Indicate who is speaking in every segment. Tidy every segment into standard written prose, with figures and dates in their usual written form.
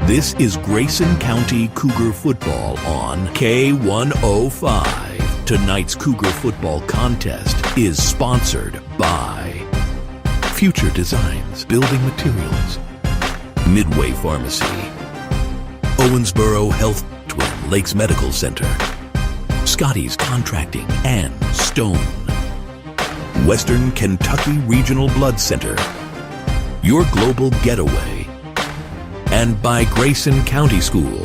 Speaker 1: This is Grayson County Cougar football on K105. Tonight's Cougar football contest is sponsored by Future Designs Building Materials, Midway Pharmacy, Owensboro Health, Twin Lakes Medical Center, Scotty's Contracting, and Stone, Western Kentucky Regional Blood Center, Your Global Getaway, and by Grayson County School.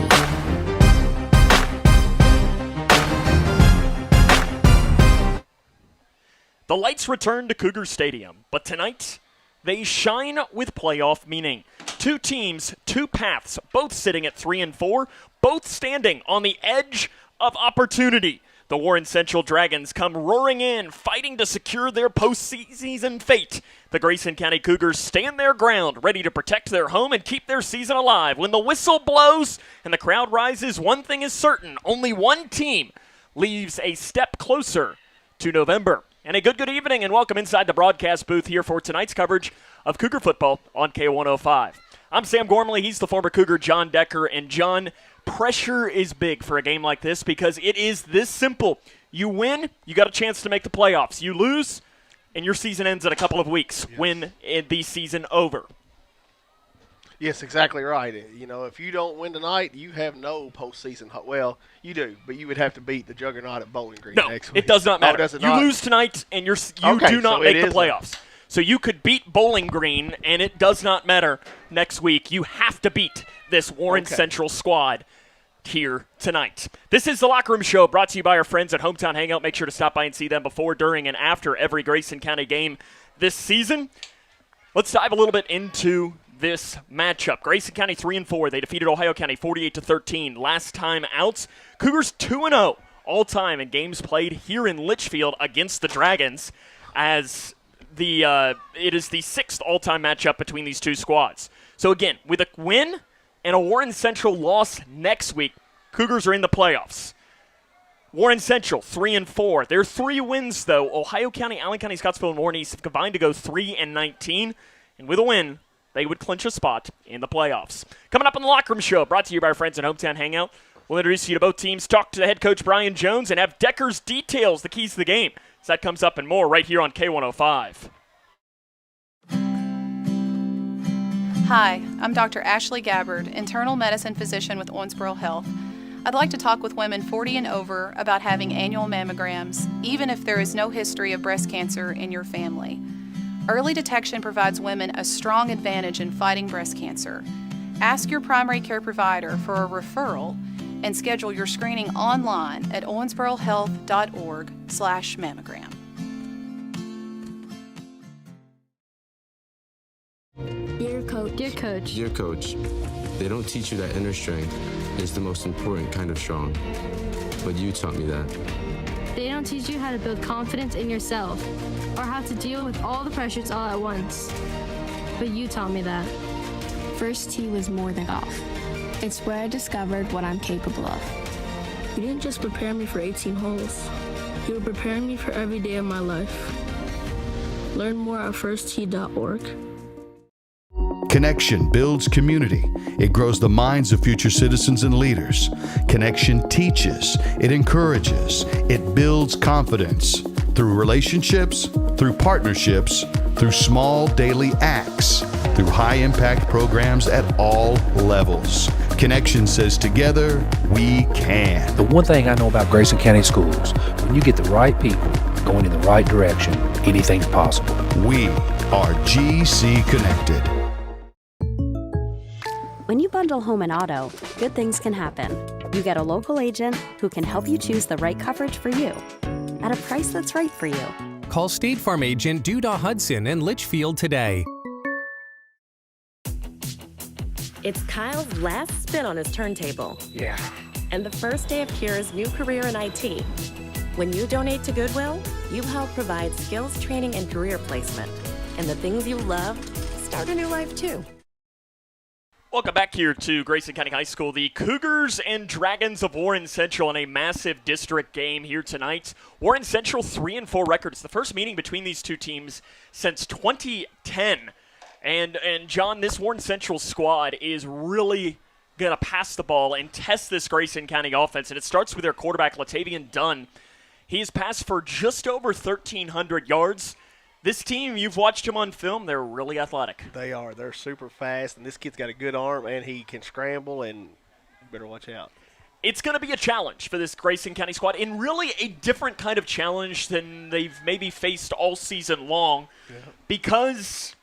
Speaker 2: The lights return to Cougar Stadium, but tonight they shine with playoff meaning. Two teams, two paths, both sitting at 3-4, both standing on the edge of opportunity. The Warren Central Dragons come roaring in, fighting to secure their postseason fate. The Grayson County Cougars stand their ground, ready to protect their home and keep their season alive. When the whistle blows and the crowd rises, one thing is certain: only one team leaves a step closer to November. And a good evening and welcome inside the broadcast booth here for tonight's coverage of Cougar football on K105. I'm Sam Gormley. He's the former Cougar John Decker. And John, pressure is big for a game like this because it is this simple. You win, you got a chance to make the playoffs. You lose, and your season ends in a couple of weeks. Yes. When the season over.
Speaker 3: Yes, exactly right. You know, if you don't win tonight, you have no postseason. Well, you do, but you would have to beat the juggernaut at Bowling Green next week.
Speaker 2: It does not matter.
Speaker 3: Oh, does it
Speaker 2: you
Speaker 3: not?
Speaker 2: Lose tonight, and you do not make the playoffs. So you could beat Bowling Green, and it does not matter next week. You have to beat this Warren Central squad here tonight. This is the Locker Room Show, brought to you by our friends at Hometown Hangout. Make sure to stop by and see them before, during, and after every Grayson County game this season. Let's dive a little bit into this matchup. Grayson County 3-4. They defeated Ohio County 48-13 last time out. Cougars 2-0 all time in games played here in Leitchfield against the Dragons, as it is the sixth all-time matchup between these two squads. So again, with a win and a Warren Central loss next week, Cougars are in the playoffs. Warren Central 3-4. Their 3 wins, though, Ohio County, Allen County, Scottsville, and Warren East have combined to go 3-19, and with a win, they would clinch a spot in the playoffs. Coming up on the Locker Room Show, brought to you by our friends at Hometown Hangout. We'll introduce you to both teams, talk to the head coach Brian Jones, and have Decker's details, the keys to the game. So that comes up and more right here on K105.
Speaker 4: Hi, I'm Dr. Ashley Gabbard, internal medicine physician with Owensboro Health. I'd like to talk with women 40 and over about having annual mammograms, even if there is no history of breast cancer in your family. Early detection provides women a strong advantage in fighting breast cancer. Ask your primary care provider for a referral and schedule your screening online at owensborohealth.org/mammogram.
Speaker 5: Dear Coach.
Speaker 6: Dear Coach.
Speaker 5: Dear Coach, they don't teach you that inner strength is the most important kind of strong, but you taught me that.
Speaker 6: They don't teach you how to build confidence in yourself or how to deal with all the pressures all at once, but you taught me that.
Speaker 7: First tee was more than golf. It's where I discovered what I'm capable of.
Speaker 8: You didn't just prepare me for 18 holes. You were preparing me for every day of my life. Learn more at firsttee.org.
Speaker 9: Connection builds community. It grows the minds of future citizens and leaders. Connection teaches. It encourages. It builds confidence through relationships, through partnerships, through small daily acts, through high-impact programs at all levels. Connection says together, we can.
Speaker 10: The one thing I know about Grayson County Schools, when you get the right people going in the right direction, anything's possible.
Speaker 9: We are GC Connected.
Speaker 11: When you bundle home and auto, good things can happen. You get a local agent who can help you choose the right coverage for you at a price that's right for you.
Speaker 12: Call State Farm agent Duda Hudson in Leitchfield today.
Speaker 13: It's Kyle's last spin on his turntable.
Speaker 10: Yeah.
Speaker 13: And the first day of Kira's new career in IT. When you donate to Goodwill, you help provide skills training and career placement. And the things you loved start a new life too.
Speaker 2: Welcome back here to Grayson County High School. The Cougars and Dragons of Warren Central in a massive district game here tonight. Warren Central 3-4 record. It's the first meeting between these two teams since 2010. And John, this Warren Central squad is really going to pass the ball and test this Grayson County offense, and it starts with their quarterback, Latavian Dunn. He's passed for just over 1,300 yards. This team, you've watched them on film, they're really athletic.
Speaker 3: They are. They're super fast, and this kid's got a good arm, and he can scramble, and you better watch out.
Speaker 2: It's going to be a challenge for this Grayson County squad, and really a different kind of challenge than they've maybe faced all season long, because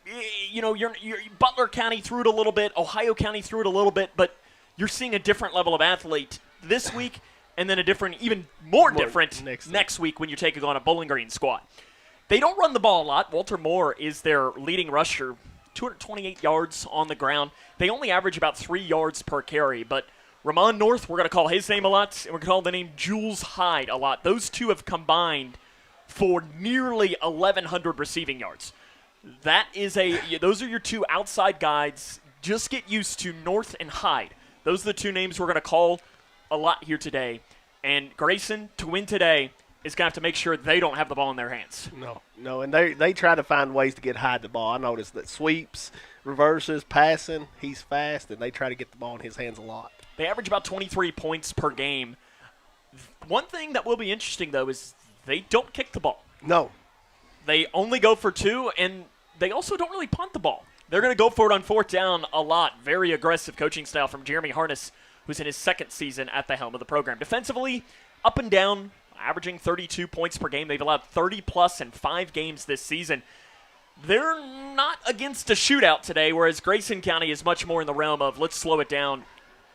Speaker 2: Butler County threw it a little bit, Ohio County threw it a little bit, but you're seeing a different level of athlete this week, and then a different, even more different next week when you're taking on a Bowling Green squad. They don't run the ball a lot. Walter Moore is their leading rusher, 228 yards on the ground. They only average about 3 yards per carry, but Ramon North, we're going to call his name a lot, and we're going to call the name Jules Hyde a lot. Those two have combined for nearly 1,100 receiving yards. Those are your two outside guides. Just get used to North and Hyde. Those are the two names we're going to call a lot here today. And Grayson, to win today, is going to have to make sure they don't have the ball in their hands.
Speaker 3: No, and they try to find ways to get Hyde the ball. I noticed that sweeps, reverses, passing, he's fast, and they try to get the ball in his hands a lot.
Speaker 2: They average about 23 points per game. One thing that will be interesting, though, is they don't kick the ball.
Speaker 3: No.
Speaker 2: They only go for 2, and they also don't really punt the ball. They're going to go for it on 4th down a lot. Very aggressive coaching style from Jeremy Harness, who's in his 2nd season at the helm of the program. Defensively, up and down, averaging 32 points per game. They've allowed 30-plus in 5 games this season. They're not against a shootout today, whereas Grayson County is much more in the realm of let's slow it down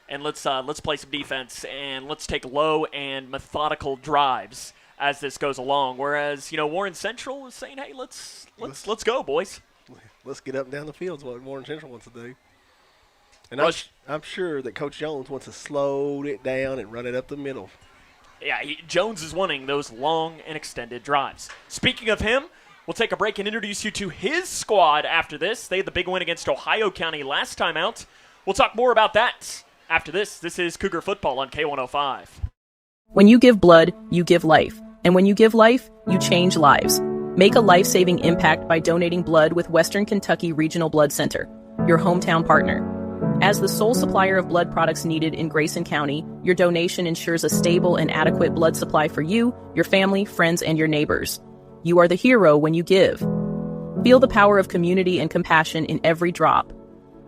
Speaker 2: and let's play some defense and let's take low and methodical drives as this goes along. Whereas, Warren Central is saying, hey, let's go, boys.
Speaker 3: Let's get up and down the field is what Warren Central wants to do. And I'm sure that Coach Jones wants to slow it down and run it up the middle.
Speaker 2: Yeah, Jones is wanting those long and extended drives. Speaking of him, we'll take a break and introduce you to his squad after this. They had the big win against Ohio County last time out. We'll talk more about that after this. This is Cougar Football on K105.
Speaker 14: When you give blood, you give life. And when you give life, you change lives. Make a life-saving impact by donating blood with Western Kentucky Regional Blood Center, your hometown partner. As the sole supplier of blood products needed in Grayson County, your donation ensures a stable and adequate blood supply for you, your family, friends, and your neighbors. You are the hero when you give. Feel the power of community and compassion in every drop.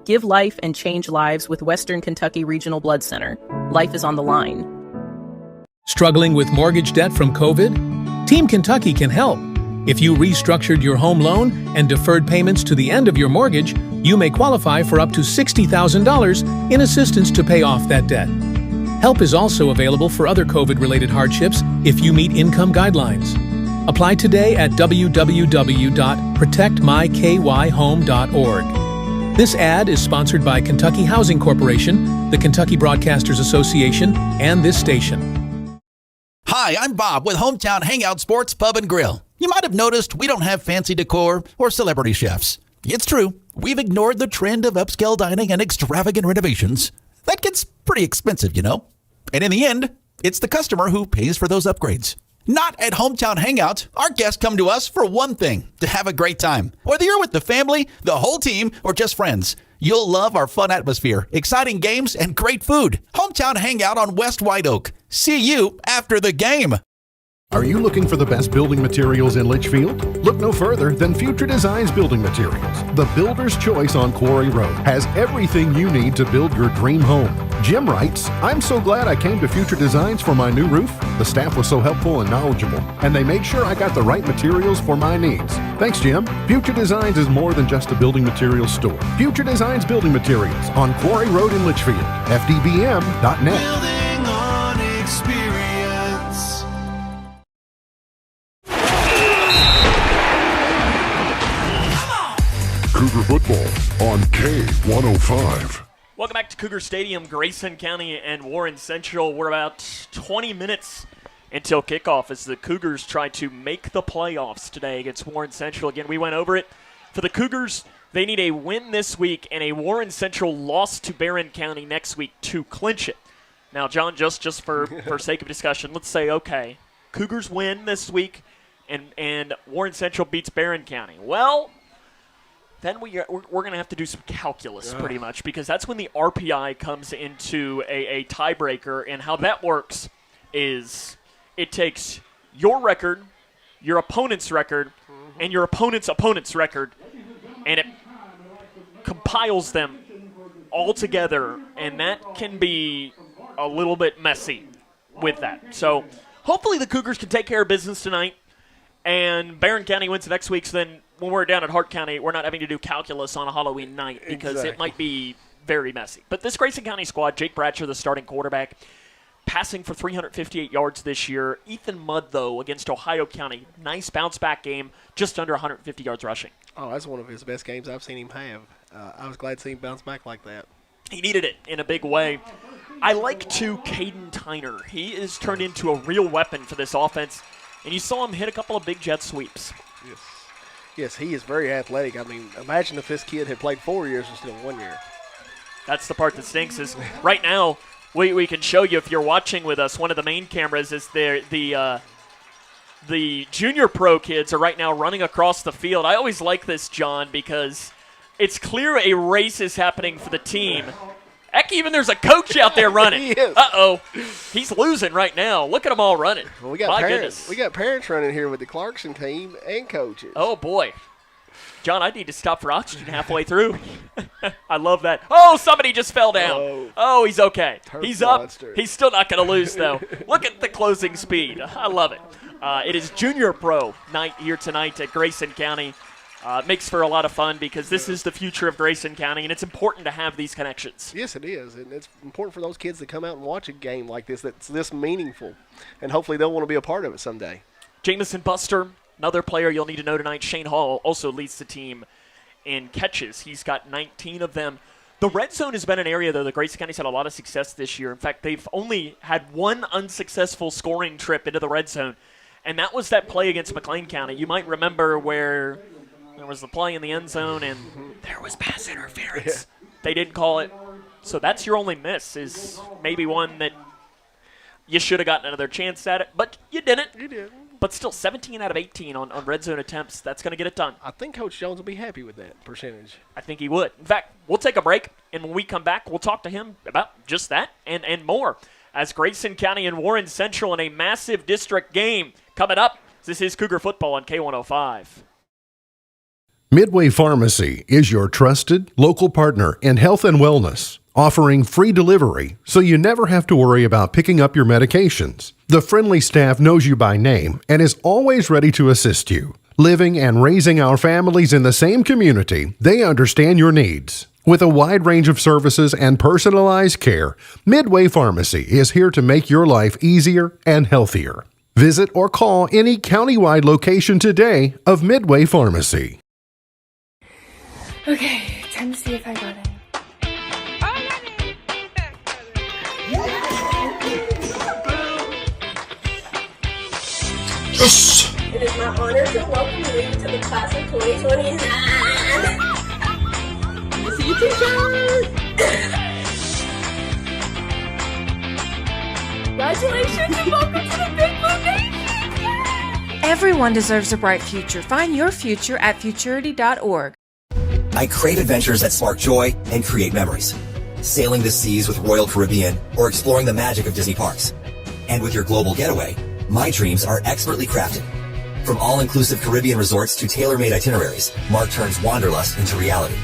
Speaker 14: Give life and change lives with Western Kentucky Regional Blood Center. Life is on the line.
Speaker 12: Struggling with mortgage debt from COVID? Team Kentucky can help. If you restructured your home loan and deferred payments to the end of your mortgage, you may qualify for up to $60,000 in assistance to pay off that debt. Help is also available for other COVID-related hardships if you meet income guidelines. Apply today at www.protectmykyhome.org. This ad is sponsored by Kentucky Housing Corporation, the Kentucky Broadcasters Association, and this station.
Speaker 15: Hi, I'm Bob with Hometown Hangout Sports Pub and Grill. You might have noticed we don't have fancy decor or celebrity chefs. It's true, we've ignored the trend of upscale dining and extravagant renovations. That gets pretty expensive, And in the end, it's the customer who pays for those upgrades. Not at Hometown Hangout. Our guests come to us for one thing, to have a great time. Whether you're with the family, the whole team, or just friends, you'll love our fun atmosphere, exciting games, and great food. Hometown Hangout on West White Oak. See you after the game.
Speaker 16: Are you looking for the best building materials in Leitchfield? Look no further than Future Designs Building Materials. The builder's choice on Quarry Road has everything you need to build your dream home. Jim writes, I'm so glad I came to Future Designs for my new roof. The staff was so helpful and knowledgeable, and they made sure I got the right materials for my needs. Thanks, Jim. Future Designs is more than just a building materials store. Future Designs Building Materials on Quarry Road in Litchfield. FDBM.net.
Speaker 17: Building on experience.
Speaker 16: Cougar Football on K105.
Speaker 2: Welcome back to Cougar Stadium, Grayson County and Warren Central. We're about 20 minutes until kickoff as the Cougars try to make the playoffs today against Warren Central. Again, we went over it. For the Cougars, they need a win this week and a Warren Central loss to Barron County next week to clinch it. Now, John, just for sake of discussion, let's say, okay, Cougars win this week and Warren Central beats Barron County. Well, then we're going to have to do some calculus pretty much, because that's when the RPI comes into a tiebreaker, and how that works is it takes your record, your opponent's record, and your opponent's record, and it compiles them all together, and that can be a little bit messy with that. So hopefully the Cougars can take care of business tonight, and Barron County wins next week, so then when we're down at Hart County, we're not having to do calculus on a Halloween night, because it might be very messy. But this Grayson County squad, Jake Bratcher, the starting quarterback, passing for 358 yards this year. Ethan Mudd, though, against Ohio County, nice bounce-back game, just under 150 yards rushing.
Speaker 3: Oh, that's one of his best games I've seen him have. I was glad to see him bounce back like that.
Speaker 2: He needed it in a big way. I like, too, Caden Tyner. He is turned into a real weapon for this offense, and you saw him hit a couple of big jet sweeps.
Speaker 3: Yes, he is very athletic. I mean, imagine if this kid had played 4 years instead of 1 year.
Speaker 2: That's the part that stinks is right now we can show you, if you're watching with us, one of the main cameras is the junior pro kids are right now running across the field. I always like this, John, because it's clear a race is happening for the team. Heck, even there's a coach out there running.
Speaker 3: He is.
Speaker 2: Uh-oh. He's losing right now. Look at them all running.
Speaker 3: Well, we got
Speaker 2: My
Speaker 3: parents.
Speaker 2: goodness.
Speaker 3: We got parents running here with the Clarkson team and coaches.
Speaker 2: Oh, boy. John, I need to stop for oxygen halfway through. I love that. Oh, somebody just fell down. Oh, he's okay. He's
Speaker 3: monster.
Speaker 2: up. He's still not going to lose, though. Look at the closing speed. I love it. It is junior pro night here tonight at Grayson County. Makes for a lot of fun, because this is the future of Grayson County, and it's important to have these connections.
Speaker 3: Yes, it is, and it's important for those kids to come out and watch a game like this that's this meaningful, and hopefully they'll want to be a part of it someday.
Speaker 2: Jamison Buster, another player you'll need to know tonight. Shane Hall also leads the team in catches. He's got 19 of them. The red zone has been an area, though, that Grayson County's had a lot of success this year. In fact, they've only had one unsuccessful scoring trip into the red zone, and that was that play against McLean County. You might remember where there was the play in the end zone, and there was pass interference. They didn't call it. So that's your only miss, is maybe one that you should have gotten another chance at it, but you didn't.
Speaker 3: You did.
Speaker 2: But still, 17 out of 18 on red zone attempts. That's going to get it done.
Speaker 3: I think Coach Jones will be happy with that percentage.
Speaker 2: I think he would. In fact, we'll take a break, and when we come back, we'll talk to him about just that and more. As Grayson County and Warren Central in a massive district game coming up. This is Cougar Football on K105.
Speaker 16: Midway Pharmacy is your trusted local partner in health and wellness, offering free delivery so you never have to worry about picking up your medications. The friendly staff knows you by name and is always ready to assist you. Living and raising our families in the same community, they understand your needs. With a wide range of services and personalized care, Midway Pharmacy is here to make your life easier and healthier. Visit or call any countywide location today of Midway Pharmacy.
Speaker 18: Okay, time to see if I got it.
Speaker 16: Yes!
Speaker 18: It is my honor to welcome you to the class of 2029. See you, teacher! Congratulations and welcome to the Big Blue Nation!
Speaker 19: Everyone deserves a bright future. Find your future at futurity.org.
Speaker 20: I crave adventures that spark joy and create memories. Sailing the seas with Royal Caribbean or exploring the magic of Disney parks. And with your global getaway, my dreams are expertly crafted. From all-inclusive Caribbean resorts to tailor-made itineraries, Mark turns wanderlust into reality.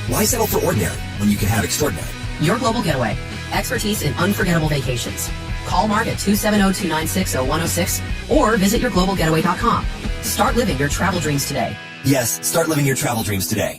Speaker 20: Why settle for ordinary when you can have extraordinary?
Speaker 21: Your global getaway. Expertise in unforgettable vacations. Call Mark at 270-296-0106 or visit yourglobalgetaway.com. Start living your travel dreams today.
Speaker 20: Yes, start living your travel dreams today.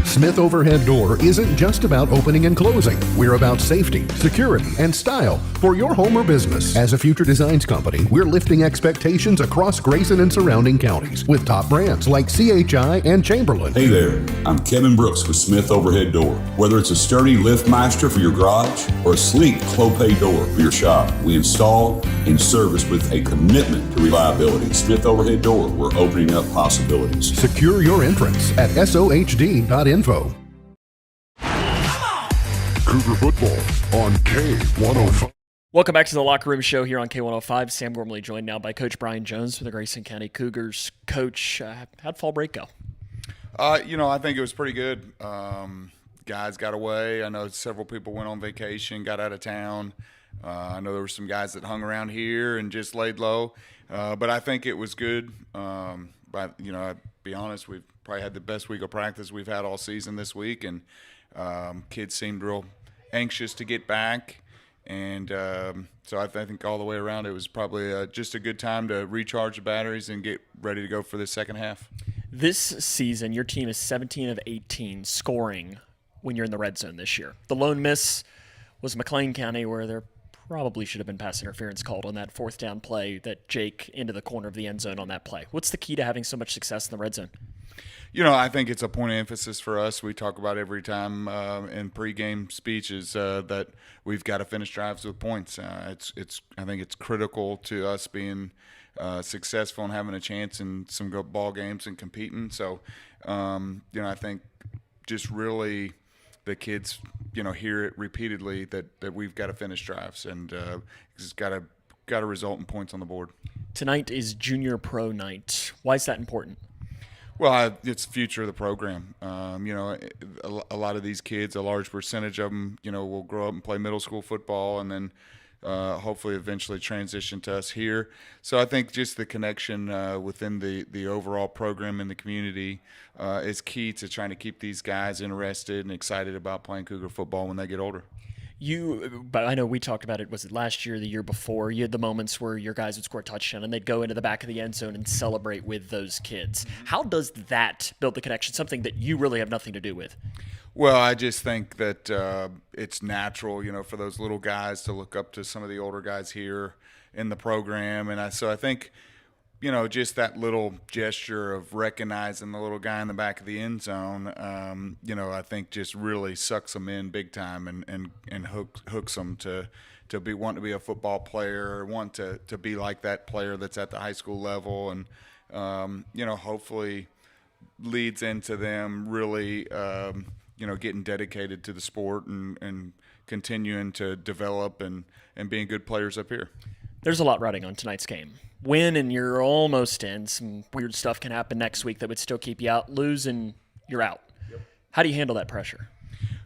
Speaker 16: Smith Overhead Door isn't just about opening and closing. We're about safety, security, and style for your home or business. As a Future Designs company, we're lifting expectations across Grayson and surrounding counties with top brands like CHI and Chamberlain.
Speaker 22: Hey there, I'm Kevin Brooks with Smith Overhead Door. Whether it's a sturdy LiftMeister for your garage or a sleek Clopay door for your shop, we install and service with a commitment to reliability. Smith Overhead Door, we're opening up possibilities.
Speaker 16: Secure your entrance at SOHD.info.
Speaker 23: Cougar Football on K105.
Speaker 2: Welcome back to the Locker Room Show here on K105. Sam Gormley joined now by Coach Brian Jones for the Grayson County Cougars. Coach, how'd fall break go?
Speaker 1: I think it was pretty good. Guys got away. I know several people went on vacation, got out of town. I know there were some guys that hung around here and just laid low. But I think it was good. But, I'll be honest, we've probably had the best week of practice we've had all season this week. And kids seemed real anxious to get back. And so I think all the way around it was probably just a good time to recharge the batteries and get ready to go for the second half.
Speaker 2: This season, your team is 17 of 18 scoring when you're in the red zone this year. The lone miss was McLean County, where there probably should have been pass interference called on that fourth down play that Jake into the corner of the end zone on that play. What's the key to having so much success in the red zone?
Speaker 1: I think it's a point of emphasis for us. We talk about every time in pregame speeches that we've got to finish drives with points. I think it's critical to us being successful and having a chance in some good ball games and competing. So, I think just really the kids, hear it repeatedly that we've got to finish drives, and it's got to result in points on the board.
Speaker 2: Tonight is Junior Pro Night. Why is that important?
Speaker 1: Well, it's the future of the program. A lot of these kids, a large percentage of them, will grow up and play middle school football and then hopefully eventually transition to us here. So I think just the connection within the overall program in the community is key to trying to keep these guys interested and excited about playing Cougar football when they get older.
Speaker 2: But I know we talked about it, was it last year, the year before? You had the moments where your guys would score a touchdown and they'd go into the back of the end zone and celebrate with those kids. How does that build the connection, something that you really have nothing to do with?
Speaker 1: Well, I just think that it's natural, for those little guys to look up to some of the older guys here in the program. And so I think, just that little gesture of recognizing the little guy in the back of the end zone, I think just really sucks them in big time and hooks them to want to be a football player, or want to be like that player that's at the high school level, and hopefully leads into them really getting dedicated to the sport and continuing to develop and being good players up here.
Speaker 2: There's a lot riding on tonight's game. Win and you're almost in. Some weird stuff can happen next week that would still keep you out. Lose and you're out. Yep. How do you handle that pressure?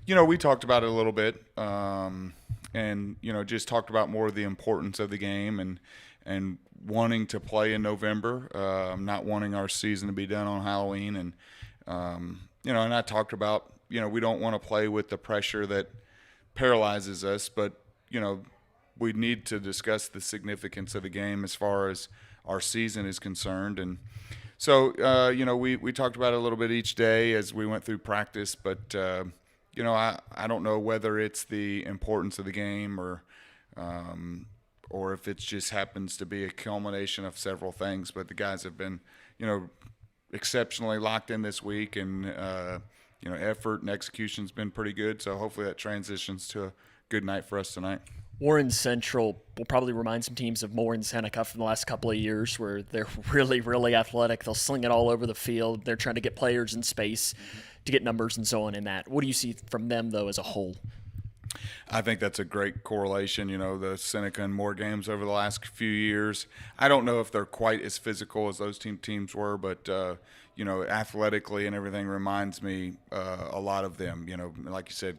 Speaker 1: We talked about it a little bit, and just talked about more of the importance of the game and wanting to play in November, not wanting our season to be done on Halloween, and and I talked about we don't want to play with the pressure that paralyzes us, but we need to discuss the significance of the game as far as our season is concerned. And so, we talked about it a little bit each day as we went through practice, but, I don't know whether it's the importance of the game or if it just happens to be a culmination of several things. But the guys have been, exceptionally locked in this week, and, effort and execution's been pretty good. So hopefully that transitions to a good night for us tonight.
Speaker 2: Warren Central will probably remind some teams of Moore and Seneca from the last couple of years, where they're really, really athletic. They'll sling it all over the field. They're trying to get players in space to get numbers and so on in that. What do you see from them, though, as a whole?
Speaker 1: I think that's a great correlation, the Seneca and Moore games over the last few years. I don't know if they're quite as physical as those teams were, but, athletically and everything reminds me a lot of them. Like you said,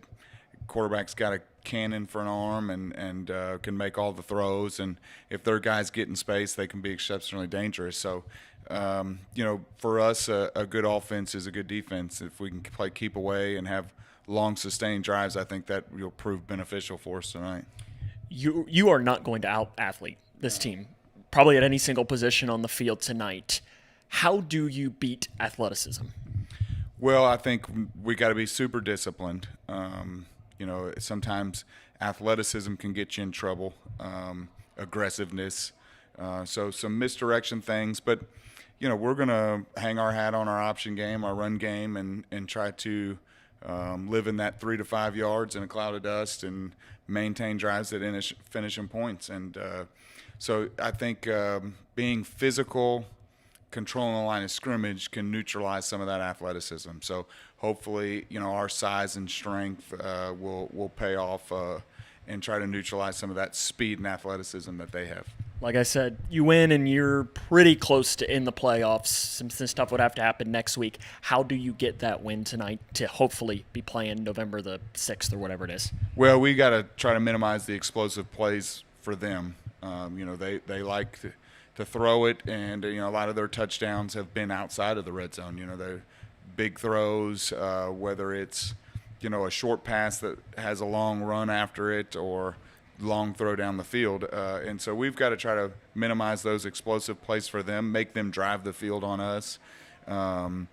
Speaker 1: quarterback's got a cannon for an arm and can make all the throws, and if their guys get in space, they can be exceptionally dangerous. So, for us, a good offense is a good defense. If we can play keep away and have long, sustained drives, I think that will prove beneficial for us tonight.
Speaker 2: You are not going to out-athlete this team, probably at any single position on the field tonight. How do you beat athleticism?
Speaker 1: Well, I think we got to be super disciplined. Sometimes athleticism can get you in trouble, aggressiveness, so some misdirection things. But, we're going to hang our hat on our option game, our run game, and try to live in that 3 to 5 yards in a cloud of dust and maintain drives that finish in points. And so I think being physical, controlling the line of scrimmage can neutralize some of that athleticism. So hopefully, our size and strength will pay off and try to neutralize some of that speed and athleticism that they have.
Speaker 2: Like I said, you win and you're pretty close to in the playoffs. Some stuff would have to happen next week. How do you get that win tonight to hopefully be playing November the 6th or whatever it is?
Speaker 1: Well, we got to try to minimize the explosive plays for them. They like to throw it, and a lot of their touchdowns have been outside of the red zone. They're big throws, whether it's a short pass that has a long run after it or long throw down the field. And so we've got to try to minimize those explosive plays for them, make them drive the field on us, and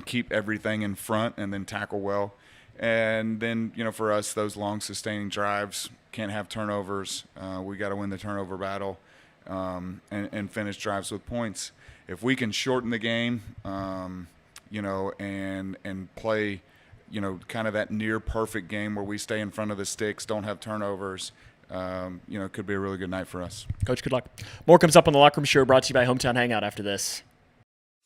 Speaker 1: keep everything in front and then tackle well. And then, for us, those long sustaining drives, can't have turnovers. We got to win the turnover battle and finish drives with points. If we can shorten the game, and play, kind of that near perfect game where we stay in front of the sticks, don't have turnovers, it could be a really good night for us.
Speaker 2: Coach, good luck. More comes up on the Locker Room Show, brought to you by Hometown Hangout after this.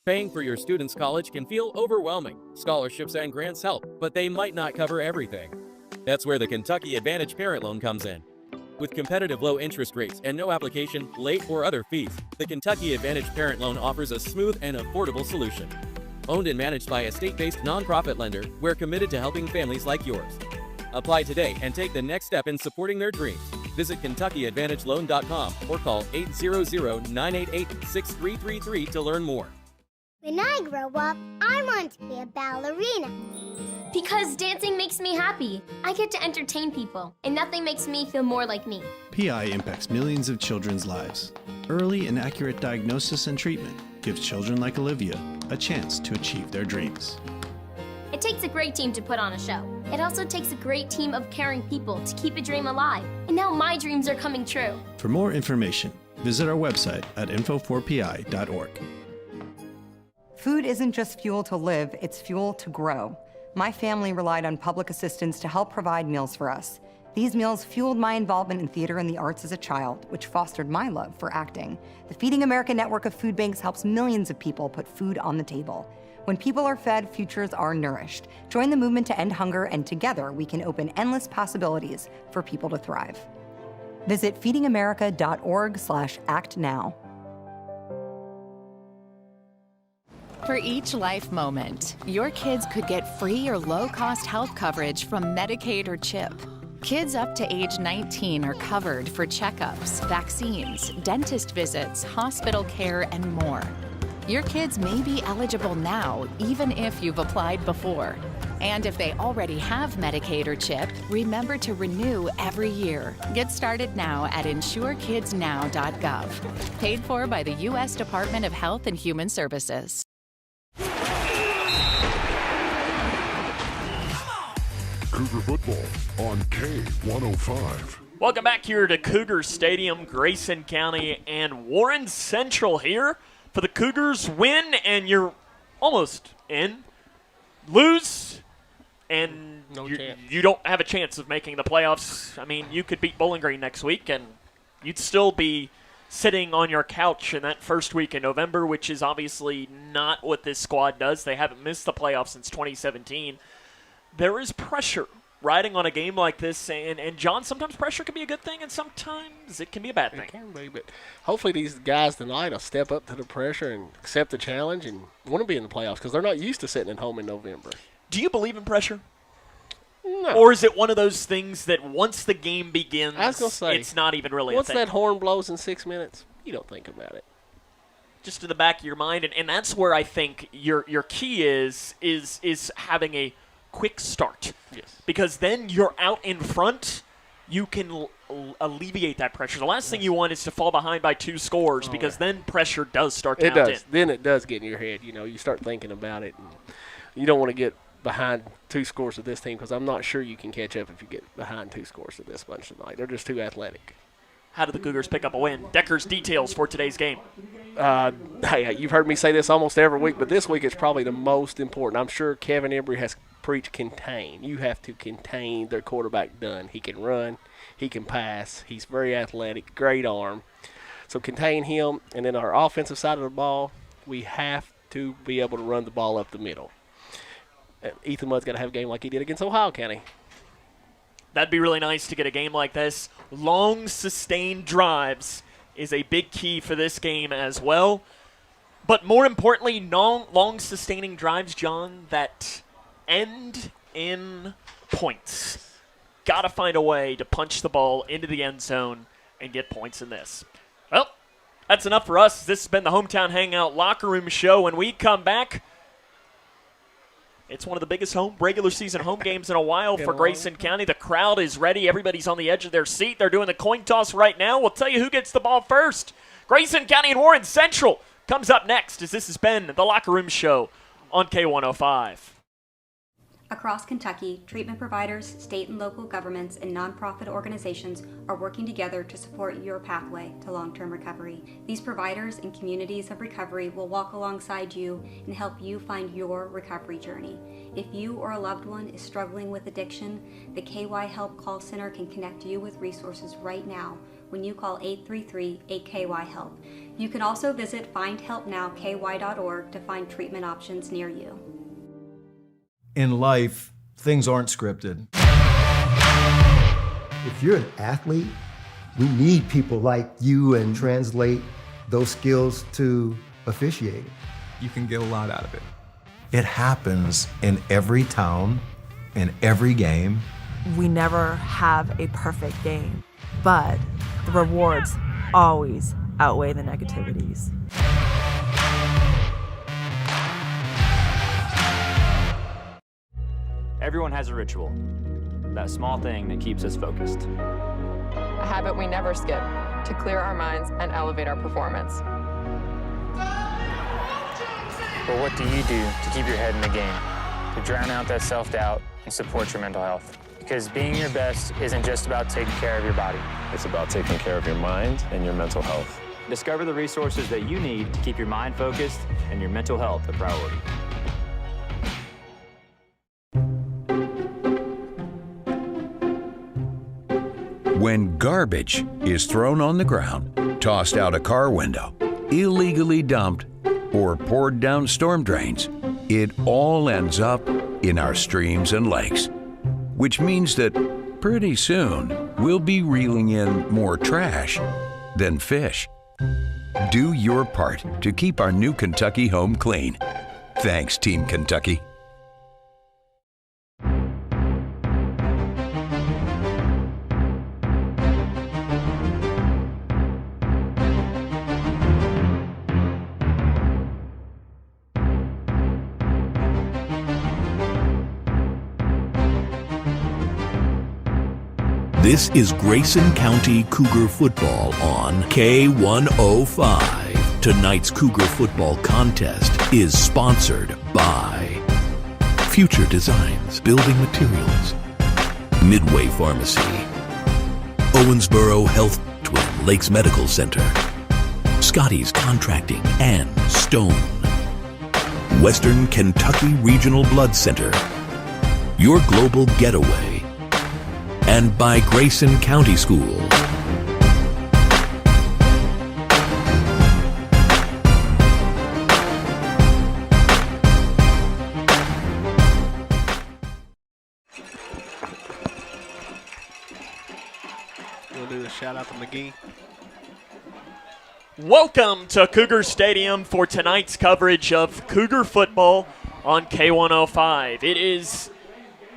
Speaker 4: Paying for your student's college can feel overwhelming. Scholarships and grants help, but they might not cover everything. That's where the Kentucky Advantage Parent Loan comes in. With competitive low interest rates and no application, late, or other fees, the Kentucky Advantage Parent Loan offers a smooth and affordable solution. Owned and managed by a state-based nonprofit lender, we're committed to helping families like yours. Apply today and take the next step in supporting their dreams. Visit KentuckyAdvantageLoan.com or call 800-988-6333 to learn more.
Speaker 5: When I grow up, I want to be a ballerina.
Speaker 6: Because dancing makes me happy. I get to entertain people, and nothing makes me feel more like me.
Speaker 24: PI impacts millions of children's lives. Early and accurate diagnosis and treatment gives children like Olivia a chance to achieve their dreams.
Speaker 6: It takes a great team to put on a show. It also takes a great team of caring people to keep a dream alive. And now my dreams are coming true.
Speaker 24: For more information, visit our website at info4pi.org.
Speaker 25: Food isn't just fuel to live, it's fuel to grow. My family relied on public assistance to help provide meals for us. These meals fueled my involvement in theater and the arts as a child, which fostered my love for acting. The Feeding America network of food banks helps millions of people put food on the table. When people are fed, futures are nourished. Join the movement to end hunger, and together we can open endless possibilities for people to thrive. Visit feedingamerica.org/actnow.
Speaker 26: For each life moment, your kids could get free or low-cost health coverage from Medicaid or CHIP. Kids up to age 19 are covered for checkups, vaccines, dentist visits, hospital care, and more. Your kids may be eligible now, even if you've applied before. And if they already have Medicaid or CHIP, remember to renew every year. Get started now at insurekidsnow.gov. Paid for by the U.S. Department of Health and Human Services.
Speaker 23: Cougar football on K105.
Speaker 2: Welcome back here to Cougar Stadium, Grayson County, and Warren Central here for the Cougars win, and you're almost in. Lose, and you don't have a chance of making the playoffs. I mean, you could beat Bowling Green next week, and you'd still be sitting on your couch in that first week in November, which is obviously not what this squad does. They haven't missed the playoffs since 2017. There is pressure riding on a game like this, and John, sometimes pressure can be a good thing, and sometimes it can be a bad thing.
Speaker 3: It can be, but hopefully these guys tonight will step up to the pressure and accept the challenge and want to be in the playoffs because they're not used to sitting at home in November.
Speaker 2: Do you believe in pressure?
Speaker 3: No.
Speaker 2: Or is it one of those things that once the game begins,
Speaker 3: I was gonna say,
Speaker 2: it's not even really a
Speaker 3: once
Speaker 2: thing?
Speaker 3: that horn blows in 6 minutes, you don't think about it.
Speaker 2: Just in the back of your mind, and that's where I think your key is having a quick start.
Speaker 3: Yes.
Speaker 2: Because then you're out in front, you can alleviate that pressure. The last thing you want is to fall behind by 2 scores because then pressure does start to mount in.
Speaker 3: Then it does get in your head. You know, you start thinking about it. And you don't want to get behind 2 scores to this team because I'm not sure you can catch up if you get behind 2 scores to this bunch tonight. They're just too athletic.
Speaker 2: How did the Cougars pick up a win? Decker's details for today's game.
Speaker 3: Hey, you've heard me say this almost every week, but this week it's probably the most important. I'm sure Kevin Embry has preached contain. You have to contain their quarterback done. He can run. He can pass. He's very athletic, great arm. So contain him. And then our offensive side of the ball, we have to be able to run the ball up the middle. Ethan Mudd's got to have a game like he did against Ohio County.
Speaker 2: That'd be really nice to get a game like this. Long, sustained drives is a big key for this game as well. But more importantly, long sustaining drives, John, that end in points. Got to find a way to punch the ball into the end zone and get points in this. Well, that's enough for us. This has been the Hometown Hangout Locker Room Show. When we come back, it's one of the biggest regular season home games in a while for Grayson County. The crowd is ready. Everybody's on the edge of their seat. They're doing the coin toss right now. We'll tell you who gets the ball first. Grayson County and Warren Central comes up next, as this has been the Locker Room Show on K105.
Speaker 25: Across Kentucky, treatment providers, state and local governments, and nonprofit organizations are working together to support your pathway to long-term recovery. These providers and communities of recovery will walk alongside you and help you find your recovery journey. If you or a loved one is struggling with addiction, the KY Help Call Center can connect you with resources right now when you call 833-8KY-HELP. You can also visit findhelpnowky.org to find treatment options near you.
Speaker 7: In life, things aren't scripted.
Speaker 8: If you're an athlete, we need people like you and translate those skills to officiating.
Speaker 9: You can get a lot out of it.
Speaker 7: It happens in every town, in every game.
Speaker 10: We never have a perfect game, but the rewards always outweigh the negativities.
Speaker 11: Everyone has a ritual, that small thing that keeps us focused.
Speaker 13: A habit we never skip to clear our minds and elevate our performance.
Speaker 11: But what do you do to keep your head in the game, to drown out that self-doubt and support your mental health? Because being your best isn't just about taking care of your body.
Speaker 27: It's about taking care of your mind and your mental health.
Speaker 11: Discover the resources that you need to keep your mind focused and your mental health a priority.
Speaker 28: When garbage is thrown on the ground, tossed out a car window, illegally dumped, or poured down storm drains, it all ends up in our streams and lakes. Which means that pretty soon we'll be reeling in more trash than fish. Do your part to keep our new Kentucky home clean. Thanks, Team Kentucky.
Speaker 29: This is Grayson County Cougar football on K105. Tonight's Cougar football contest is sponsored by Future Designs Building Materials, Midway Pharmacy, Owensboro Health Twin Lakes Medical Center, Scotty's Contracting, and Stone. Western Kentucky Regional Blood Center, your global getaway, and by Grayson County Schools.
Speaker 3: We'll do the shout out to McGee.
Speaker 2: Welcome to Cougar Stadium for tonight's coverage of Cougar football on K105. It is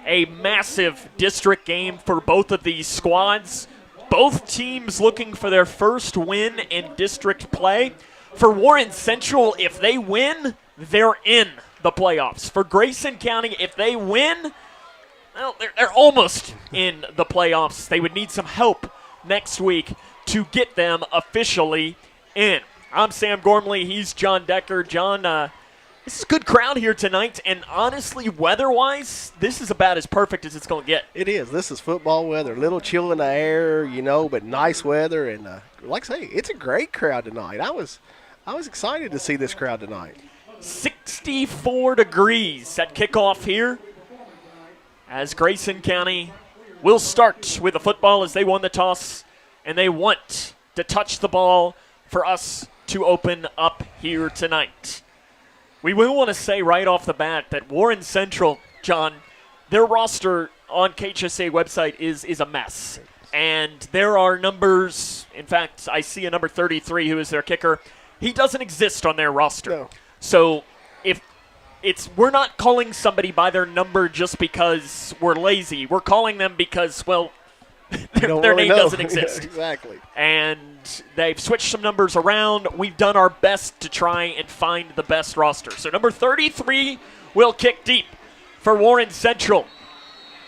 Speaker 2: a massive district game for both of these squads. Both teams looking for their first win in district play. For Warren Central, if they win, they're in the playoffs. For Grayson County, if they win, well, they're almost in the playoffs. They would need some help next week to get them officially in. I'm Sam Gormley. He's John Decker. John, this is a good crowd here tonight, and honestly, weather-wise, this is about as perfect as it's going to get.
Speaker 3: It is. This is football weather. A little chill in the air, but nice weather. And like I say, it's a great crowd tonight. I was excited to see this crowd tonight.
Speaker 2: 64 degrees at kickoff here as Grayson County will start with the football as they won the toss, and they want to touch the ball for us to open up here tonight. We will want to say right off the bat that Warren Central, John, their roster on KHSA website is a mess. And there are numbers. In fact, I see a number 33 who is their kicker. He doesn't exist on their roster.
Speaker 3: No.
Speaker 2: So we're not calling somebody by their number just because we're lazy. We're calling them because, well, their name doesn't exist.
Speaker 3: Yeah, exactly.
Speaker 2: And they've switched some numbers around. We've done our best to try and find the best roster. So number 33 will kick deep for Warren Central,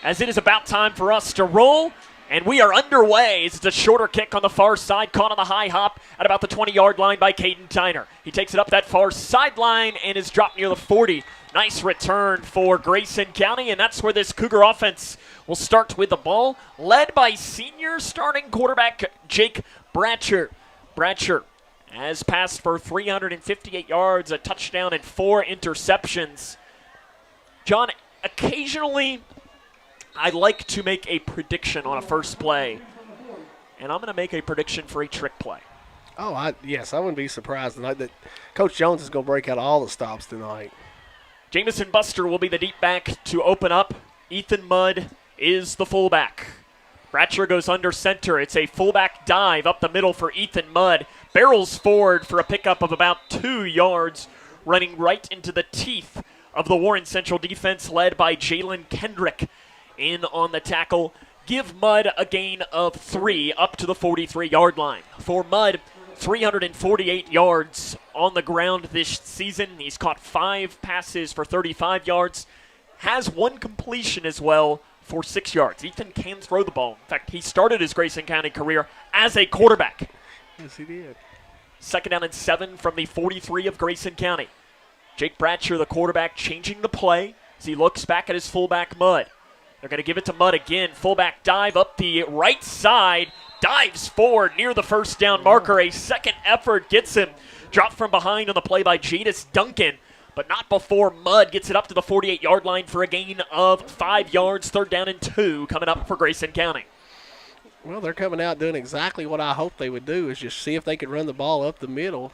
Speaker 2: as it is about time for us to roll. And we are underway. It's a shorter kick on the far side, caught on the high hop at about the 20-yard line by Caden Tyner. He takes it up that far sideline and is dropped near the 40. Nice return for Grayson County, and that's where this Cougar offense will start with the ball, led by senior starting quarterback Jake Bratcher. Bratcher has passed for 358 yards, a touchdown, and 4 interceptions. John, occasionally I like to make a prediction on a first play, and I'm going to make a prediction for a trick play.
Speaker 3: Oh, yes, I wouldn't be surprised tonight that Coach Jones is going to break out all the stops tonight.
Speaker 2: Jamison Buster will be the deep back to open up. Ethan Mudd is the fullback. Bratcher goes under center. It's a fullback dive up the middle for Ethan Mudd. Barrels forward for a pickup of about 2 yards, running right into the teeth of the Warren Central defense led by Jalen Kendrick. In on the tackle, give Mudd a gain of 3 up to the 43-yard line. For Mudd, 348 yards on the ground this season. He's caught 5 passes for 35 yards, has 1 completion as well for 6 yards. Ethan can throw the ball. In fact, he started his Grayson County career as a quarterback.
Speaker 3: Yes, he did.
Speaker 2: 2nd down and 7 from the 43 of Grayson County. Jake Bratcher, the quarterback, changing the play as he looks back at his fullback, Mudd. They're going to give it to Mudd again. Fullback dive up the right side. Dives forward near the first down marker. A second effort gets him. Dropped from behind on the play by Jadis Duncan, but not before Mudd gets it up to the 48-yard line for a gain of 5 yards. 3rd down and 2 coming up for Grayson County.
Speaker 3: Well, they're coming out doing exactly what I hoped they would do, is just see if they could run the ball up the middle.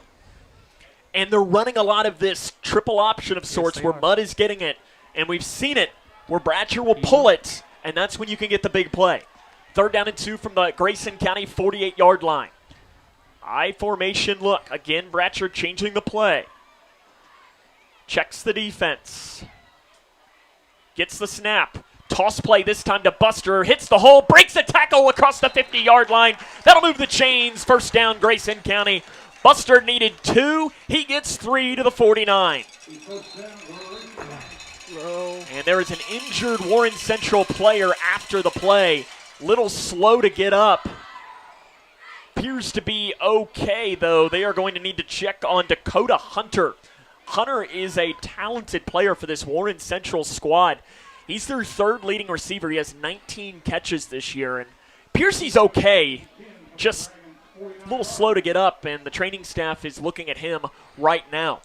Speaker 2: And they're running a lot of this triple option of sorts where Mudd is getting it, and we've seen it where Bratcher will pull it, and that's when you can get the big play. 3rd down and 2 from the Grayson County 48-yard line. I formation look. Again, Bratcher changing the play. Checks the defense. Gets the snap. Toss play this time to Buster. Hits the hole. Breaks a tackle across the 50-yard line. That'll move the chains. 1st down, Grayson County. Buster needed 2. He gets 3 to the 49. And there is an injured Warren Central player after the play. Little slow to get up. Appears to be okay, though. They are going to need to check on Dakota Hunter. Hunter is a talented player for this Warren Central squad. He's their 3rd leading receiver. He has 19 catches this year. And appears he's okay. Just a little slow to get up, and the training staff is looking at him right now.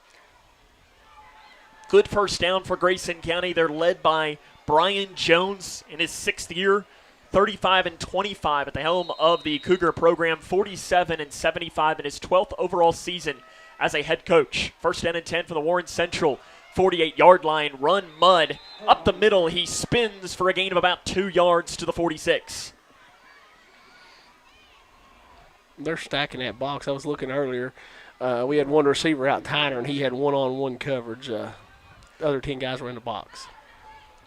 Speaker 2: Good 1st down for Grayson County. They're led by Brian Jones in his 6th year, 35-25 at the helm of the Cougar program, 47-75 in his 12th overall season as a head coach. 1st down and 10 for the Warren Central 48-yard line. Run Mudd up the middle. He spins for a gain of about 2 yards to the 46.
Speaker 3: They're stacking that box. I was looking earlier. We had one receiver out, Tyner, and he had one-on-one coverage. The other 10 guys were in the box.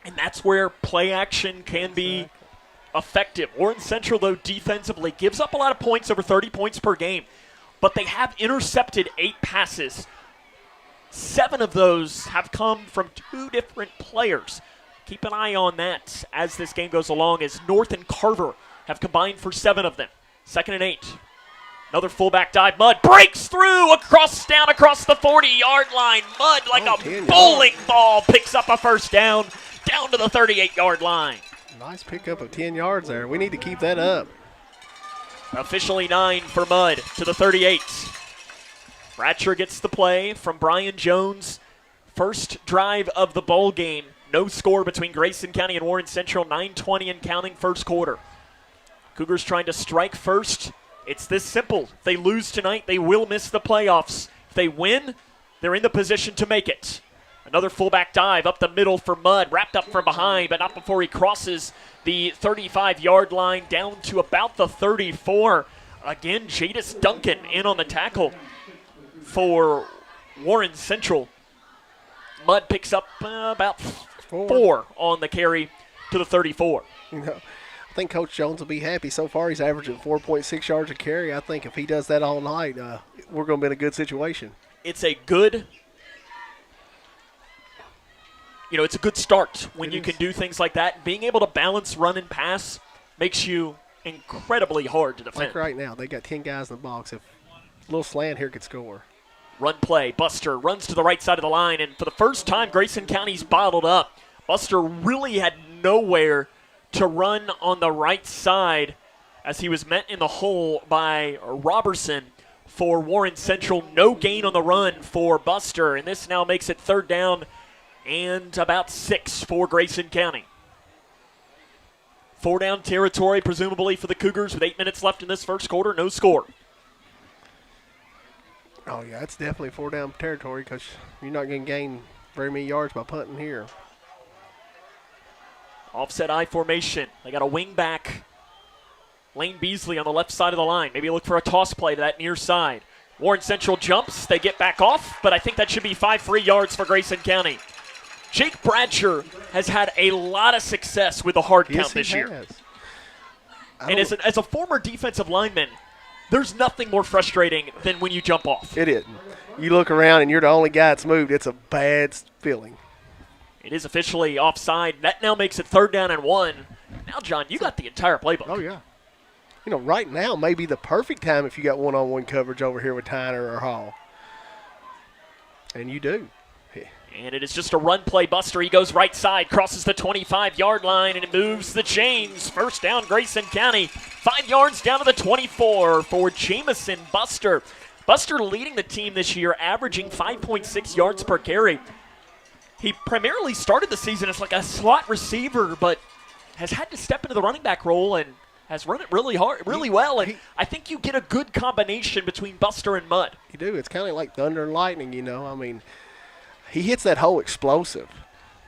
Speaker 2: And that's where play action can be effective. Warren Central, though, defensively gives up a lot of points, over 30 points per game. But they have intercepted 8 passes. 7 of those have come from 2 different players. Keep an eye on that as this game goes along, as North and Carver have combined for 7 of them. 2nd and 8. Another fullback dive. Mudd breaks through across the 40-yard line. Mudd, like a bowling ball, picks up a 1st down to the 38-yard line.
Speaker 3: Nice pickup of 10 yards there. We need to keep that up.
Speaker 2: Officially 9 for Mudd to the 38. Bratcher gets the play from Brian Jones. First drive of the ball game. No score between Grayson County and Warren Central. 9:20 and counting 1st quarter. Cougars trying to strike first. It's this simple. If they lose tonight, they will miss the playoffs. If they win, they're in the position to make it. Another fullback dive up the middle for Mudd, wrapped up from behind, but not before he crosses the 35-yard line down to about the 34. Again, Jadis Duncan in on the tackle for Warren Central. Mudd picks up about 4 on the carry to the 34.
Speaker 3: You know, I think Coach Jones will be happy. So far, he's averaging 4.6 yards a carry. I think if he does that all night, we're going to be in a good situation.
Speaker 2: It's a good, it's a good start when you can do things like that. Being able to balance run and pass makes you incredibly hard to defend.
Speaker 3: Like right now, they got 10 guys in the box. If a little slant here could score.
Speaker 2: Run play. Buster runs to the right side of the line, and for the first time, Grayson County's bottled up. Buster really had nowhere to run on the right side as he was met in the hole by Robertson for Warren Central. No gain on the run for Buster, and this now makes it 3rd down and about 6 for Grayson County. 4-down territory, presumably, for the Cougars with 8 minutes left in this first quarter. No score.
Speaker 3: Oh, yeah, it's definitely 4-down territory because you're not going to gain very many yards by punting here.
Speaker 2: Offset I formation. They got a wing back, Lane Beasley on the left side of the line. Maybe look for a toss play to that near side. Warren Central jumps. They get back off, but I think that should be 5 free yards for Grayson County. Jake Bradsher has had a lot of success with the hard count this year. And as a former defensive lineman, there's nothing more frustrating than when you jump off.
Speaker 3: It isn't. You look around and you're the only guy that's moved. It's a bad feeling.
Speaker 2: It is officially offside. That now makes it 3rd down and 1. Now, John, you got the entire playbook.
Speaker 3: Oh, yeah. Right now may be the perfect time if you got one-on-one coverage over here with Tyner or Hall. And you do.
Speaker 2: And it is just a run play. Buster, he goes right side, crosses the 25-yard line, and it moves the chains. 1st down, Grayson County. 5 yards down to the 24 for Jamison Buster. Buster leading the team this year, averaging 5.6 yards per carry. He primarily started the season as like a slot receiver, but has had to step into the running back role and has run it really hard, really well. And I think you get a good combination between Buster and Mudd.
Speaker 3: You do. It's kind of like thunder and lightning, I mean, he hits that hole explosive.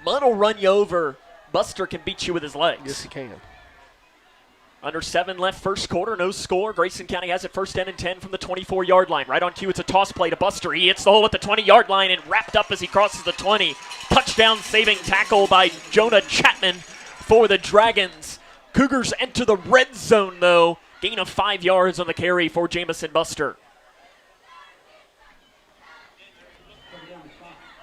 Speaker 2: Mudd will run you over. Buster can beat you with his legs.
Speaker 3: Yes, he can.
Speaker 2: Under 7 left, first quarter, no score. Grayson County has it 1st down and 10 from the 24-yard line. Right on cue, it's a toss play to Buster. He hits the hole at the 20-yard line and wrapped up as he crosses the 20. Touchdown saving tackle by Jonah Chapman for the Dragons. Cougars enter the red zone, though. Gain of 5 yards on the carry for Jamison Buster.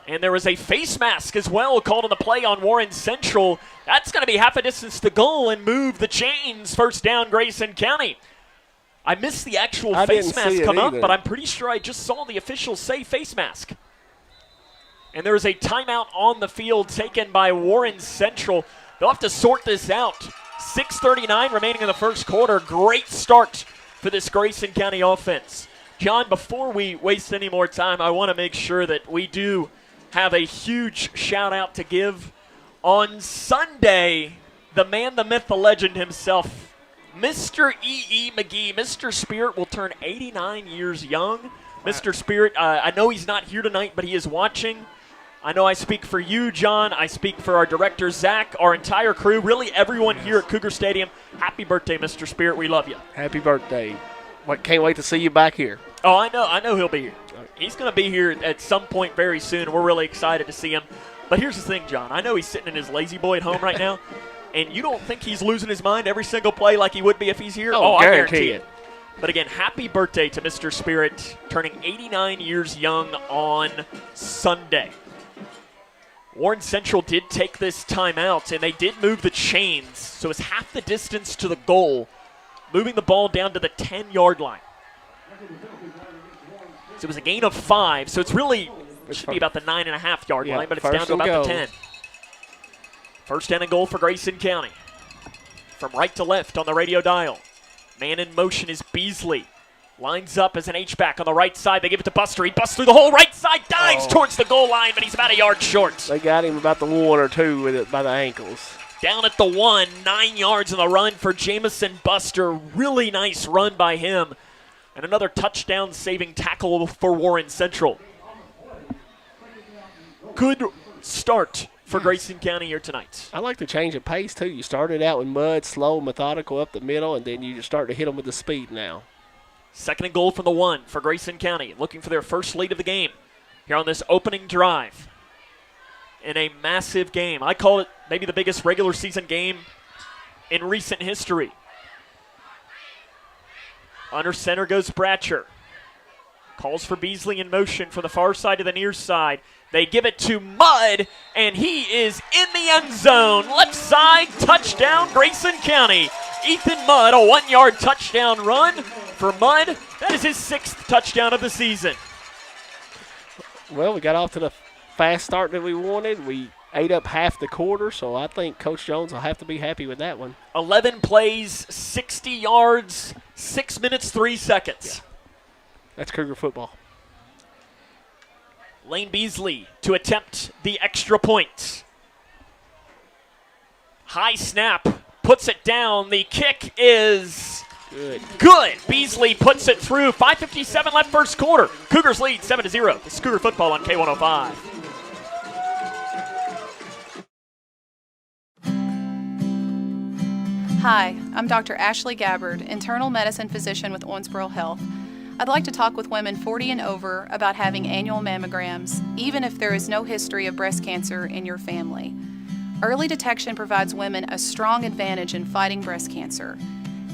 Speaker 2: And there was a face mask as well called on the play on Warren Central. That's going to be half a distance to goal and move the chains. 1st down, Grayson County. I missed the actual face mask come up, but I'm pretty sure I just saw the officials say face mask. And there is a timeout on the field taken by Warren Central. They'll have to sort this out. 6:39 remaining in the first quarter. Great start for this Grayson County offense. John, before we waste any more time, I want to make sure that we do have a huge shout out to give. On Sunday, the man, the myth, the legend himself, Mr. E.E. McGee, Mr. Spirit will turn 89 years young. Mr. Spirit, I know he's not here tonight, but he is watching. I know I speak for you, John. I speak for our director, Zach, our entire crew, really everyone here at Cougar Stadium. Happy birthday, Mr. Spirit. We love you.
Speaker 3: Happy birthday. Can't wait to see you back here.
Speaker 2: Oh, I know he'll be here. He's going to be here at some point very soon. We're really excited to see him. But here's the thing, John. I know he's sitting in his lazy boy at home right now, and you don't think he's losing his mind every single play like he would be if he's here?
Speaker 3: Oh,
Speaker 2: I guarantee it. But again, happy birthday to Mr. Spirit, turning 89 years young on Sunday. Warren Central did take this timeout, and they did move the chains, so it's half the distance to the goal, moving the ball down to the 10-yard line. So it was a gain of 5, so it's really should be about the 9.5-yard line, but it's down to about the 10. 1st down and goal for Grayson County. From right to left on the radio dial. Man in motion is Beasley. Lines up as an H-back on the right side. They give it to Buster. He busts through the whole right side, dives towards the goal line, but he's about a yard short.
Speaker 3: They got him about the 1 or 2 with it by the ankles.
Speaker 2: Down at the 1, 9 yards on the run for Jamison Buster. Really nice run by him. And another touchdown saving tackle for Warren Central. Good start for Grayson County here tonight.
Speaker 3: I like the change of pace, too. You started out with mud, slow, methodical up the middle, and then you just start to hit them with the speed now.
Speaker 2: 2nd and goal from the 1 for Grayson County, looking for their first lead of the game here on this opening drive in a massive game. I call it maybe the biggest regular season game in recent history. Under center goes Bratcher. Calls for Beasley in motion from the far side to the near side. They give it to Mudd, and he is in the end zone. Left side, touchdown, Grayson County. Ethan Mudd, a 1-yard touchdown run for Mudd. That is his 6th touchdown of the season.
Speaker 3: Well, we got off to the fast start that we wanted. We ate up half the quarter, so I think Coach Jones will have to be happy with that one.
Speaker 2: 11 plays, 60 yards, 6 minutes, 3 seconds.
Speaker 3: Yeah. That's Cougar football.
Speaker 2: Lane Beasley to attempt the extra point. High snap, puts it down. The kick is good. Beasley puts it through. 5:57 left first quarter. Cougars lead 7-0. It's Cougar football on K105.
Speaker 12: Hi, I'm Dr. Ashley Gabbard, internal medicine physician with Owensboro Health. I'd like to talk with women 40 and over about having annual mammograms, even if there is no history of breast cancer in your family. Early detection provides women a strong advantage in fighting breast cancer.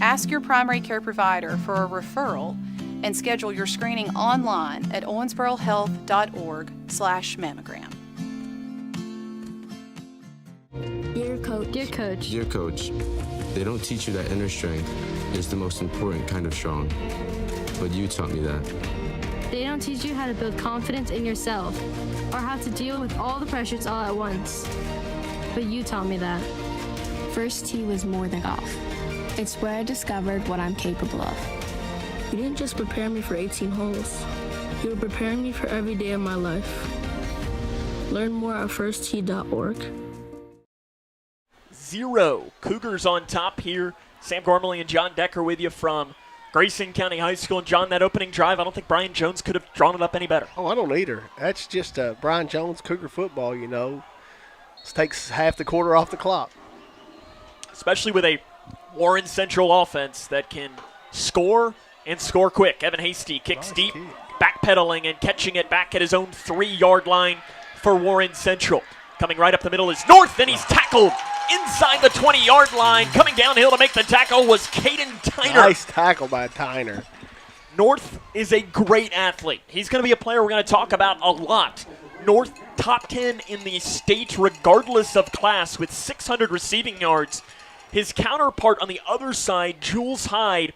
Speaker 12: Ask your primary care provider for a referral and schedule your screening online at owensborohealth.org/mammogram.
Speaker 14: Dear Coach.
Speaker 15: Dear Coach. Dear Coach, they don't teach you that inner strength is the most important kind of strong. But you taught me that.
Speaker 14: They don't teach you how to build confidence in yourself or how to deal with all the pressures all at once. But you taught me that.
Speaker 17: First tee was more than golf. It's where I discovered what I'm capable of.
Speaker 14: You didn't just prepare me for 18 holes. You were preparing me for every day of my life. Learn more at firsttee.org.
Speaker 2: 0 Cougars on top here. Sam Gormley and John Decker with you from Grayson County High School. And John, that opening drive, I don't think Brian Jones could have drawn it up any better.
Speaker 3: Oh, I don't either. That's just Brian Jones Cougar football, you know. This takes half the quarter off the clock.
Speaker 2: Especially with a Warren Central offense that can score and score quick. Evan Hasty kicks deep, backpedaling and catching it back at his own 3-yard line for Warren Central. Coming right up the middle is North, and he's tackled inside the 20-yard line. Coming downhill to make the tackle was Caden Tyner.
Speaker 3: Nice tackle by Tyner.
Speaker 2: North is a great athlete. He's going to be a player we're going to talk about a lot. North top 10 in the state regardless of class with 600 receiving yards. His counterpart on the other side, Jules Hyde,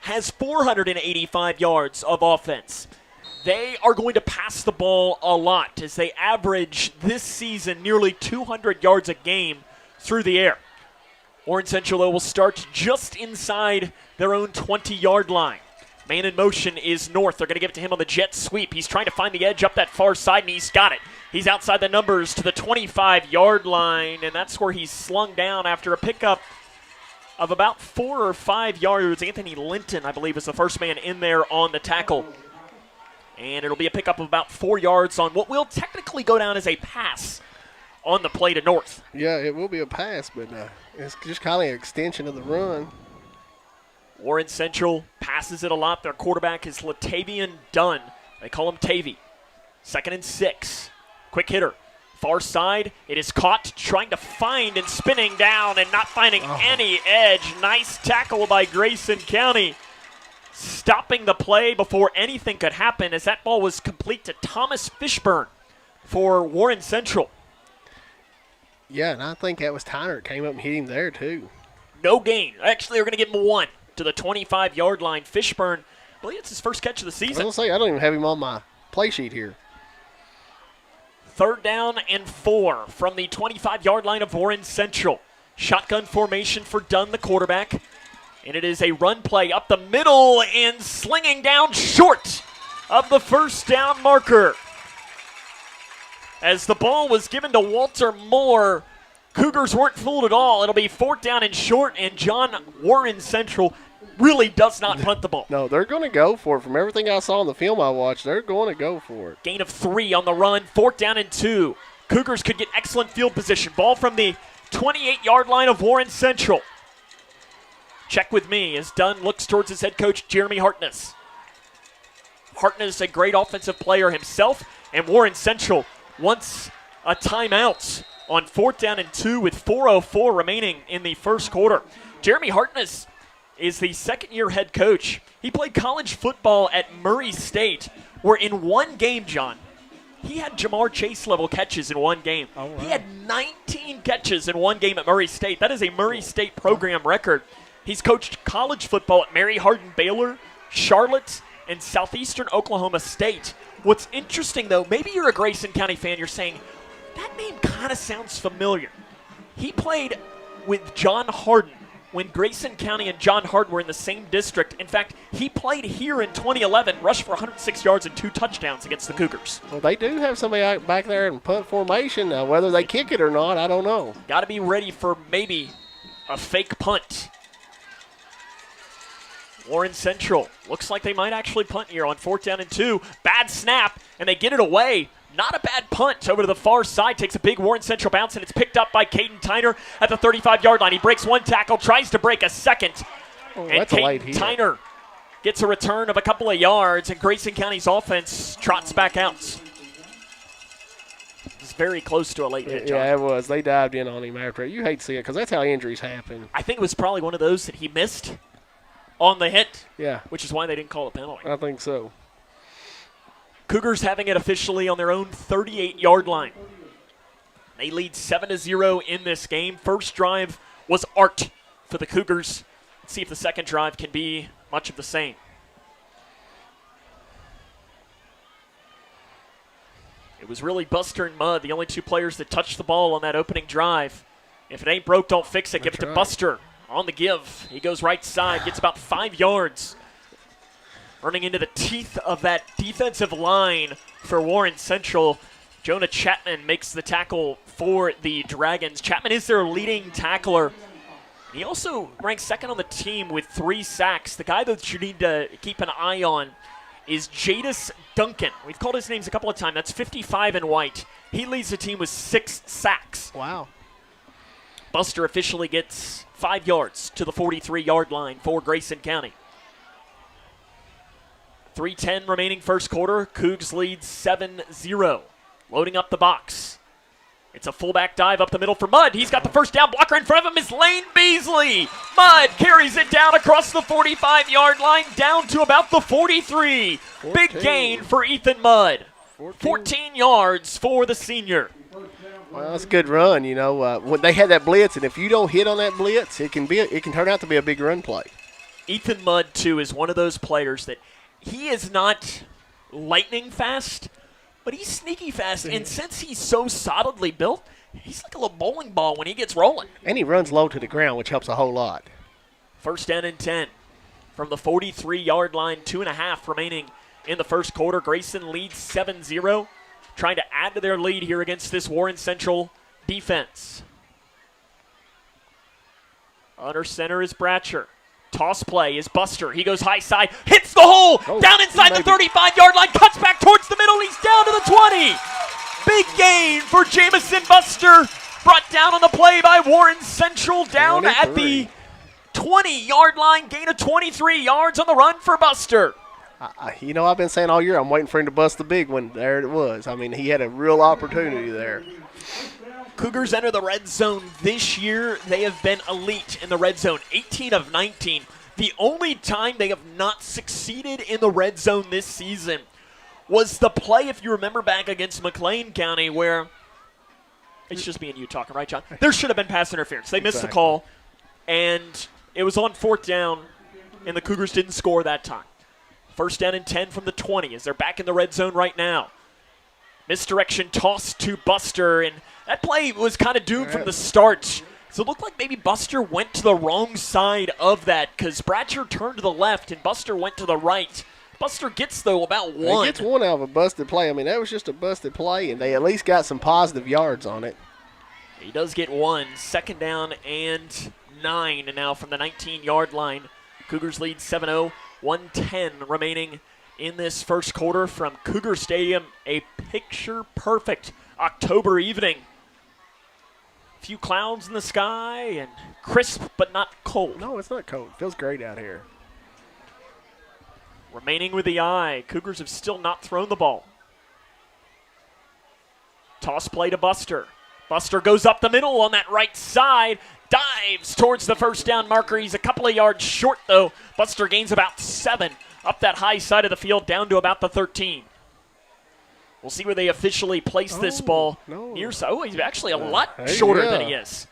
Speaker 2: has 485 yards of offense. They are going to pass the ball a lot as they average this season nearly 200 yards a game through the air. Warren Central, though, will start just inside their own 20-yard line. Man in motion is North. They're going to give it to him on the jet sweep. He's trying to find the edge up that far side, and he's got it. He's outside the numbers to the 25-yard line, and that's where he's slung down after a pickup of about 4 or 5 yards. Anthony Linton, I believe, is the first man in there on the tackle. And it'll be a pickup of about 4 yards on what will technically go down as a pass on the play to North.
Speaker 3: Yeah, it will be a pass, but it's just kind of an extension of the run.
Speaker 2: Warren Central passes it a lot. Their quarterback is Latavian Dunn. They call him Tavy. 2nd and 6. Quick hitter. Far side. It is caught, trying to find and spinning down and not finding any edge. Nice tackle by Grayson County. Stopping the play before anything could happen as that ball was complete to Thomas Fishburne for Warren Central.
Speaker 3: Yeah, and I think that was Tyner that came up and hit him there, too.
Speaker 2: No gain. Actually, they're going to give him 1 to the 25-yard line. Fishburne, I believe it's his first catch of the season.
Speaker 3: I was going to say, I don't even have him on my play sheet here.
Speaker 2: 3rd down and 4 from the 25-yard line of Warren Central. Shotgun formation for Dunn, the quarterback. And it is a run play up the middle and slinging down short of the first down marker. As the ball was given to Walter Moore, Cougars weren't fooled at all. It'll be 4th down and short, and John Warren Central really does not punt the ball.
Speaker 3: No, they're going to go for it. From everything I saw in the film I watched, they're going to go for it.
Speaker 2: Gain of 3 on the run, 4th down and 2. Cougars could get excellent field position. Ball from the 28-yard line of Warren Central. Check with me as Dunn looks towards his head coach, Jeremy Hartness. Hartness, a great offensive player himself, and Warren Central wants a timeout on 4th down and 2 with 4:04 remaining in the first quarter. Jeremy Hartness is the second-year head coach. He played college football at Murray State, where in one game, John, he had Jamar Chase-level catches in one game. Oh, wow. He had 19 catches in one game at Murray State. That is a Murray State program record. He's coached college football at Mary Hardin Baylor, Charlotte, and Southeastern Oklahoma State. What's interesting, though, maybe you're a Grayson County fan, you're saying, that name kind of sounds familiar. He played with John Hardin when Grayson County and John Hardin were in the same district. In fact, he played here in 2011, rushed for 106 yards and 2 touchdowns against the Cougars.
Speaker 3: Well, they do have somebody out back there in punt formation. Whether they kick it or not, I don't know.
Speaker 2: Got to be ready for maybe a fake punt. Warren Central looks like they might actually punt here on 4th down and 2. Bad snap, and they get it away. Not a bad punt over to the far side. Takes a big Warren Central bounce, and it's picked up by Caden Tyner at the 35-yard line. He breaks one tackle, tries to break a second. And Caden Tyner gets a return of a couple of yards, and Grayson County's offense trots back out. It's very close to a late hit, John.
Speaker 3: Yeah, it was. They dived in on him after. You hate to see it because that's how injuries happen.
Speaker 2: I think it was probably one of those that he missed on the hit.
Speaker 3: Yeah.
Speaker 2: Which is why they didn't call a penalty.
Speaker 3: I think so.
Speaker 2: Cougars having it officially on their own 38-yard line. They lead 7-0 in this game. First drive was art for the Cougars. Let's see if the second drive can be much of the same. It was really Buster and Mudd, the only two players that touched the ball on that opening drive. If it ain't broke, don't fix it. Give it to Buster on the give. He goes right side, gets about 5 yards. Running into the teeth of that defensive line for Warren Central. Jonah Chapman makes the tackle for the Dragons. Chapman is their leading tackler. He also ranks second on the team with 3 sacks. The guy that you need to keep an eye on is Jadis Duncan. We've called his names a couple of times. That's 55 in white. He leads the team with 6 sacks.
Speaker 3: Wow.
Speaker 2: Buster officially gets 5 yards to the 43-yard line for Grayson County. 3:10 remaining first quarter. Cougs lead 7-0. Loading up the box. It's a fullback dive up the middle for Mudd. He's got the first down. Blocker in front of him is Lane Beasley. Mudd carries it down across the 45-yard line down to about the 43. 14. Big gain for Ethan Mudd. 14 yards for the senior.
Speaker 3: Well, that's a good run. You know, when they had that blitz, and if you don't hit on that blitz, it can turn out to be a big run play.
Speaker 2: Ethan Mudd, too, is one of those players that he is not lightning fast, but he's sneaky fast. And since he's so solidly built, he's like a little bowling ball when he gets rolling.
Speaker 3: And he runs low to the ground, which helps a whole lot.
Speaker 2: First down and 10 from the 43-yard line, 2.5 remaining in the first quarter. Grayson leads 7-0, trying to add to their lead here against this Warren Central defense. Under center is Bratcher. Toss play is Buster. He goes high side, hits the hole, down inside the 35-yard line, cuts back towards the middle. He's down to the 20. Big gain for Jamison Buster. Brought down on the play by Warren Central, down at the 20-yard line. Gain of 23 yards on the run for Buster.
Speaker 3: You know, I've been saying all year I'm waiting for him to bust the big one. There it was. I mean, he had a real opportunity there.
Speaker 2: Cougars enter the red zone this year. They have been elite in the red zone, 18 of 19. The only time they have not succeeded in the red zone this season was the play, if you remember back against McLean County, where it's just me and you talking, right, John? There should have been pass interference. They missed the call, and it was on 4th down, and the Cougars didn't score that time. First down and 10 from the 20 as they're back in the red zone right now. Misdirection toss to Buster, and that play was kind of doomed from the start. So it looked like maybe Buster went to the wrong side of that because Bratcher turned to the left and Buster went to the right. Buster gets, though, about 1.
Speaker 3: He gets 1 out of a busted play. I mean, that was just a busted play, and they at least got some positive yards on it.
Speaker 2: He does get 1. Second down and 9 now from the 19-yard line. Cougars lead 7-0, 1:10 remaining in this first quarter from Cougar Stadium. A picture-perfect October evening. Few clouds in the sky and crisp but not cold.
Speaker 3: No, it's not cold. Feels great out here.
Speaker 2: Remaining with the eye, Cougars have still not thrown the ball. Toss play to Buster. Buster goes up the middle on that right side, dives towards the first down marker. He's a couple of yards short, though. Buster gains about 7 up that high side of the field down to about the 13. We'll see where they officially place this ball. Near side. Oh, he's actually a lot shorter than he is.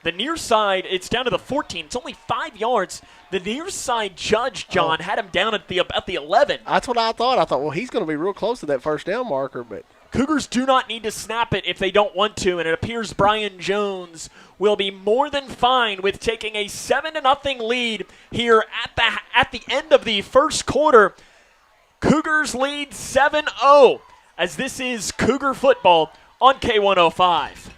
Speaker 2: The near side, it's down to the 14. It's only 5 yards. The near side judge, John, had him down at the 11.
Speaker 3: That's what I thought. I thought, well, he's going to be real close to that first down marker, but
Speaker 2: Cougars do not need to snap it if they don't want to, and it appears Brian Jones will be more than fine with taking a 7-0 lead here at the end of the first quarter. Cougars lead 7-0 as this is Cougar football on K105.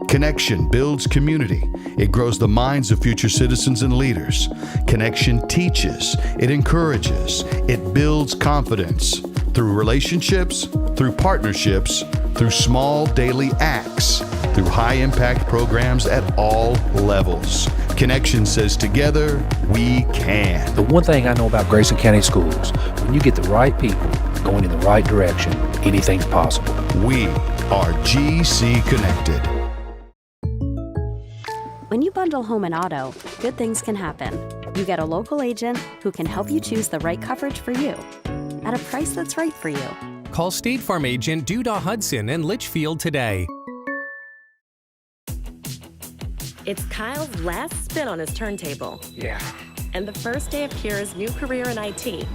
Speaker 1: Connection builds community. It grows the minds of future citizens and leaders. Connection teaches. It encourages. It builds confidence. Through relationships, through partnerships, through small daily acts, through high-impact programs at all levels. Connection says together, we can.
Speaker 4: The one thing I know about Grayson County Schools, when you get the right people going in the right direction, anything's possible.
Speaker 1: We are GC Connected.
Speaker 5: When you bundle home and auto, good things can happen. You get a local agent who can help you choose the right coverage for you at a price that's right for you.
Speaker 16: Call State Farm agent Duda Hudson in Leitchfield today.
Speaker 18: It's Kyle's last spin on his turntable.
Speaker 3: Yeah.
Speaker 18: And the first day of Kira's new career in IT.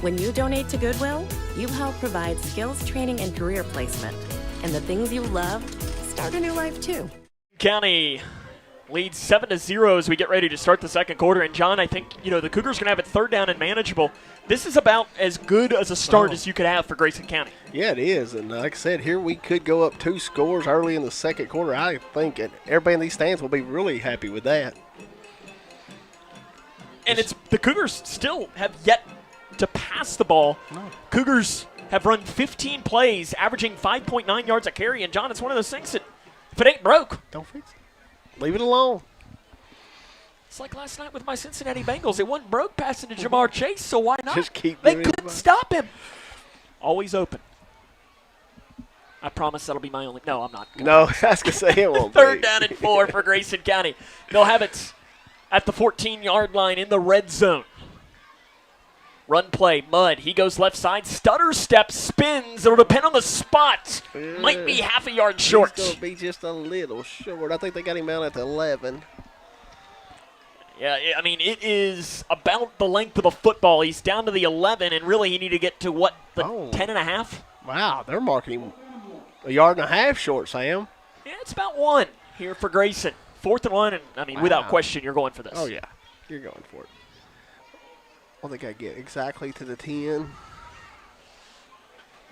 Speaker 18: When you donate to Goodwill, you help provide skills training and career placement. And the things you love start a new life too.
Speaker 2: County leads 7-0 as we get ready to start the second quarter. And, John, I think, the Cougars are going to have it third down and manageable. This is about as good as a start as you could have for Grayson County.
Speaker 3: Yeah, it is. And like I said, here we could go up 2 scores early in the second quarter. I think everybody in these stands will be really happy with that.
Speaker 2: And the Cougars still have yet to pass the ball. No. Cougars have run 15 plays, averaging 5.9 yards a carry. And, John, it's one of those things that if it ain't broke,
Speaker 3: don't fix it. Leave it alone.
Speaker 2: It's like last night with my Cincinnati Bengals. It wasn't broke passing to Jamar Chase, so why not?
Speaker 3: Just keep
Speaker 2: They couldn't stop him. Always open. I promise that'll be my only. No, I'm not.
Speaker 3: No, I was going to say it won't
Speaker 2: Third down and 4 for Grayson County. They'll have it at the 14-yard line in the red zone. Run play, Mudd. He goes left side. Stutter step, spins. It'll depend on the spot. Might be half a yard short.
Speaker 3: He's going to be just a little short. I think they got him out at the 11.
Speaker 2: Yeah, I mean, it is about the length of a football. He's down to the 11, and really he need to get to, what, the 10.5?
Speaker 3: Wow, they're marking him a yard and a half short, Sam.
Speaker 2: Yeah, it's about 1 here for Grayson. 4th and 1, and, I mean, without question, you're going for this.
Speaker 3: Oh, yeah, you're going for it. Well, they got to get exactly to the 10.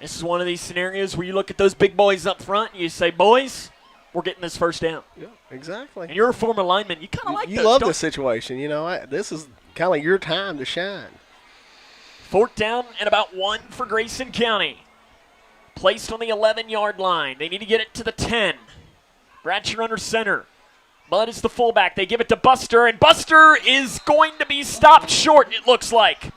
Speaker 2: This is one of these scenarios where you look at those big boys up front and you say, boys, we're getting this first down.
Speaker 3: Yeah, exactly.
Speaker 2: And you're a former lineman. You kind of like
Speaker 3: you
Speaker 2: those,
Speaker 3: love
Speaker 2: don't
Speaker 3: this situation. This is kind of your time to shine.
Speaker 2: 4th down and about 1 for Grayson County. Placed on the 11-yard line. They need to get it to the 10. Bratcher under center. Mudd is the fullback. They give it to Buster, and Buster is going to be stopped short, it looks like.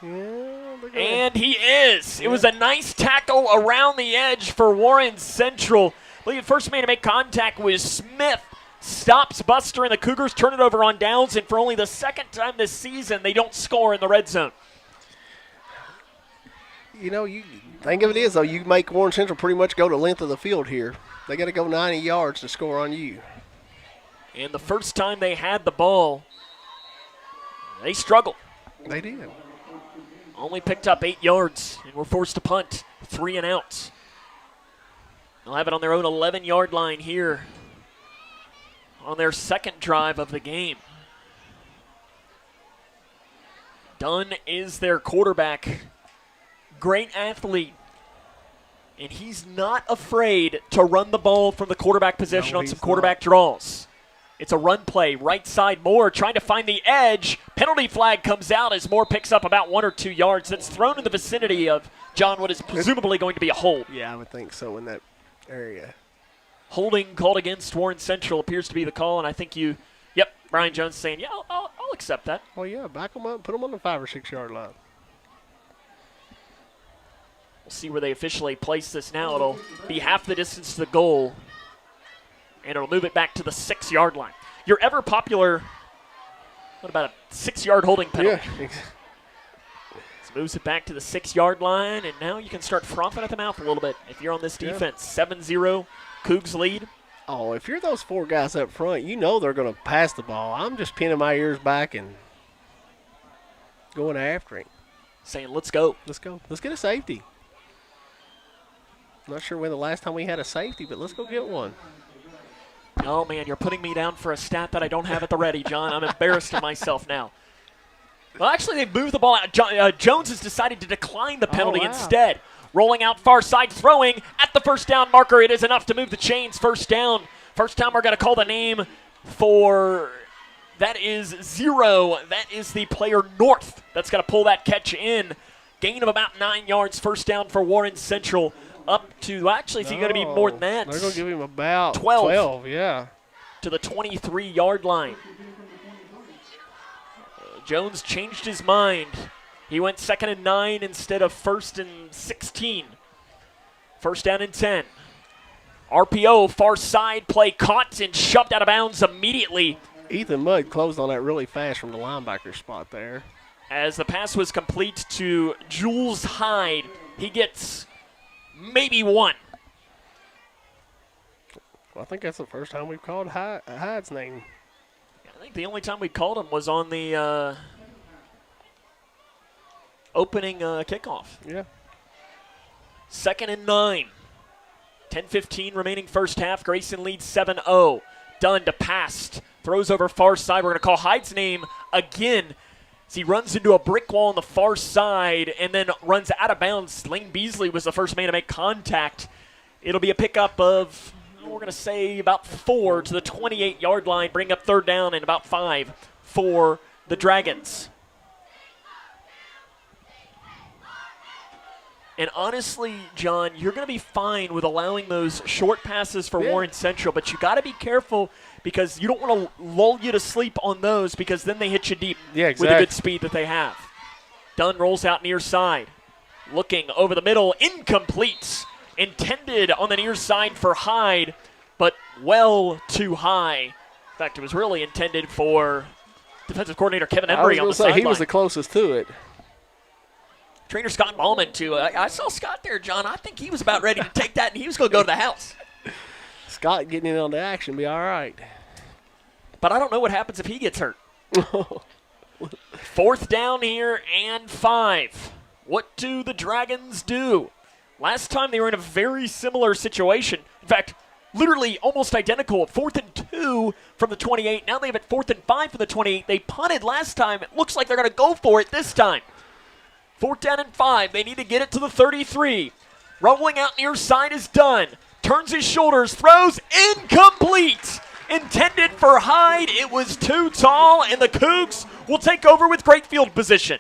Speaker 2: And he is. It was a nice tackle around the edge for Warren Central. I believe the first man to make contact was Smith. Stops Buster, and the Cougars turn it over on downs, and for only the second time this season, they don't score in the red zone.
Speaker 3: You think of it is, though, you make Warren Central pretty much go the length of the field here. They got to go 90 yards to score on you.
Speaker 2: And the first time they had the ball, they struggled.
Speaker 3: They did.
Speaker 2: Only picked up 8 yards and were forced to punt. 3 and out. They'll have it on their own 11-yard line here on their second drive of the game. Dunn is their quarterback. Great athlete. And he's not afraid to run the ball from the quarterback position on some quarterback draws. It's a run play, right side Moore trying to find the edge. Penalty flag comes out as Moore picks up about 1 or 2 yards. That's thrown in the vicinity of, John, what is presumably going to be a hold.
Speaker 3: Yeah, I would think so in that area.
Speaker 2: Holding called against Warren Central appears to be the call, and I think Brian Jones saying, I'll accept that.
Speaker 3: Well, yeah, back them up, put them on the 5 or 6 yard line.
Speaker 2: We'll see where they officially place this now. It'll be half the distance to the goal, and it'll move it back to the 6 yard line. Your ever popular, what about a 6 yard holding penalty?
Speaker 3: Yeah.
Speaker 2: This moves it back to the 6 yard line, and now you can start frothing at the mouth a little bit if you're on this defense. 7-0, Cougs lead.
Speaker 3: Oh, if you're those 4 guys up front, you know they're going to pass the ball. I'm just pinning my ears back and going after him.
Speaker 2: Saying, let's go.
Speaker 3: Let's go. Let's get a safety. Not sure when the last time we had a safety, but let's go get one.
Speaker 2: Oh, man, you're putting me down for a stat that I don't have at the ready, John. I'm embarrassed of myself now. Well, actually, they've moved the ball out. Jones has decided to decline the penalty instead. Rolling out far side, throwing at the first down marker. It is enough to move the chains. First down. First time we're going to call the name for, that is 0. That is the player North that's going to pull that catch in. Gain of about 9 yards. First down for Warren Central. Up to, actually, it's going to be more than that.
Speaker 3: They're going to give him about
Speaker 2: 12,
Speaker 3: yeah.
Speaker 2: To the 23-yard line. Jones changed his mind. He went 2nd and 9 instead of 1st and 16. First down and 10. RPO, far side play caught and shoved out of bounds immediately.
Speaker 3: Ethan Mudd closed on that really fast from the linebacker spot there.
Speaker 2: As the pass was complete to Jules Hyde, he gets maybe 1.
Speaker 3: Well, I think that's the first time we've called Hyde's name.
Speaker 2: I think the only time we called him was on the opening kickoff.
Speaker 3: Yeah.
Speaker 2: 2nd and 9. 10:15 remaining first half. Grayson leads 7-0. Dunn to pass. Throws over far side. We're going to call Hyde's name again as he runs into a brick wall on the far side and then runs out of bounds. Lane Beasley was the first man to make contact. It'll be a pickup of, we're going to say, about 4 to the 28-yard line. Bring up third down and about 5 for the Dragons. And honestly, John, you're going to be fine with allowing those short passes for Warren Central, but you got to be careful because you don't want to lull you to sleep on those because then they hit you deep with the good speed that they have. Dunn rolls out near side. Looking over the middle, incomplete. Intended on the near side for Hyde, but well too high. In fact, it was really intended for defensive coordinator Kevin Embry on the sideline.
Speaker 3: He was the closest to it.
Speaker 2: Trainer Scott Ballman, too. I saw Scott there, John. I think he was about ready to take that, and he was going to go to the house.
Speaker 3: Scott getting in on the action be all right.
Speaker 2: But I don't know what happens if he gets hurt. 4th down here and 5. What do the Dragons do? Last time they were in a very similar situation. In fact, literally almost identical. 4th and 2 from the 28. Now they have it 4th and 5 from the 28. They punted last time. It looks like they're going to go for it this time. 4th down and 5. They need to get it to the 33. Rolling out near side is Dunn. Turns his shoulders, throws, incomplete. Intended for Hyde. It was too tall, and the Cougs will take over with great field position.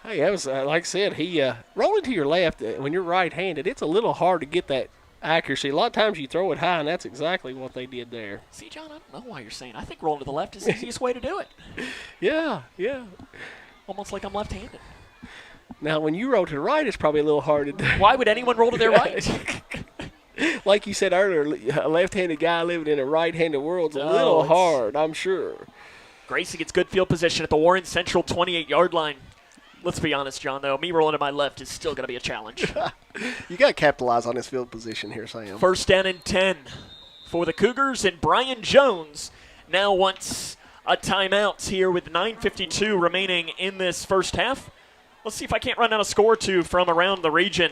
Speaker 3: Hey, that was, like I said, he rolling to your left when you're right-handed. It's a little hard to get that accuracy. A lot of times you throw it high, and that's exactly what they did there.
Speaker 2: See, John, I don't know why you're saying. I think rolling to the left is the easiest way to do it.
Speaker 3: Yeah.
Speaker 2: Almost like I'm left-handed.
Speaker 3: Now, when you roll to the right, it's probably a little hard to do.
Speaker 2: Why would anyone roll to their right?
Speaker 3: Like you said earlier, a left-handed guy living in a right-handed world's a little hard, I'm sure.
Speaker 2: Grayson gets good field position at the Warren Central 28-yard line. Let's be honest, John, though. Me rolling to my left is still going to be a challenge.
Speaker 3: You got to capitalize on this field position here, Sam.
Speaker 2: 1st down and 10 for the Cougars, and Brian Jones now wants a timeout here with 9:52 remaining in this first half. Let's see if I can't run down a score or two from around the region.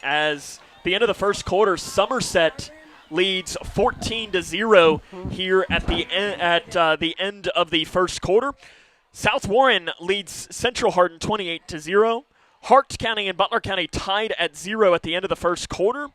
Speaker 2: As the end of the first quarter, Somerset leads 14-0 here at the end of the first quarter. South Warren leads Central Hardin 28-0. Hart County and Butler County tied at 0 at the end of the first quarter.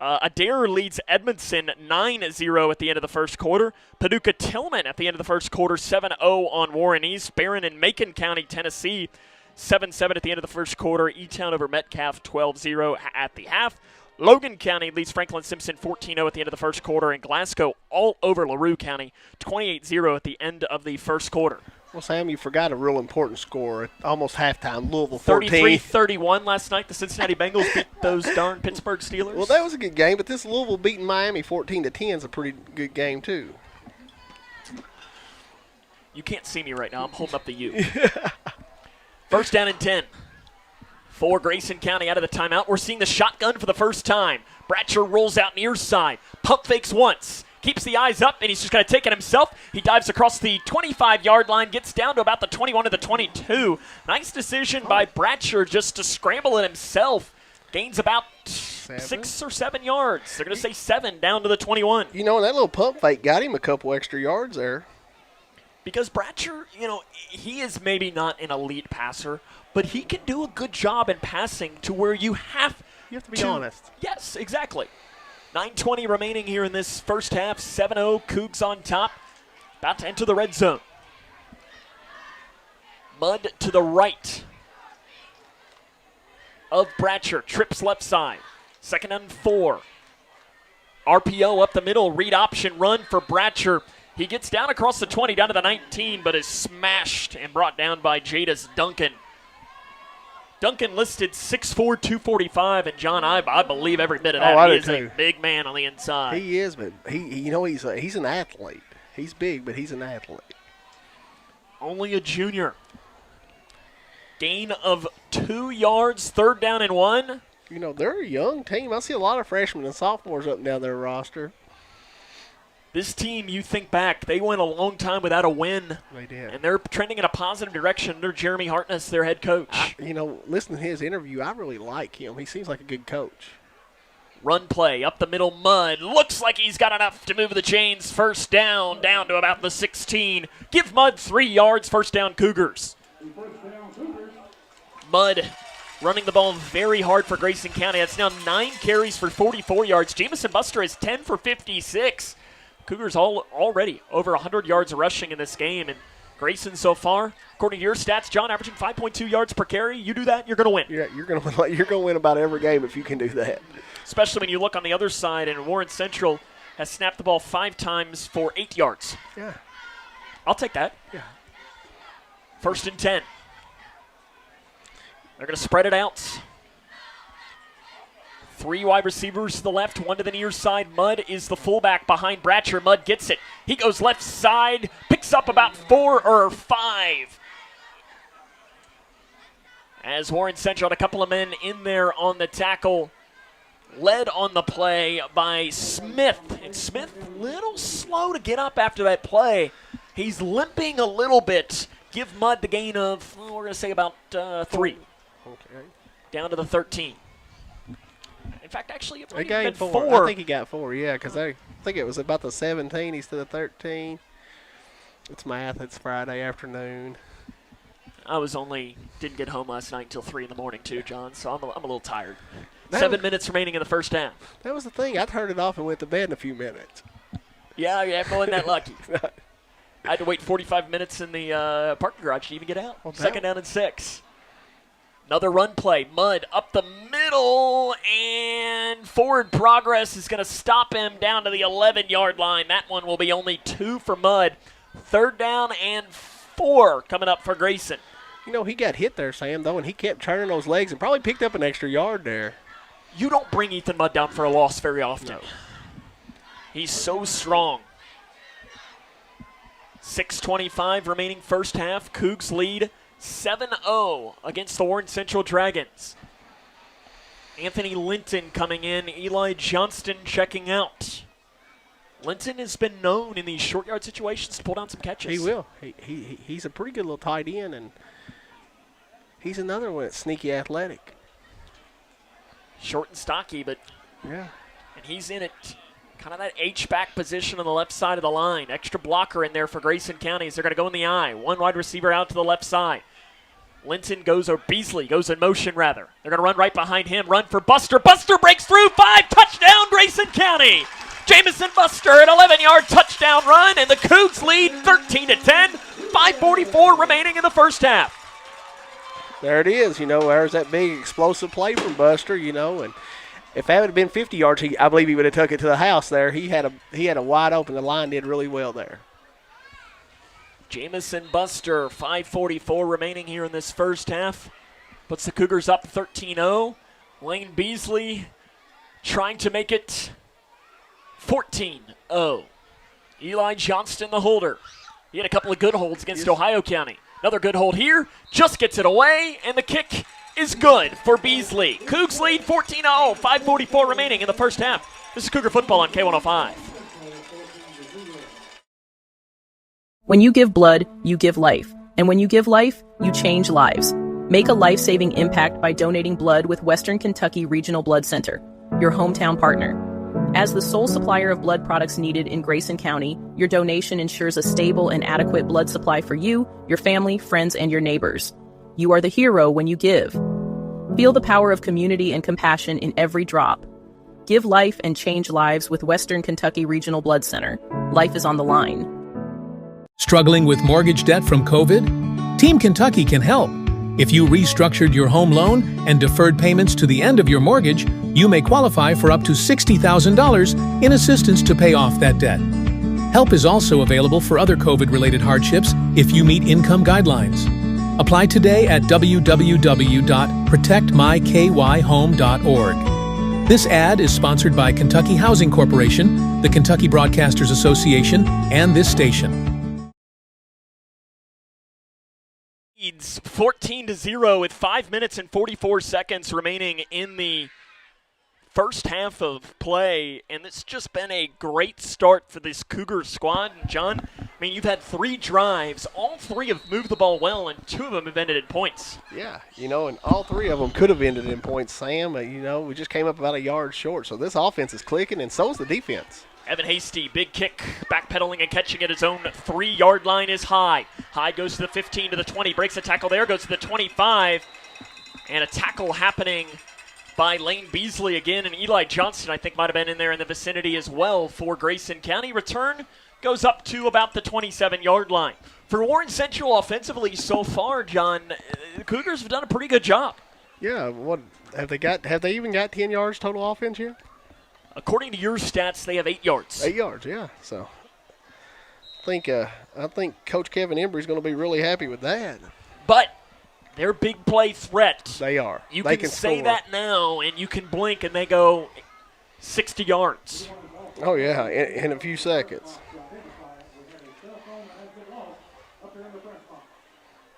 Speaker 2: Adair leads Edmondson 9-0 at the end of the first quarter. Paducah Tillman at the end of the first quarter 7-0 on Warren East. Barron and Macon County, Tennessee 7-7 at the end of the first quarter. E-Town over Metcalf 12-0 at the half. Logan County leads Franklin Simpson 14-0 at the end of the first quarter. And Glasgow all over LaRue County 28-0 at the end of the first quarter.
Speaker 3: Well, Sam, you forgot a real important score at almost halftime. Louisville 14.
Speaker 2: 33-31 last night. The Cincinnati Bengals beat those darn Pittsburgh Steelers.
Speaker 3: Well, that was a good game, but this Louisville beating Miami 14-10 is a pretty good game, too.
Speaker 2: You can't see me right now. I'm holding up the U. First down and 10 for Grayson County out of the timeout. We're seeing the shotgun for the first time. Bratcher rolls out near side. Pump fakes once. Keeps the eyes up, and he's just going to take it himself. He dives across the 25-yard line, gets down to about the 21 to the 22. Nice decision by Bratcher just to scramble it himself. Gains about 6 or 7 yards. They're going to say 7 down to the 21.
Speaker 3: You know, that little pump fake got him a couple extra yards there.
Speaker 2: Because Bratcher, he is maybe not an elite passer, but he can do a good job in passing to where you have
Speaker 3: to be honest.
Speaker 2: Yes, exactly. 9:20 remaining here in this first half. 7-0, Cougs on top. About to enter the red zone. Mudd to the right of Bratcher. Trips left side. 2nd and 4. RPO up the middle. Read option run for Bratcher. He gets down across the 20, down to the 19, but is smashed and brought down by Jadis Duncan. Duncan listed 6'4", 245, and John, I believe every bit of that. He is a big man on the inside.
Speaker 3: He is, but he's an athlete. He's big, but he's an athlete.
Speaker 2: Only a junior. Gain of 2 yards, 3rd down and 1.
Speaker 3: They're a young team. I see a lot of freshmen and sophomores up and down their roster.
Speaker 2: This team, you think back, they went a long time without a win.
Speaker 3: They did.
Speaker 2: And they're trending in a positive direction under Jeremy Hartness, their head coach.
Speaker 3: Listening to his interview, I really like him. He seems like a good coach.
Speaker 2: Run play, up the middle, Mudd. Looks like he's got enough to move the chains. First down to about the 16. Give Mudd 3 yards, first down Cougars. Mudd running the ball very hard for Grayson County. That's now 9 carries for 44 yards. Jamison Buster is 10 for 56. Cougars already over 100 yards rushing in this game, and Grayson so far, according to your stats, John, averaging 5.2 yards per carry. You do that, you're going to win.
Speaker 3: Yeah, you're going to win about every game if you can do that.
Speaker 2: Especially when you look on the other side, and Warren Central has snapped the ball 5 times for 8 yards.
Speaker 3: Yeah,
Speaker 2: I'll take that.
Speaker 3: Yeah.
Speaker 2: 1st and 10. They're going to spread it out. 3 wide receivers to the left, 1 to the near side. Mudd is the fullback behind Bratcher. Mudd gets it. He goes left side, picks up about 4 or 5. As Warren Central had a couple of men in there on the tackle. Led on the play by Smith. And Smith, a little slow to get up after that play. He's limping a little bit. Give Mudd the gain of, we're going to say about 3.
Speaker 3: Okay.
Speaker 2: Down to the 13. In fact, actually, it might have been
Speaker 3: 4.
Speaker 2: 4.
Speaker 3: I think he got 4, yeah, because I think it was about the 17. He's to the 13. It's math. It's Friday afternoon.
Speaker 2: I didn't get home last night until 3 in the morning, too, John, so I'm a little tired. 7 minutes remaining in the first half.
Speaker 3: That was the thing. I turned it off and went to bed in a few minutes.
Speaker 2: Yeah, I wasn't that lucky. I had to wait 45 minutes in the parking garage to even get out. 2nd down and 6. Another run play. Mudd up the middle, and forward progress is going to stop him down to the 11-yard line. That one will be only 2 for Mudd. 3rd down and 4 coming up for Grayson.
Speaker 3: He got hit there, Sam, though, and he kept turning those legs and probably picked up an extra yard there.
Speaker 2: You don't bring Ethan Mudd down for a loss very often. No. He's so strong. 6:25 remaining first half. Cougs lead 7-0 against the Warren Central Dragons. Anthony Linton coming in. Eli Johnston checking out. Linton has been known in these short yard situations to pull down some catches.
Speaker 3: He will. He's a pretty good little tight end, and he's another one that's sneaky athletic.
Speaker 2: Short and stocky, but
Speaker 3: yeah.
Speaker 2: And he's in it. Kind of that H-back position on the left side of the line. Extra blocker in there for Grayson County as they're going to go in the eye. 1 wide receiver out to the left side. Beasley goes in motion rather. They're going to run right behind him, run for Buster. Buster breaks through, 5, touchdown Grayson County. Jamison Buster, an 11-yard touchdown run, and the Cougs lead 13-10, 5:44 remaining in the first half.
Speaker 3: There it is, there's that big explosive play from Buster, and if that would have been 50 yards, I believe he would have took it to the house there. He had a wide open, the line did really well there.
Speaker 2: Jamison Buster, 5:44 remaining here in this first half. Puts the Cougars up 13-0. Lane Beasley trying to make it 14-0. Eli Johnston, the holder. He had a couple of good holds against Ohio County. Another good hold here. Just gets it away, and the kick is good for Beasley. Cougs lead 14-0. 5:44 remaining in the first half. This is Cougar football on K105.
Speaker 6: When you give blood, you give life. And when you give life, you change lives. Make a life-saving impact by donating blood with Western Kentucky Regional Blood Center, your hometown partner. As the sole supplier of blood products needed in Grayson County, your donation ensures a stable and adequate blood supply for you, your family, friends, and your neighbors. You are the hero when you give. Feel the power of community and compassion in every drop. Give life and change lives with Western Kentucky Regional Blood Center. Life is on the line.
Speaker 16: Struggling with mortgage debt from COVID? Team Kentucky can help. If you restructured your home loan and deferred payments to the end of your mortgage, you may qualify for up to $60,000 in assistance to pay off that debt. Help is also available for other COVID-related hardships if you meet income guidelines. Apply today at www.protectmykyhome.org. This ad is sponsored by Kentucky Housing Corporation, the Kentucky Broadcasters Association, and this station.
Speaker 2: Leads 14-0 with 5 minutes and 44 seconds remaining in the first half of play, and it's just been a great start for this Cougar squad. And John, you've had 3 drives. All 3 have moved the ball well, and 2 of them have ended in points.
Speaker 3: Yeah, and all 3 of them could have ended in points, Sam. We just came up about a yard short, so this offense is clicking, and so is the defense.
Speaker 2: Evan Hasty, big kick, backpedaling and catching at his own 3-yard line is High. High goes to the 15, to the 20, breaks a tackle there, goes to the 25, and a tackle happening by Lane Beasley again, and Eli Johnston I think might have been in there in the vicinity as well for Grayson County. Return goes up to about the 27-yard line. For Warren Central offensively so far, John, the Cougars have done a pretty good job.
Speaker 3: Yeah, what have they even got 10 yards total offense yet?
Speaker 2: According to your stats, they have 8 yards.
Speaker 3: 8 yards, yeah. So I think Coach Kevin Embry is going to be really happy with that.
Speaker 2: But they're big play threat.
Speaker 3: They are.
Speaker 2: You
Speaker 3: they
Speaker 2: can
Speaker 3: score.
Speaker 2: say that now, and you can blink, and they go 60 yards.
Speaker 3: Oh, yeah, in a few seconds.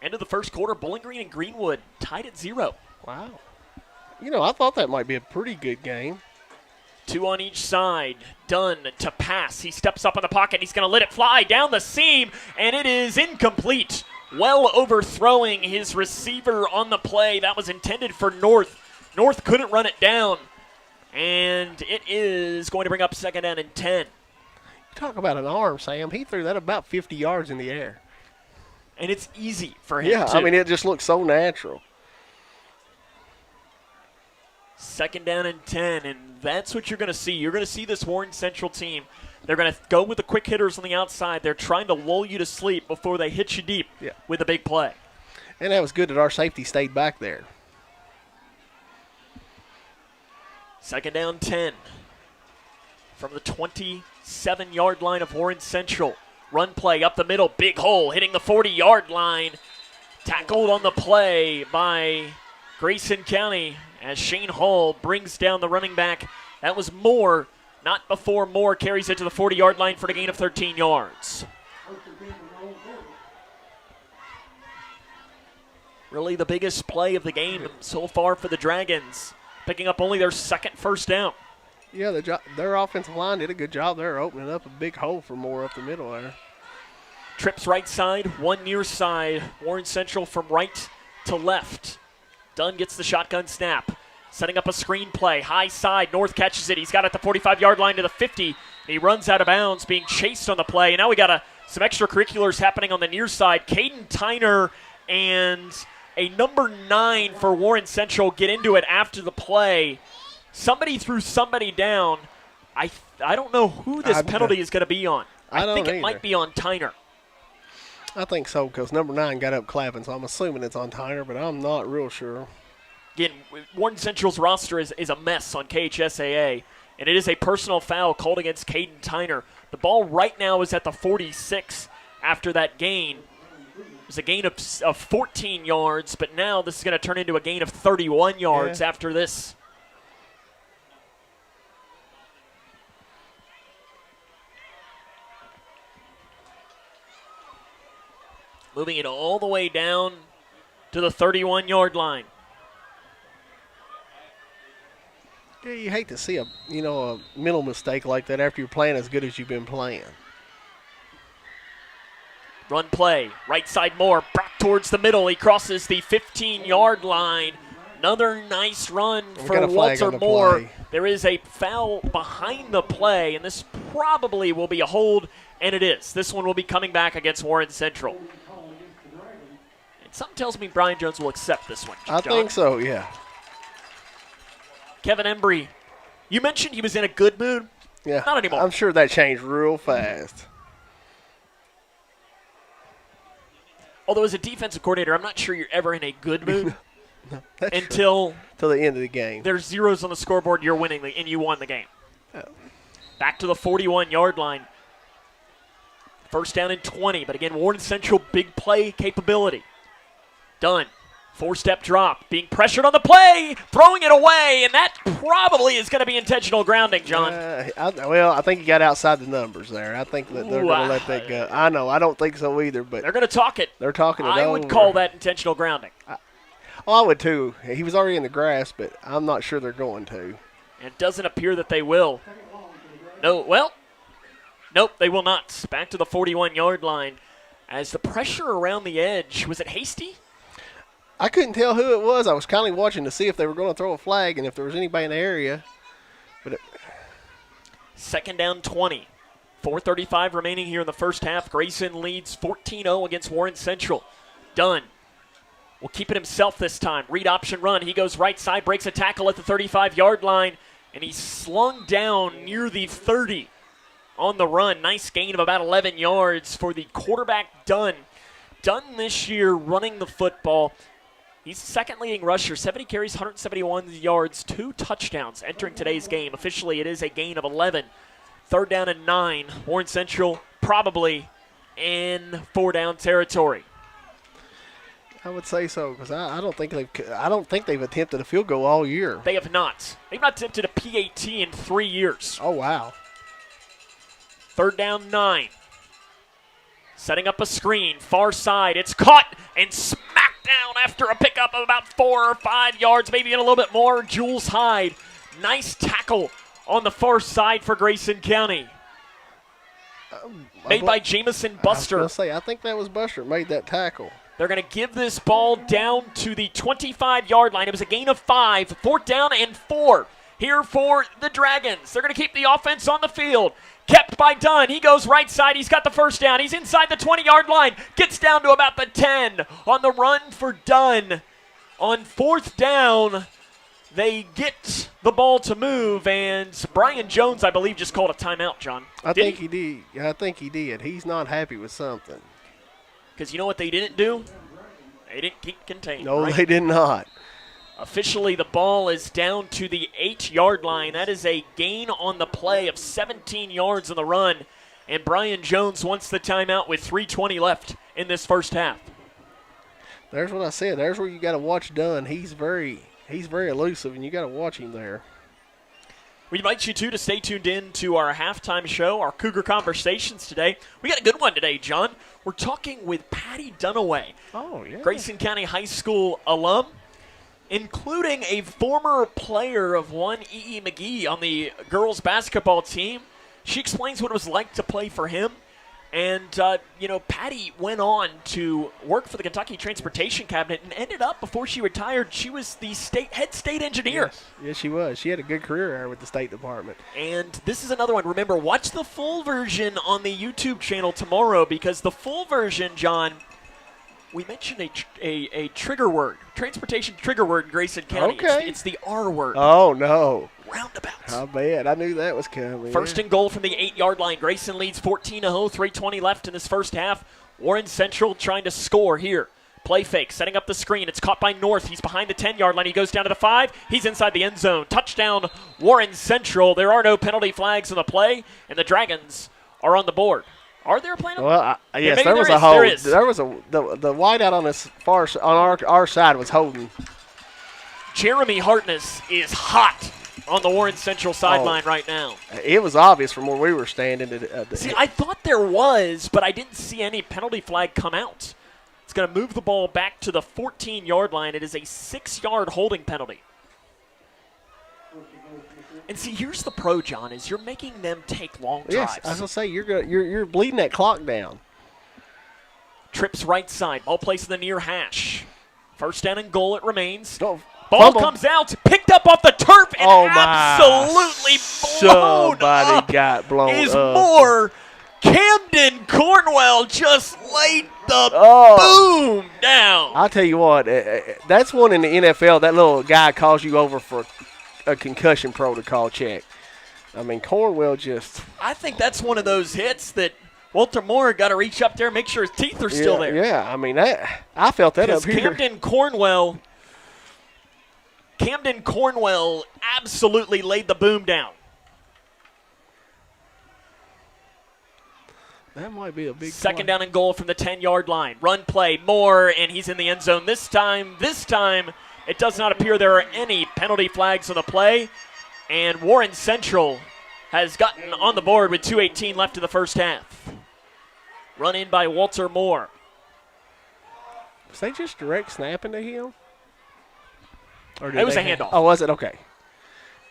Speaker 2: End of the first quarter, Bowling Green and Greenwood tied at 0.
Speaker 3: Wow. I thought that might be a pretty good game.
Speaker 2: 2 on each side. Dunn to pass. He steps up in the pocket. He's going to let it fly down the seam, and it is incomplete. Well overthrowing his receiver on the play. That was intended for North. North couldn't run it down, and it is going to bring up 2nd down and 10.
Speaker 3: Talk about an arm, Sam. He threw that about 50 yards in the air.
Speaker 2: And it's easy for him,
Speaker 3: Yeah,
Speaker 2: too.
Speaker 3: it just looks so natural.
Speaker 2: 2nd down and 10, and that's what you're going to see. You're going to see this Warren Central team. They're going to go with the quick hitters on the outside. They're trying to lull you to sleep before they hit you deep with a big play.
Speaker 3: And that was good that our safety stayed back there.
Speaker 2: 2nd down 10 from the 27-yard line of Warren Central. Run play up the middle, big hole, hitting the 40-yard line. Tackled on the play by Grayson County as Shane Hall brings down the running back. That was Moore, not before Moore carries it to the 40-yard line for a gain of 13 yards. Really the biggest play of the game so far for the Dragons, picking up only their 2nd first down.
Speaker 3: Yeah, their offensive line did a good job there, opening up a big hole for Moore up the middle there.
Speaker 2: Trips right side, one near side. Warren Central from right to left. Dunn gets the shotgun snap. Setting up a screen play. High side. North catches it. He's got it at the 45-yard line to the 50. He runs out of bounds, being chased on the play. And now we got some extracurriculars happening on the near side. Caden Tyner and a number 9 for Warren Central get into it after the play. Somebody threw somebody down. I don't know who this penalty is going to be on. I think it might be on Tyner.
Speaker 3: I think so, because number 9 got up clapping, so I'm assuming it's on Tyner, but I'm not real sure.
Speaker 2: Again, Warren Central's roster is a mess on KHSAA, and it is a personal foul called against Caden Tyner. The ball right now is at the 46 after that gain. It was a gain of 14 yards, but now this is going to turn into a gain of 31 yards after this. Moving it all the way down to the 31-yard line.
Speaker 3: Yeah, you hate to see a mental mistake like that after you're playing as good as you've been playing.
Speaker 2: Run play, right side Moore, back towards the middle. He crosses the 15-yard line. Another nice run for Walter Moore. There is a foul behind the play, and this probably will be a hold, and it is. This one will be coming back against Warren Central. And something tells me Brian Jones will accept this one, John.
Speaker 3: I think so, yeah.
Speaker 2: Kevin Embry, you mentioned he was in a good mood.
Speaker 3: Yeah.
Speaker 2: Not anymore.
Speaker 3: I'm sure that changed real fast.
Speaker 2: Although as a defensive coordinator, I'm not sure you're ever in a good mood until
Speaker 3: the end of the game.
Speaker 2: There's zeros on the scoreboard, you're winning, and you won the game.
Speaker 3: Oh.
Speaker 2: Back to the 41-yard line. First down and 20, but again, Warren Central big play capability. Done. 4-step drop, being pressured on the play, throwing it away, and that probably is going to be intentional grounding, John.
Speaker 3: I think you got outside the numbers there. I think that they're going to let that go. I know, I don't think so either, but
Speaker 2: they're going to talk it.
Speaker 3: They're talking it over.
Speaker 2: I would call that intentional grounding.
Speaker 3: I would too. He was already in the grass, but I'm not sure they're going to.
Speaker 2: And it doesn't appear that they will. Nope, they will not. Back to the 41-yard line as the pressure around the edge. Was it Hasty?
Speaker 3: I couldn't tell who it was. I was kind of watching to see if they were going to throw a flag and if there was anybody in the area. But
Speaker 2: second down 20. 4:35 remaining here in the first half. Grayson leads 14-0 against Warren Central. Dunn will keep it himself this time. Read option run. He goes right side, breaks a tackle at the 35-yard line, and he's slung down near the 30 on the run. Nice gain of about 11 yards for the quarterback, Dunn. Dunn this year running the football. He's the second leading rusher, 70 carries, 171 yards, 2 touchdowns entering today's game. Officially, it is a gain of 11. Third down and 9. Warren Central probably in 4-down territory.
Speaker 3: I would say so because I don't think they've attempted a field goal all year.
Speaker 2: They have not. They've not attempted a PAT in 3 years.
Speaker 3: Oh wow.
Speaker 2: Third down 9. Setting up a screen, far side. It's caught and smacked down after a pickup of about 4 or 5 yards, maybe in a little bit more. Jules Hyde. Nice tackle on the far side for Grayson County. Made by Jamison Buster.
Speaker 3: I was going to say, I think that was Buster made that tackle.
Speaker 2: They're going to give this ball down to the 25-yard line. It was a gain of 5. Fourth down and 4 here for the Dragons. They're going to keep the offense on the field. Kept by Dunn. He goes right side. He's got the first down. He's inside the 20-yard line. Gets down to about the 10 on the run for Dunn. On fourth down, they get the ball to move, and Brian Jones, I believe, just called a timeout, John.
Speaker 3: I think he did. He's not happy with something.
Speaker 2: Because you know what they didn't do? They didn't keep contained.
Speaker 3: No,
Speaker 2: right?
Speaker 3: They did not.
Speaker 2: Officially, the ball is down to the 8-yard line. That is a gain on the play of 17 yards on the run. And Brian Jones wants the timeout with 3:20 left in this first half.
Speaker 3: There's what I said. There's where you got to watch Dunn. He's very elusive, and you got to watch him there.
Speaker 2: We invite you, too, to stay tuned in to our halftime show, our Cougar Conversations today. We got a good one today, John. We're talking with Patty Dunaway.
Speaker 3: Oh, yeah.
Speaker 2: Grayson County High School alum, including a former player of one E.E. McGee on the girls basketball team. She explains what it was like to play for him. And, Patty went on to work for the Kentucky Transportation Cabinet and ended up, before she retired, she was the head state engineer.
Speaker 3: Yes, she was. She had a good career there with the State Department.
Speaker 2: And this is another one. Remember, watch the full version on the YouTube channel tomorrow because the full version, John, We mentioned a trigger word, transportation trigger word in Grayson County.
Speaker 3: Okay.
Speaker 2: It's the R word.
Speaker 3: Oh, no.
Speaker 2: Roundabout.
Speaker 3: I bet. I knew that was coming.
Speaker 2: First and goal from the 8-yard line. Grayson leads 14-0, 3:20 left in this first half. Warren Central trying to score here. Play fake, setting up the screen. It's caught by North. He's behind the 10-yard line. He goes down to the 5. He's inside the end zone. Touchdown, Warren Central. There are no penalty flags on the play, and the Dragons are on the board. Are there a penalty?
Speaker 3: Well, yes,
Speaker 2: there
Speaker 3: was a hold. There was the wideout on this on our side was holding.
Speaker 2: Jeremy Hartness is hot on the Warren Central sideline right now.
Speaker 3: It was obvious from where we were standing.
Speaker 2: See, I thought there was, but I didn't see any penalty flag come out. It's going to move the ball back to the 14-yard line. It is a 6-yard holding penalty. And see, here's the pro, John, is you're making them take long drives.
Speaker 3: Yes, I was going to say, you're bleeding that clock down.
Speaker 2: Trips right side. Ball placed in the near hash. First down and goal it remains.
Speaker 3: Ball
Speaker 2: Fumble. Comes out, picked up off the turf, and absolutely blown
Speaker 3: Somebody
Speaker 2: up
Speaker 3: got blown
Speaker 2: is
Speaker 3: up.
Speaker 2: more. Camden Cornwell just laid the boom down.
Speaker 3: I'll tell you what, that's one in the NFL. That little guy calls you over for a concussion protocol check. I mean, Cornwell just.
Speaker 2: I think that's one of those hits that Walter Moore got to reach up there and make sure his teeth are still there.
Speaker 3: Yeah, I mean, I felt that up here.
Speaker 2: Camden Cornwell absolutely laid the boom down.
Speaker 3: That might be a big
Speaker 2: Second down and goal from the 10-yard line. Run play, Moore, and he's in the end zone this time. This time, it does not appear there are any penalty flags on the play. And Warren Central has gotten on the board with 2:18 left in the first half. Run in by Walter Moore.
Speaker 3: Was they just direct snapping to him?
Speaker 2: It was a handoff.
Speaker 3: Oh, was it? Okay.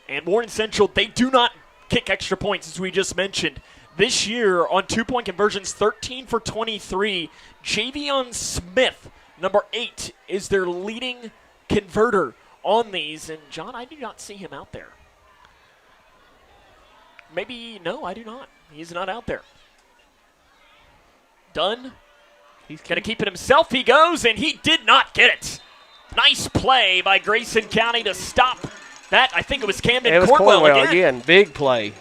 Speaker 2: And Warren Central, they do not kick extra points, as we just mentioned. This year, on two-point conversions, 13 for 23. Javion Smith, number 8, is their leading converter on these. And, John, I do not see him out there. Maybe, no, I do not. He's not out there. Dunn. He's going to keep it himself. He goes, and he did not get it. Nice play by Grayson County to stop that. I think it was Camden Cornwell
Speaker 3: again. Big play.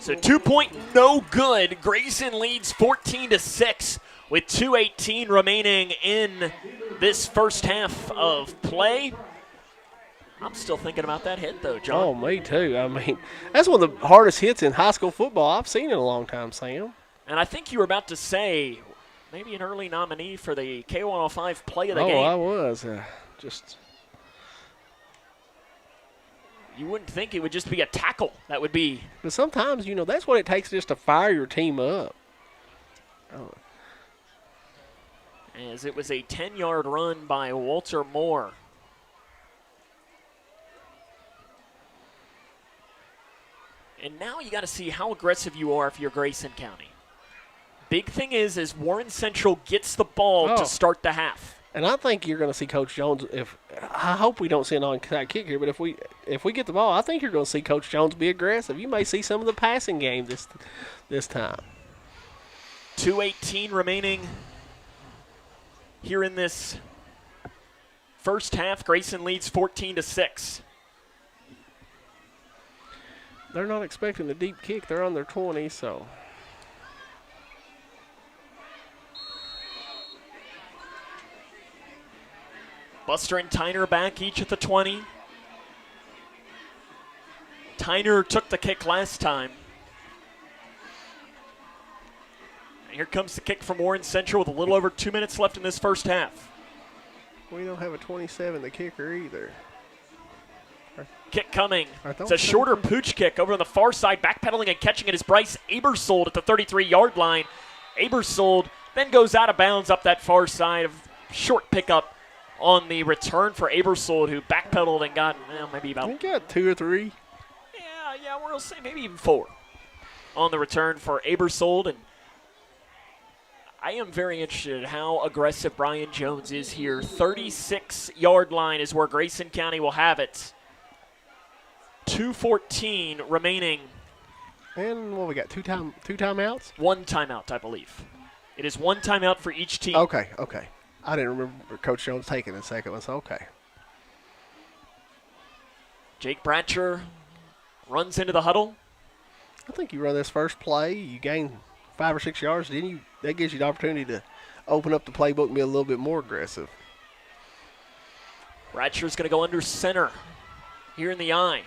Speaker 2: So 2-point no good. Grayson leads 14-6 with 2:18 remaining in this first half of play. I'm still thinking about that hit, though, John.
Speaker 3: Oh, me too. I mean, that's one of the hardest hits in high school football I've seen in a long time, Sam.
Speaker 2: And I think you were about to say maybe an early nominee for the K105 play of the game.
Speaker 3: Oh, I was. Just.
Speaker 2: You wouldn't think it would just be a tackle. That would be.
Speaker 3: But sometimes, that's what it takes just to fire your team up. Oh.
Speaker 2: As it was a 10-yard run by Walter Moore. And now you got to see how aggressive you are if you're Grayson County. Big thing is Warren Central gets the ball to start the half.
Speaker 3: And I think you're going to see Coach Jones. I hope we don't see an onside kick here, but if we get the ball, I think you're going to see Coach Jones be aggressive. You may see some of the passing game this time.
Speaker 2: 2:18 remaining here in this first half. Grayson leads 14-6.
Speaker 3: They're not expecting the deep kick. They're on their 20, so.
Speaker 2: Buster and Tyner back, each at the 20. Tyner took the kick last time. And here comes the kick from Warren Central with a little over 2 minutes left in this first half.
Speaker 3: We don't have a 27, the kicker, either.
Speaker 2: Kick coming. It's a shorter pooch kick over on the far side. Backpedaling and catching it is Bryce Abersold at the 33-yard line. Abersold then goes out of bounds up that far side. Of short pickup on the return for Abersold, who backpedaled and got maybe about.
Speaker 3: He got 2 or 3.
Speaker 2: Yeah, we'll say maybe even 4 on the return for Abersold. And I am very interested in how aggressive Brian Jones is here. 36-yard line is where Grayson County will have it. 2:14 remaining.
Speaker 3: And what we got? Two timeouts?
Speaker 2: 1 timeout, I believe. It is one timeout for each team.
Speaker 3: Okay. I didn't remember Coach Jones taking the second one, so okay.
Speaker 2: Jake Bratcher runs into the huddle.
Speaker 3: I think you run this first play, you gain 5 or 6 yards, then that gives you the opportunity to open up the playbook and be a little bit more aggressive.
Speaker 2: Bratcher's going to go under center here in the eye.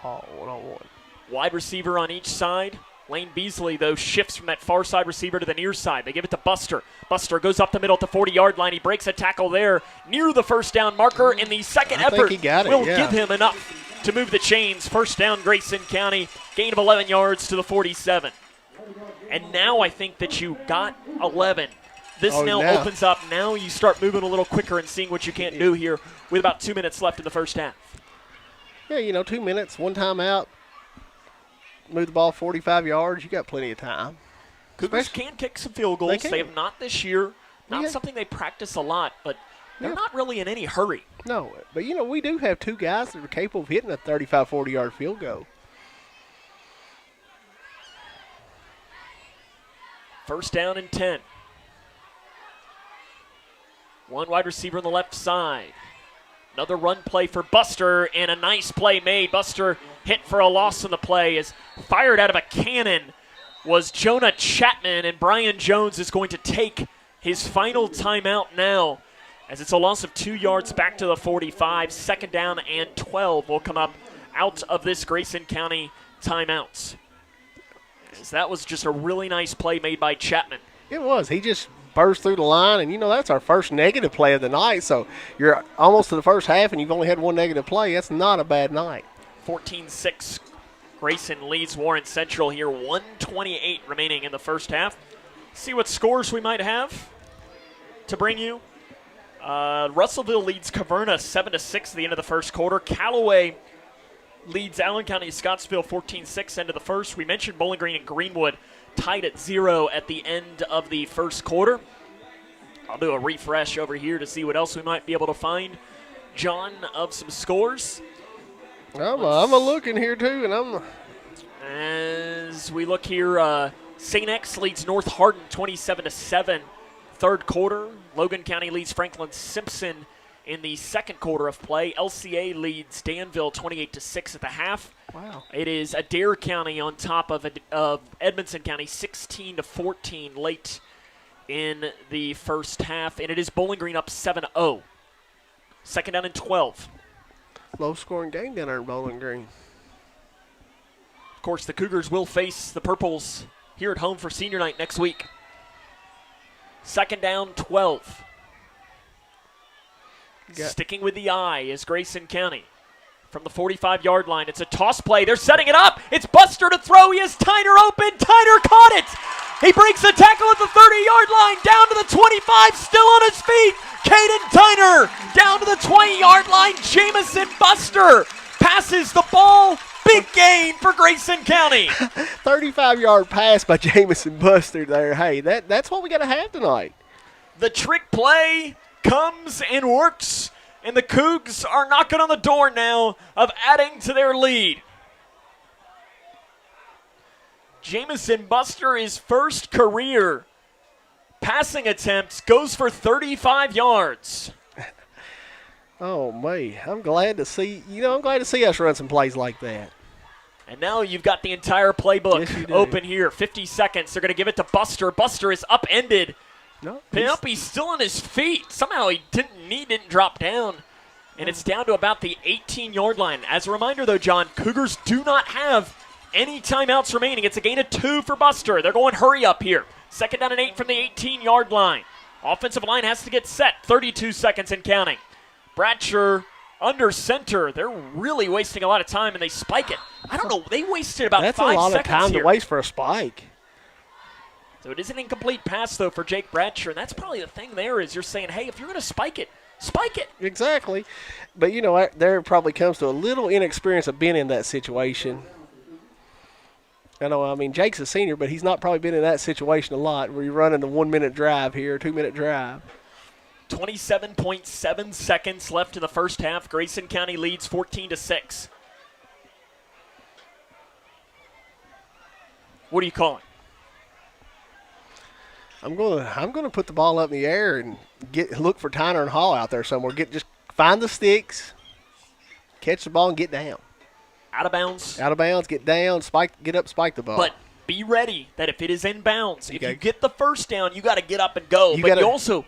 Speaker 3: Oh, one-on-one.
Speaker 2: Wide receiver on each side. Lane Beasley, though, shifts from that far side receiver to the near side. They give it to Buster. Buster goes up the middle at the 40-yard line. He breaks a tackle there near the first down marker, and the second effort will give him enough to move the chains. First down, Grayson County. Gain of 11 yards to the 47. And now I think that you got 11. This now opens up. Now you start moving a little quicker and seeing what you can't do here with about 2 minutes left in the first half.
Speaker 3: Yeah, 2 minutes, one timeout. Move the ball 45 yards. You got plenty of time.
Speaker 2: Cougars can kick some field goals. They have not this year. Not something they practice a lot, but they're not really in any hurry.
Speaker 3: No, but, we do have 2 guys that are capable of hitting a 35, 40-yard field goal.
Speaker 2: First down and 10. One wide receiver on the left side. Another run play for Buster, and a nice play made. Buster hit for a loss on the play. Is fired out of a cannon was Jonah Chapman, and Brian Jones is going to take his final timeout now, as it's a loss of 2 yards back to the 45. Second down and 12 will come up out of this Grayson County timeouts. As that was just a really nice play made by Chapman.
Speaker 3: It was. He just burst through the line, and that's our first negative play of the night. So you're almost to the first half, and you've only had one negative play. That's not a bad night.
Speaker 2: 14-6. Grayson leads Warren Central here. 1:28 remaining in the first half. See what scores we might have to bring you. Russellville leads Caverna 7-6 at the end of the first quarter. Callaway leads Allen County Scottsville 14-6 end of the first. We mentioned Bowling Green and Greenwood tied at 0 at the end of the first quarter. I'll do a refresh over here to see what else we might be able to find, John, of some scores.
Speaker 3: I'm a looking here too, and
Speaker 2: as we look here, St. X leads North Hardin 27-7 third quarter. Logan County leads Franklin Simpson in the second quarter of play. LCA leads Danville 28-6 at the half.
Speaker 3: Wow.
Speaker 2: It is Adair County on top of Edmondson County 16-14 late in the first half, and it is Bowling Green up 7-0. Second down and 12.
Speaker 3: Low-scoring game down there in Bowling Green.
Speaker 2: Of course, the Cougars will face the Purples here at home for senior night next week. Second down, 12. Sticking with the eye is Grayson County. From the 45-yard line, it's a toss play. They're setting it up. It's Buster to throw. He has Tyner open. Tyner caught it. He breaks the tackle at the 30-yard line, down to the 25, still on his feet. Caden Tyner down to the 20-yard line. Jamison Buster passes the ball. Big gain for Grayson County.
Speaker 3: 35-yard pass by Jamison Buster there. Hey, that's what we got to have tonight.
Speaker 2: The trick play comes and works, and the Cougs are knocking on the door now of adding to their lead. Jamison Buster, his first career passing attempts, goes for 35 yards.
Speaker 3: Oh, man. I'm glad to see us run some plays like that.
Speaker 2: And now you've got the entire playbook open here. 50 seconds. They're going to give it to Buster. Buster is upended.
Speaker 3: No,
Speaker 2: he's still on his feet. Somehow he didn't drop down. And it's down to about the 18-yard line. As a reminder, though, John, Cougars do not have any timeouts remaining. It's a gain of 2 for Buster. They're going hurry up here. Second down and 8 from the 18-yard line. Offensive line has to get set. 32 seconds and counting. Bratcher under center. They're really wasting a lot of time, and they spike it. I don't know. They wasted about 5 seconds here.
Speaker 3: That's a lot of time to waste for a spike.
Speaker 2: So it is an incomplete pass, though, for Jake Bratcher, and that's probably the thing there is you're saying, hey, if you're going to spike it, spike it.
Speaker 3: Exactly. But, there probably comes to a little inexperience of being in that situation. Jake's a senior, but he's not probably been in that situation a lot where you're running the 1-minute drive here, 2-minute drive.
Speaker 2: 27.7 seconds left in the first half. Grayson County leads 14-6. What are you calling?
Speaker 3: I'm gonna put the ball up in the air and look for Tyner and Hall out there somewhere. Just find the sticks, catch the ball, and get down.
Speaker 2: Out of bounds.
Speaker 3: Out of bounds. Get down. Get up. Spike the ball.
Speaker 2: But be ready that if it is in bounds, if you get the first down, you got to get up and go. But you also,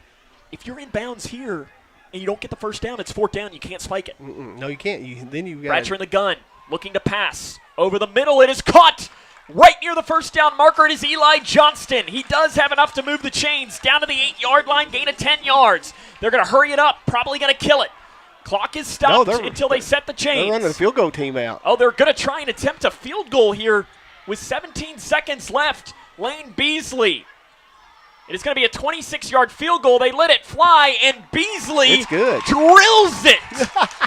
Speaker 2: if you're in bounds here and you don't get the first down, it's fourth down. You can't spike it.
Speaker 3: No, you can't. Then you got.
Speaker 2: Ratcher in the gun, looking to pass over the middle. It is caught. Right near the first down marker, it is Eli Johnston. He does have enough to move the chains down to the 8-yard line, gain of 10 yards. They're going to hurry it up, probably going to kill it. Clock is stopped until they set the chains.
Speaker 3: They're running the field goal team out.
Speaker 2: Oh, they're going to try and attempt a field goal here with 17 seconds left. Lane Beasley. It is going to be a 26-yard field goal. They let it fly, and Beasley drills it.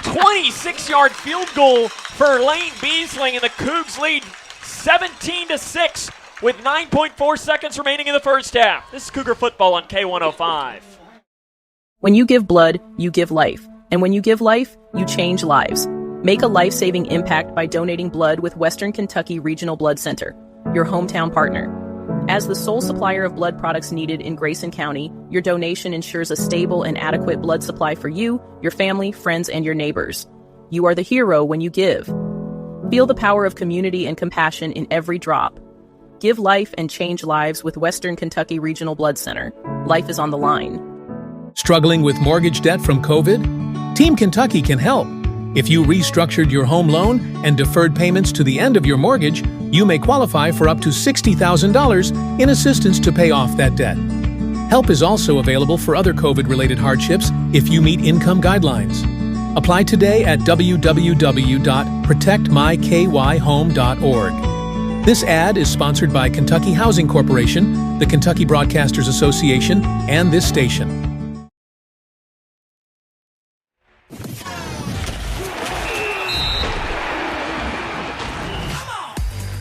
Speaker 2: 26-yard field goal for Lane Beasley, and the Cougs lead 17-6 with 9.4 seconds remaining in the first half. This is Cougar football on K105.
Speaker 6: When you give blood, you give life. And when you give life, you change lives. Make a life-saving impact by donating blood with Western Kentucky Regional Blood Center, your hometown partner. As the sole supplier of blood products needed in Grayson County, your donation ensures a stable and adequate blood supply for you, your family, friends, and your neighbors. You are the hero when you give. Feel the power of community and compassion in every drop. Give life and change lives with Western Kentucky Regional Blood Center. Life is on the line.
Speaker 16: Struggling with mortgage debt from COVID? Team Kentucky can help. If you restructured your home loan and deferred payments to the end of your mortgage, you may qualify for up to $60,000 in assistance to pay off that debt. Help is also available for other COVID-related hardships if you meet income guidelines. Apply today at www.protectmykyhome.org. This ad is sponsored by Kentucky Housing Corporation, the Kentucky Broadcasters Association, and this station.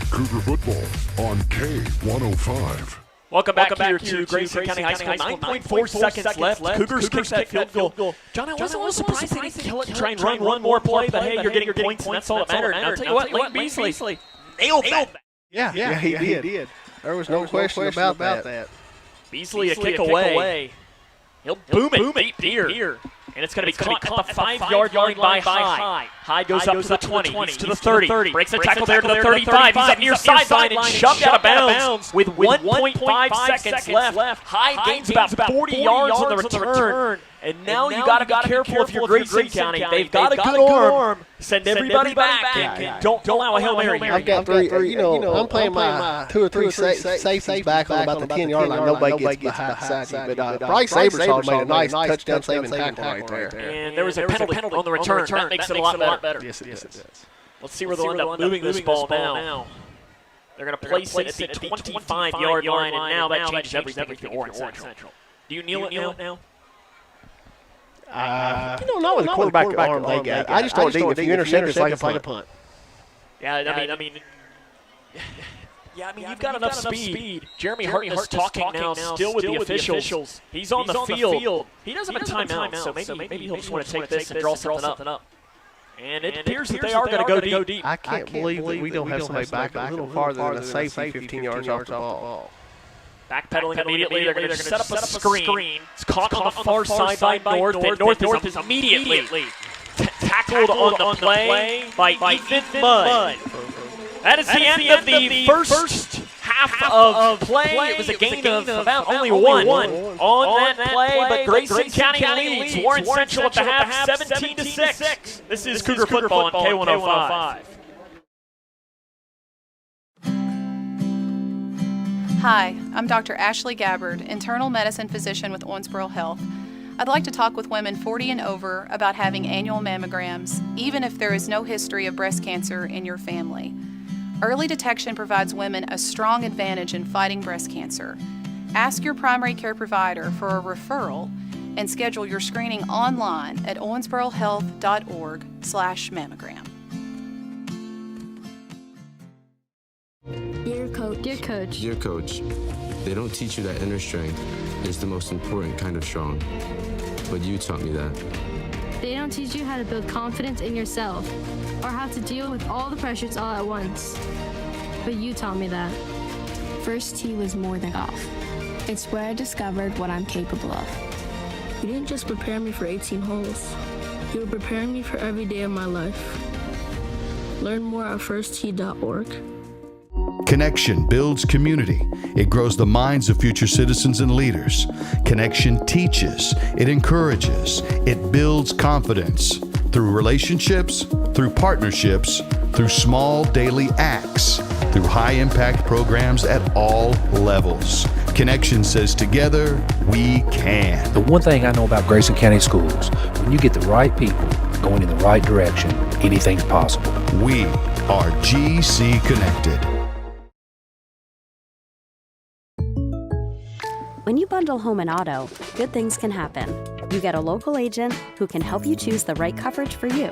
Speaker 8: Cougar football on K105.
Speaker 2: Welcome back here to Grayson County High School. 9.4 seconds left. Cougars kick that field goal. John, I was a little surprised they didn't kill it and try and run one more play, but hey, you're getting points, and that's all that mattered. And I'll tell you what, Lane Beasley nailed that.
Speaker 3: Yeah, he did. There was no question about that.
Speaker 2: Beasley a kick away. He'll boom it deep here. And it's going to be caught at the 5-yard line by High. High goes up to the 20, he's to the 30, breaks the tackle there to the 35. He's up near sideline and shoved out of bounds with 1.5 seconds left. High gains about 40 yards on the return. And now you got to be careful if you're Grayson County. They've got a good arm. Send everybody back and don't allow a Hail Mary.
Speaker 3: I've got three. I'm playing my 2 or 3 safeties back on about the 10-yard line. Nobody gets behind you. But Bryce Abersaw made a nice touchdown saving tackle right there.
Speaker 2: And there was a penalty on the return. That makes it a lot better.
Speaker 3: Yes, it does.
Speaker 2: Let's see where they'll end up moving this ball now. They're going to place it at the 25-yard line, and now that changes everything for Orange Central. Do you kneel it now?
Speaker 3: You don't know what the quarterback arm they got. I just don't think if you intercept, it's like a punt.
Speaker 2: Yeah, I mean, you've got enough speed. Jeremy Hartness talking now still with the officials. He's on the field. He doesn't have a timeout, so maybe he'll just want to take this and draw something up. And it appears that they are going to go deep.
Speaker 3: I can't believe that we don't have somebody back a little farther than a safety 15 yards off the ball.
Speaker 2: Backpedaling immediately, they're going to set up a screen. It's caught on the far side by North, and North is immediately tackled on the play by Ethan Mudd. That is the end of the first half of play. It was a gain of about only one on that play, but Grayson County leads Warren Central at the half 17-6. This is Cougar football on K105.
Speaker 12: Hi, I'm Dr. Ashley Gabbard, internal medicine physician with Owensboro Health. I'd like to talk with women 40 and over about having annual mammograms, even if there is no history of breast cancer in your family. Early detection provides women a strong advantage in fighting breast cancer. Ask your primary care provider for a referral and schedule your screening online at owensborohealth.org/mammogram.
Speaker 17: Dear
Speaker 15: coach, they don't teach you that inner strength is the most important kind of strong. But you taught me that.
Speaker 17: They don't teach you how to build confidence in yourself or how to deal with all the pressures all at once. But you taught me that.
Speaker 14: First tee was more than golf.
Speaker 17: It's where I discovered what I'm capable of.
Speaker 14: You didn't just prepare me for 18 holes. You were preparing me for every day of my life. Learn more at firsttee.org.
Speaker 1: Connection builds community. It grows the minds of future citizens and leaders. Connection teaches. It encourages. It builds confidence through relationships, through partnerships, through small daily acts, through high-impact programs at all levels. Connection says together, we can.
Speaker 4: The one thing I know about Grayson County Schools, when you get the right people going in the right direction, anything's possible.
Speaker 1: We are GC Connected.
Speaker 5: When you bundle home and auto, good things can happen. You get a local agent who can help you choose the right coverage for you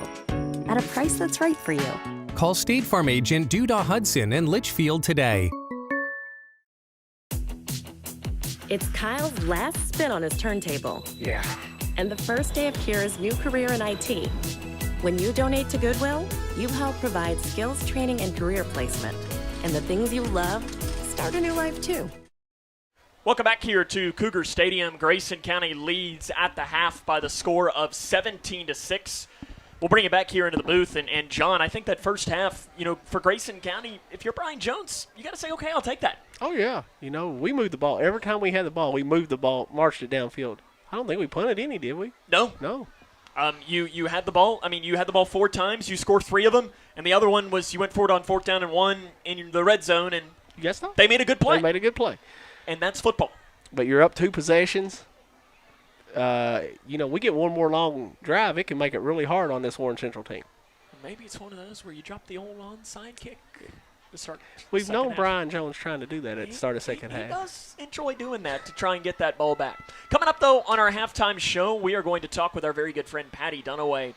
Speaker 5: at a price that's right for you.
Speaker 9: Call State Farm agent Duda Hudson in Leitchfield today.
Speaker 18: It's Kyle's last spin on his turntable.
Speaker 9: Yeah.
Speaker 18: And the first day of Kira's new career in IT. When you donate to Goodwill, you help provide skills training and career placement. And the things you love start a new life too.
Speaker 2: Welcome back here to Cougar Stadium. Grayson County leads at the half by the score of 17-6. We'll bring it back here into the booth. And John, I think that first half, for Grayson County, if you're Brian Jones, you got to say, okay, I'll take that.
Speaker 3: Oh, yeah. We moved the ball. Every time we had the ball, we moved the ball, marched it downfield. I don't think we punted any, did we?
Speaker 2: No. You had the ball. You had the ball 4 times. You scored 3 of them. And the other one was you went forward on 4th down and 1 in the red zone. And
Speaker 3: yes, no.
Speaker 2: They made a good play.
Speaker 3: And
Speaker 2: that's football.
Speaker 3: But you're up 2 possessions. We get one more long drive. It can make it really hard on this Warren Central team.
Speaker 2: Maybe it's one of those where you drop the old onside kick to start.
Speaker 3: We've known Brian Jones trying to do that at the start of second half.
Speaker 2: He does enjoy doing that to try and get that ball back. Coming up, though, on our halftime show, we are going to talk with our very good friend Patty Dunaway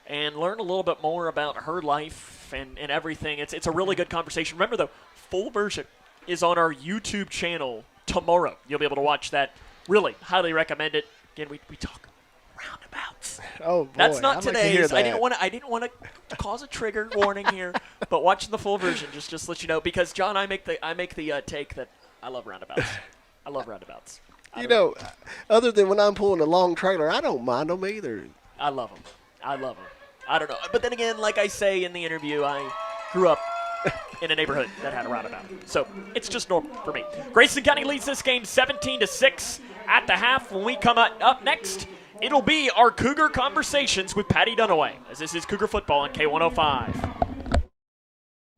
Speaker 2: and learn a little bit more about her life and everything. It's a really good conversation. Remember, the full version is on our YouTube channel tomorrow. You'll be able to watch that. Really, highly recommend it. Again, we talk roundabouts.
Speaker 3: Oh, boy.
Speaker 2: That's not today's.
Speaker 3: I
Speaker 2: didn't want to cause a trigger warning here, but watching the full version just let you know, because John, I make the take that I love roundabouts. I love roundabouts.
Speaker 3: Other than when I'm pulling a long trailer, I don't mind them either.
Speaker 2: I love them. I don't know. But then again, like I say in the interview, I grew up in a neighborhood that had a roundabout. So it's just normal for me. Grayson County leads this game 17-6 at the half. When we come up next, it'll be our Cougar Conversations with Patty Dunaway, as this is Cougar Football on K105.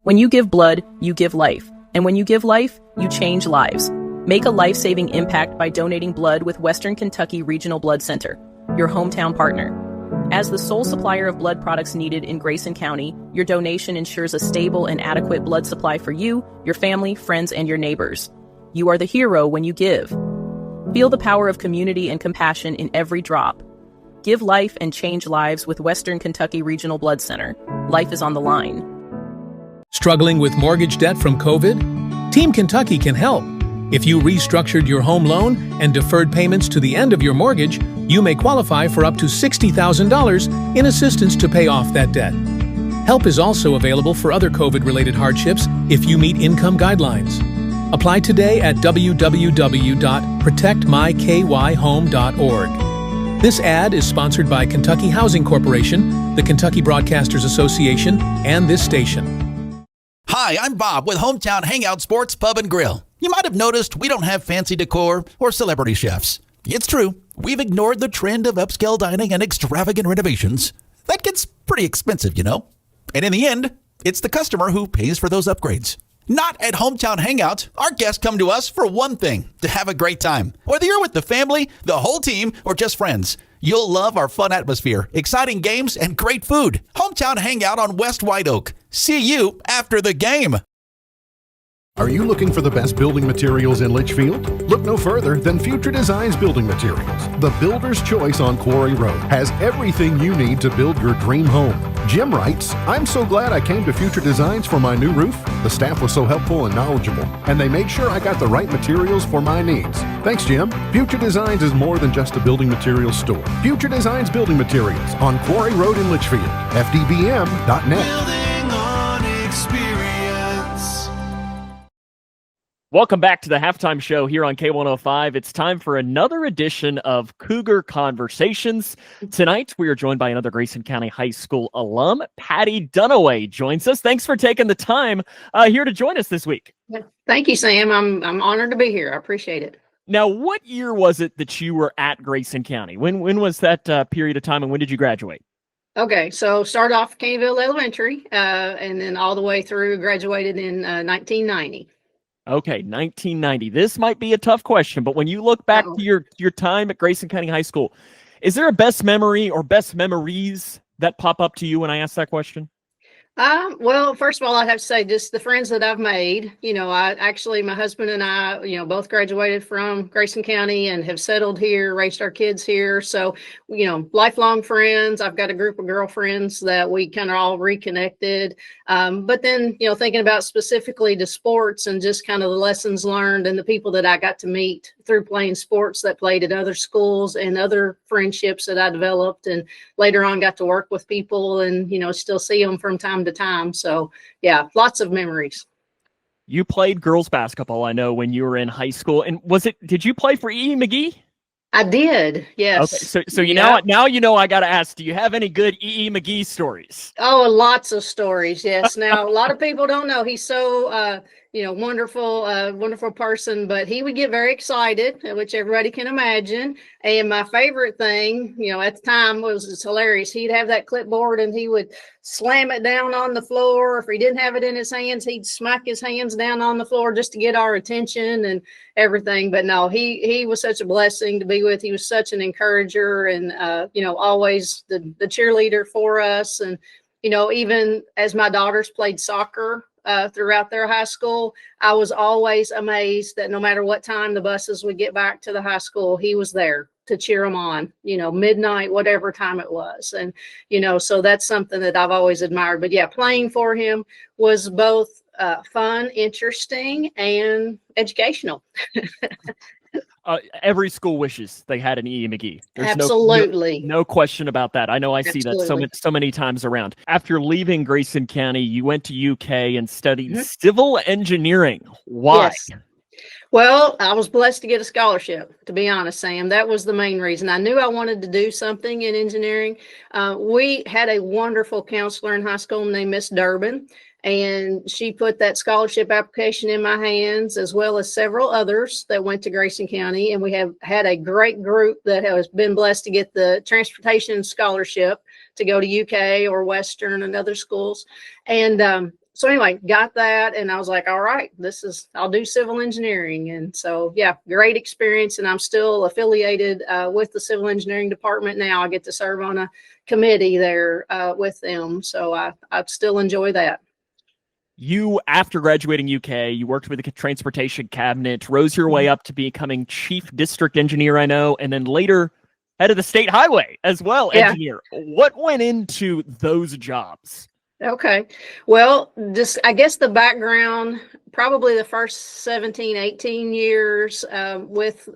Speaker 6: When you give blood, you give life. And when you give life, you change lives. Make a life-saving impact by donating blood with Western Kentucky Regional Blood Center, your hometown partner. As the sole supplier of blood products needed in Grayson County, your donation ensures a stable and adequate blood supply for you, your family, friends, and your neighbors. You are the hero when you give. Feel the power of community and compassion in every drop. Give life and change lives with Western Kentucky Regional Blood Center. Life is on the line.
Speaker 16: Struggling with mortgage debt from COVID? Team Kentucky can help. If you restructured your home loan and deferred payments to the end of your mortgage, you may qualify for up to $60,000 in assistance to pay off that debt. Help is also available for other COVID-related hardships if you meet income guidelines. Apply today at www.protectmykyhome.org. This ad is sponsored by Kentucky Housing Corporation, the Kentucky Broadcasters Association, and this station.
Speaker 19: Hi, I'm Bob with Hometown Hangout Sports Pub and Grill. You might have noticed we don't have fancy decor or celebrity chefs. It's true, we've ignored the trend of upscale dining and extravagant renovations. That gets pretty expensive, And in the end, it's the customer who pays for those upgrades. Not at Hometown Hangout. Our guests come to us for one thing, to have a great time. Whether you're with the family, the whole team, or just friends, you'll love our fun atmosphere, exciting games, and great food. Hometown Hangout on West White Oak. See you after the game.
Speaker 8: Are you looking for the best building materials in Leitchfield? Look no further than Future Designs Building Materials. The builder's choice on Quarry Road has everything you need to build your dream home. Jim writes, I'm so glad I came to Future Designs for my new roof. The staff was so helpful and knowledgeable, and they made sure I got the right materials for my needs. Thanks, Jim. Future Designs is more than just a building materials store. Future Designs Building Materials on Quarry Road in Leitchfield. FDBM.net.
Speaker 2: Welcome Welcome back to the halftime show here on K105. It's time for another edition of Cougar Conversations. Tonight, we are joined by another Grayson County High School alum. Patty Dunaway joins us. Thanks for taking the time here to join us this week.
Speaker 7: Thank you, Sam. I'm honored to be here. I appreciate it.
Speaker 2: Now, what year was it that you were at Grayson County? When was that period of time, and when did you graduate?
Speaker 7: Okay, so started off Caneyville Elementary, and then all the way through, graduated in 1990.
Speaker 2: Okay, 1990. This might be a tough question, but when you look back to your time at Grayson County High School, is there a best memory or best memories that pop up to you when I ask that question?
Speaker 7: Well, first of all, I'd have to say just the friends that I've made. My husband and I, both graduated from Grayson County and have settled here, raised our kids here. So, lifelong friends. I've got a group of girlfriends that we kind of all reconnected. But then, thinking about specifically to sports and just kind of the lessons learned and the people that I got to meet through playing sports that played at other schools and other friendships that I developed, and later on got to work with people and, still see them from time to time. So yeah, lots of memories.
Speaker 2: You played girls basketball, I know, when you were in high school. And did you play for E.E. McGee?
Speaker 7: I did, yes.
Speaker 2: Okay, so now I got to ask, do you have any good E.E. McGee stories?
Speaker 7: Oh, lots of stories, yes. Now, a lot of people don't know he's so, wonderful person, but he would get very excited, which everybody can imagine. And my favorite thing, at the time was hilarious. He'd have that clipboard and he would slam it down on the floor. If he didn't have it in his hands, he'd smack his hands down on the floor just to get our attention and everything. But no, he was such a blessing to be with. He was such an encourager and, always the cheerleader for us. And, even as my daughters played soccer, throughout their high school, I was always amazed that no matter what time the buses would get back to the high school, he was there to cheer them on, midnight, whatever time it was. And, so that's something that I've always admired. But yeah, playing for him was both fun, interesting, and educational.
Speaker 2: Every school wishes they had an E.E. McGee. There's
Speaker 7: Absolutely.
Speaker 2: No question about that. I know I see
Speaker 7: Absolutely.
Speaker 2: that so many times around. After leaving Grayson County, you went to UK and studied civil engineering. Why?
Speaker 7: Yes. Well, I was blessed to get a scholarship, to be honest, Sam. That was the main reason. I knew I wanted to do something in engineering. We had a wonderful counselor in high school named Miss Durbin. And she put that scholarship application in my hands, as well as several others that went to Grayson County. And we have had a great group that has been blessed to get the transportation scholarship to go to UK or Western and other schools. And so anyway, got that. And I was like, all right, I'll do civil engineering. And so, yeah, great experience. And I'm still affiliated with the civil engineering department now. I get to serve on a committee there with them. So I still enjoy that.
Speaker 2: You, after graduating UK, you worked with the transportation cabinet, rose your way up to becoming chief district engineer, I know, and then later head of the state highway as well, engineer. What went into those jobs?
Speaker 7: Okay. Well, I guess the background, probably the first 17, 18 years with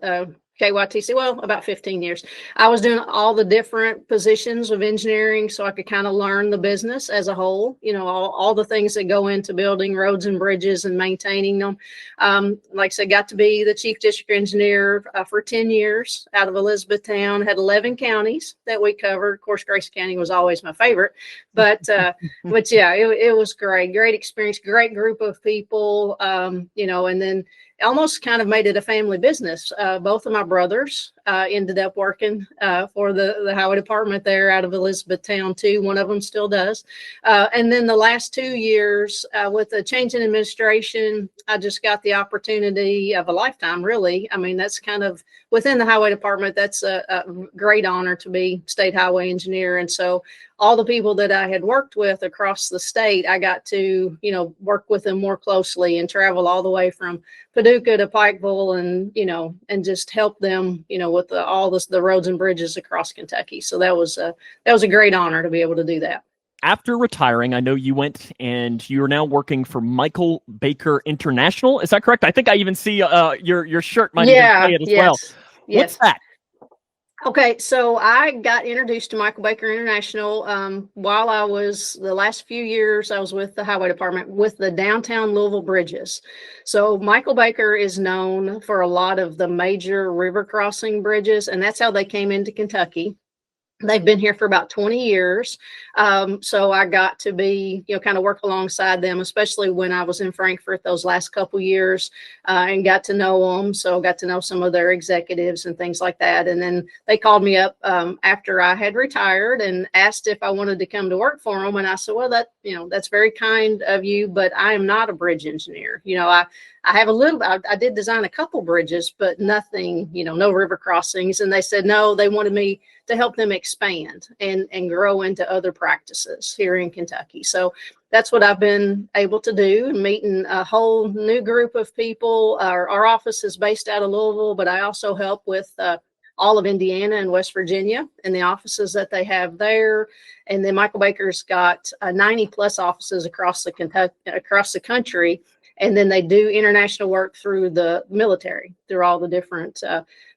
Speaker 7: KYTC, well, about 15 years. I was doing all the different positions of engineering so I could kind of learn the business as a whole, all the things that go into building roads and bridges and maintaining them. Like I said, got to be the chief district engineer for 10 years out of Elizabethtown, had 11 counties that we covered. Of course, Grayson County was always my favorite, but yeah, it was great experience, great group of people, and then almost kind of made it a family business. Both of my brothers ended up working for the highway department there out of Elizabethtown too. One of them still does. And then the last 2 years with the change in administration, I just got the opportunity of a lifetime, really. I mean, that's kind of within the highway department. That's a great honor to be state highway engineer. And so all the people that I had worked with across the state, I got to, work with them more closely and travel all the way from Paducah to Pikeville and just help them, with all the roads and bridges across Kentucky. So that was a great honor to be able to do that.
Speaker 2: After retiring, I know you went and you're now working for Michael Baker International. Is that correct? I think I even see your shirt might even say it as well.
Speaker 7: Yes.
Speaker 2: What's that?
Speaker 7: Okay, so I got introduced to Michael Baker International while the last few years I was with the Highway Department with the downtown Louisville bridges. So Michael Baker is known for a lot of the major river crossing bridges, and that's how they came into Kentucky. They've been here for about 20 years. So I got to be, kind of work alongside them, especially when I was in Frankfurt those last couple years and got to know them. So got to know some of their executives and things like that. And then they called me up after I had retired and asked if I wanted to come to work for them. And I said, well, that's very kind of you, but I am not a bridge engineer. I have I did design a couple bridges, but nothing, no river crossings. And they said, no, they wanted me to help them expand and grow into other practices here in Kentucky. So that's what I've been able to do, meeting a whole new group of people. Our office is based out of Louisville, but I also help with all of Indiana and West Virginia and the offices that they have there. And then Michael Baker's got 90 plus offices across the country. And then they do international work through the military, through all the different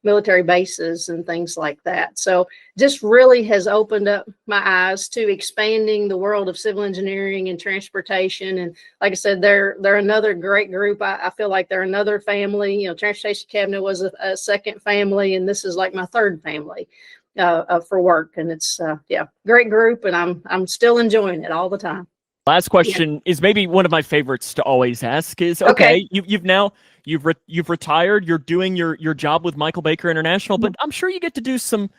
Speaker 7: military bases and things like that. So just really has opened up my eyes to expanding the world of civil engineering and transportation. And like I said, they're another great group. I feel like they're another family. Transportation Cabinet was a second family, and this is like my third family for work. And it's great group, and I'm still enjoying it all the time.
Speaker 2: Last question is maybe one of my favorites to always ask is, okay. You've retired, you're doing your job with Michael Baker International, but I'm sure you get to do some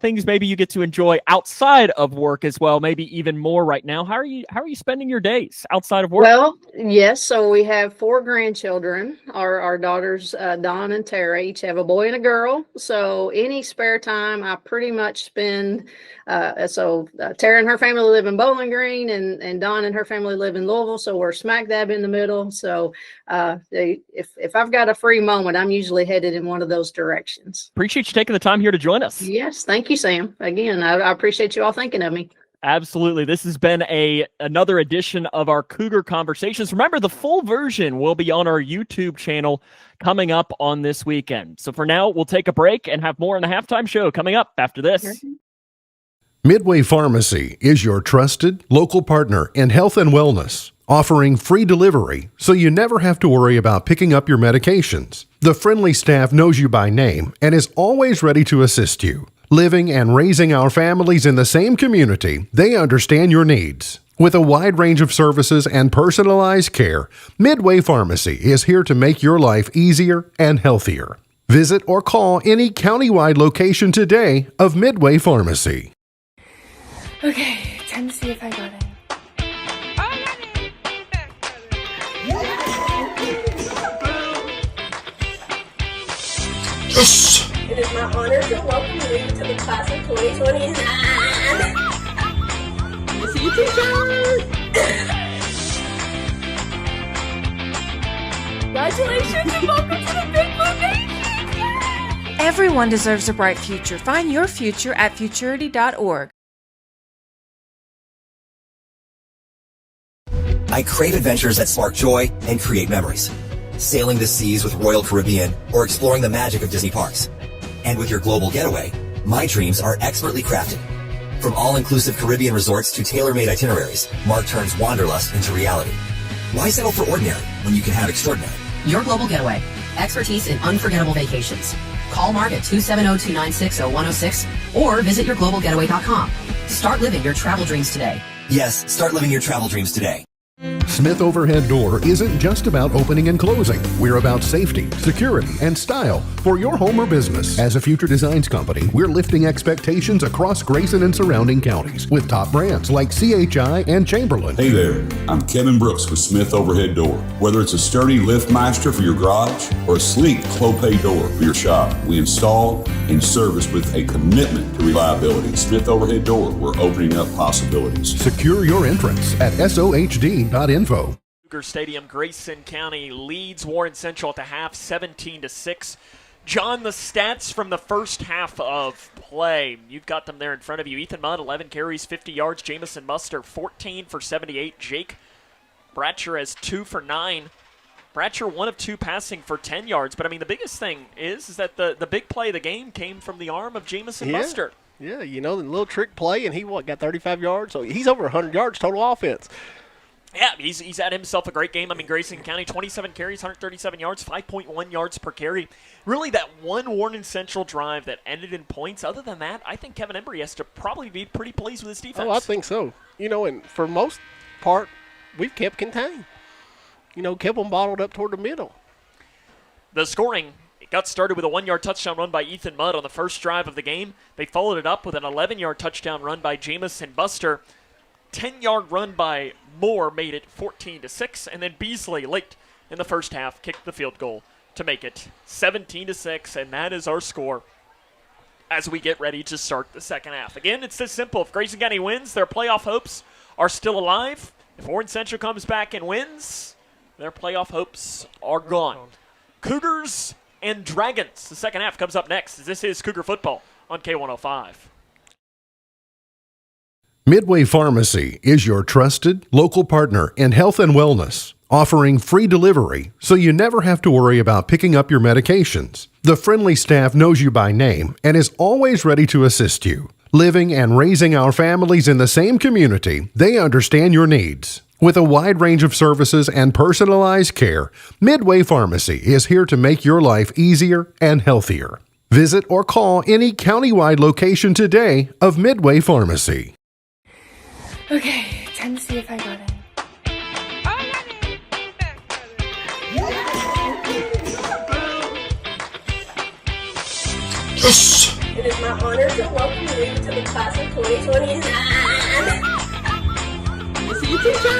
Speaker 2: things maybe you get to enjoy outside of work as well, maybe even more right now. How are you spending your days outside of work?
Speaker 7: Well, yes. So we have 4 grandchildren. Our daughters, Dawn and Tara, each have a boy and a girl. So any spare time I pretty much spend. Tara and her family live in Bowling Green, and Dawn and her family live in Louisville. So we're smack dab in the middle. So if I've got a free moment, I'm usually headed in one of those directions.
Speaker 2: Appreciate you taking the time here to join us.
Speaker 7: Yes. Thank you, Sam. Again, I appreciate you all thinking of me.
Speaker 2: Absolutely. This has been another edition of our Cougar Conversations. Remember, the full version will be on our YouTube channel coming up on this weekend. So for now, we'll take a break and have more in the halftime show coming up after this.
Speaker 8: Midway Pharmacy is your trusted local partner in health and wellness, offering free delivery so you never have to worry about picking up your medications. The friendly staff knows you by name and is always ready to assist you. Living and raising our families in the same community, they understand your needs. With a wide range of services and personalized care, Midway Pharmacy is here to make your life easier and healthier. Visit or call any countywide location today of Midway Pharmacy.
Speaker 17: Okay, time to see if I got it.
Speaker 8: Yes!
Speaker 17: It is my honor to welcome you to the class of 2029. See you, teacher! Congratulations and welcome to the Big Blue Nation!
Speaker 10: Everyone deserves a bright future. Find your future at futurity.org.
Speaker 13: I crave adventures that spark joy and create memories. Sailing the seas with Royal Caribbean or exploring the magic of Disney parks. And with your global getaway, my dreams are expertly crafted. From all-inclusive Caribbean resorts to tailor-made itineraries, Mark turns wanderlust into reality. Why settle for ordinary when you can have extraordinary?
Speaker 20: Your Global Getaway. Expertise in unforgettable vacations. Call Mark at 270-296-0106 or visit yourglobalgetaway.com. Start living your travel dreams today.
Speaker 13: Yes, start living your travel dreams today.
Speaker 8: Smith Overhead Door isn't just about opening and closing. We're about safety, security, and style for your home or business. As a Future Designs company, we're lifting expectations across Grayson and surrounding counties with top brands like CHI and Chamberlain.
Speaker 21: Hey there, I'm Kevin Brooks with Smith Overhead Door. Whether it's a sturdy LiftMeister for your garage or a sleek Clopay door for your shop, we install and service with a commitment to reliability. Smith Overhead Door, we're opening up possibilities.
Speaker 8: Secure your entrance at SOHD.info.
Speaker 2: Cougar Stadium, Grayson County leads Warren Central at the half, 17-6. John, the stats from the first half of play, you've got them there in front of you. Ethan Mudd, 11 carries, 50 yards. Jamison Muster, 14 for 78. Jake Bratcher has 2 for 9. Bratcher 1 of 2 passing for 10 yards. But, I mean, the biggest thing is that the big play of the game came from the arm of Jamison Buster.
Speaker 3: Yeah, the little trick play, and he got 35 yards. So he's over 100 yards total offense.
Speaker 2: Yeah, he's had himself a great game. I mean, Grayson County, 27 carries, 137 yards, 5.1 yards per carry. Really, that one Warren Central drive that ended in points. Other than that, I think Kevin Embry has to probably be pretty pleased with his defense.
Speaker 3: Oh, I think so. And for most part, we've kept contained. Kept them bottled up toward the middle.
Speaker 2: The scoring, it got started with a 1-yard touchdown run by Ethan Mudd on the first drive of the game. They followed it up with an 11-yard touchdown run by Jamison Buster. 10-yard run by Moore made it 14-6, and then Beasley late in the first half kicked the field goal to make it 17-6, and that is our score as we get ready to start the second half. Again, it's this simple. If Grayson County wins, their playoff hopes are still alive. If Warren Central comes back and wins, their playoff hopes are gone. Cougars and Dragons. The second half comes up next. This is Cougar football on K105.
Speaker 8: Midway Pharmacy is your trusted local partner in health and wellness, offering free delivery so you never have to worry about picking up your medications. The friendly staff knows you by name and is always ready to assist you. Living and raising our families in the same community, they understand your needs. With a wide range of services and personalized care, Midway Pharmacy is here to make your life easier and healthier. Visit or call any countywide location today of Midway Pharmacy.
Speaker 17: Okay, time to see if I got it.
Speaker 8: Yes!
Speaker 11: It is my honor to welcome you to the class of 2029. See you, teacher!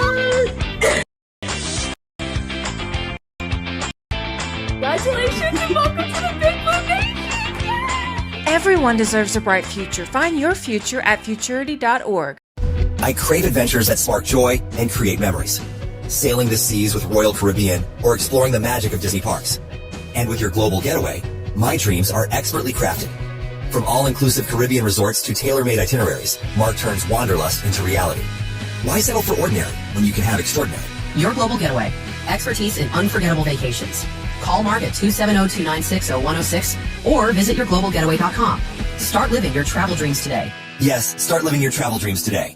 Speaker 10: Congratulations and welcome to the Big Blue Nation! Everyone deserves a bright future. Find your future at futurity.org.
Speaker 13: I crave adventures that spark joy and create memories. Sailing the seas with Royal Caribbean or exploring the magic of Disney parks. And with your global getaway, my dreams are expertly crafted. From all-inclusive Caribbean resorts to tailor-made itineraries, Mark turns wanderlust into reality. Why settle for ordinary when you can have extraordinary?
Speaker 20: Your global getaway. Expertise in unforgettable vacations. Call Mark at 270-296-0106 or visit yourglobalgetaway.com. Start living your travel dreams today.
Speaker 13: Yes, start living your travel dreams today.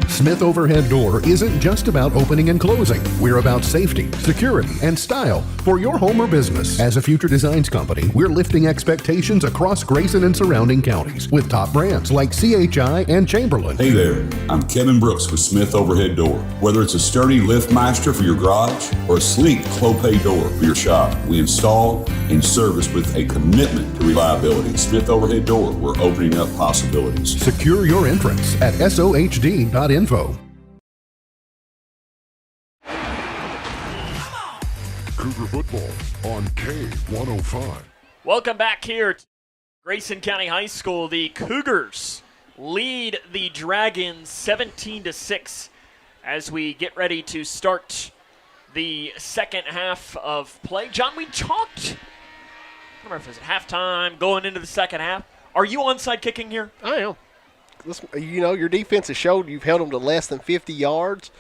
Speaker 8: Smith Overhead Door isn't just about opening and closing. We're about safety, security, and style for your home or business. As a Future Designs company, we're lifting expectations across Grayson and surrounding counties with top brands like CHI and Chamberlain.
Speaker 21: Hey there, I'm Kevin Brooks with Smith Overhead Door. Whether it's a sturdy LiftMaster for your garage or a sleek Clopay door for your shop, we install and service with a commitment to reliability. Smith Overhead Door, we're opening up possibilities.
Speaker 8: Secure your entrance at SOHD.info.
Speaker 22: Cougar football on K105.
Speaker 2: Welcome back here to Grayson County High School. The Cougars lead the Dragons 17-6 as we get ready to start the second half of play. John, we talked, I don't remember if it was at halftime, going into the second half. Are you onside kicking here?
Speaker 3: I am. Your defense has showed you've held them to less than 50 yards.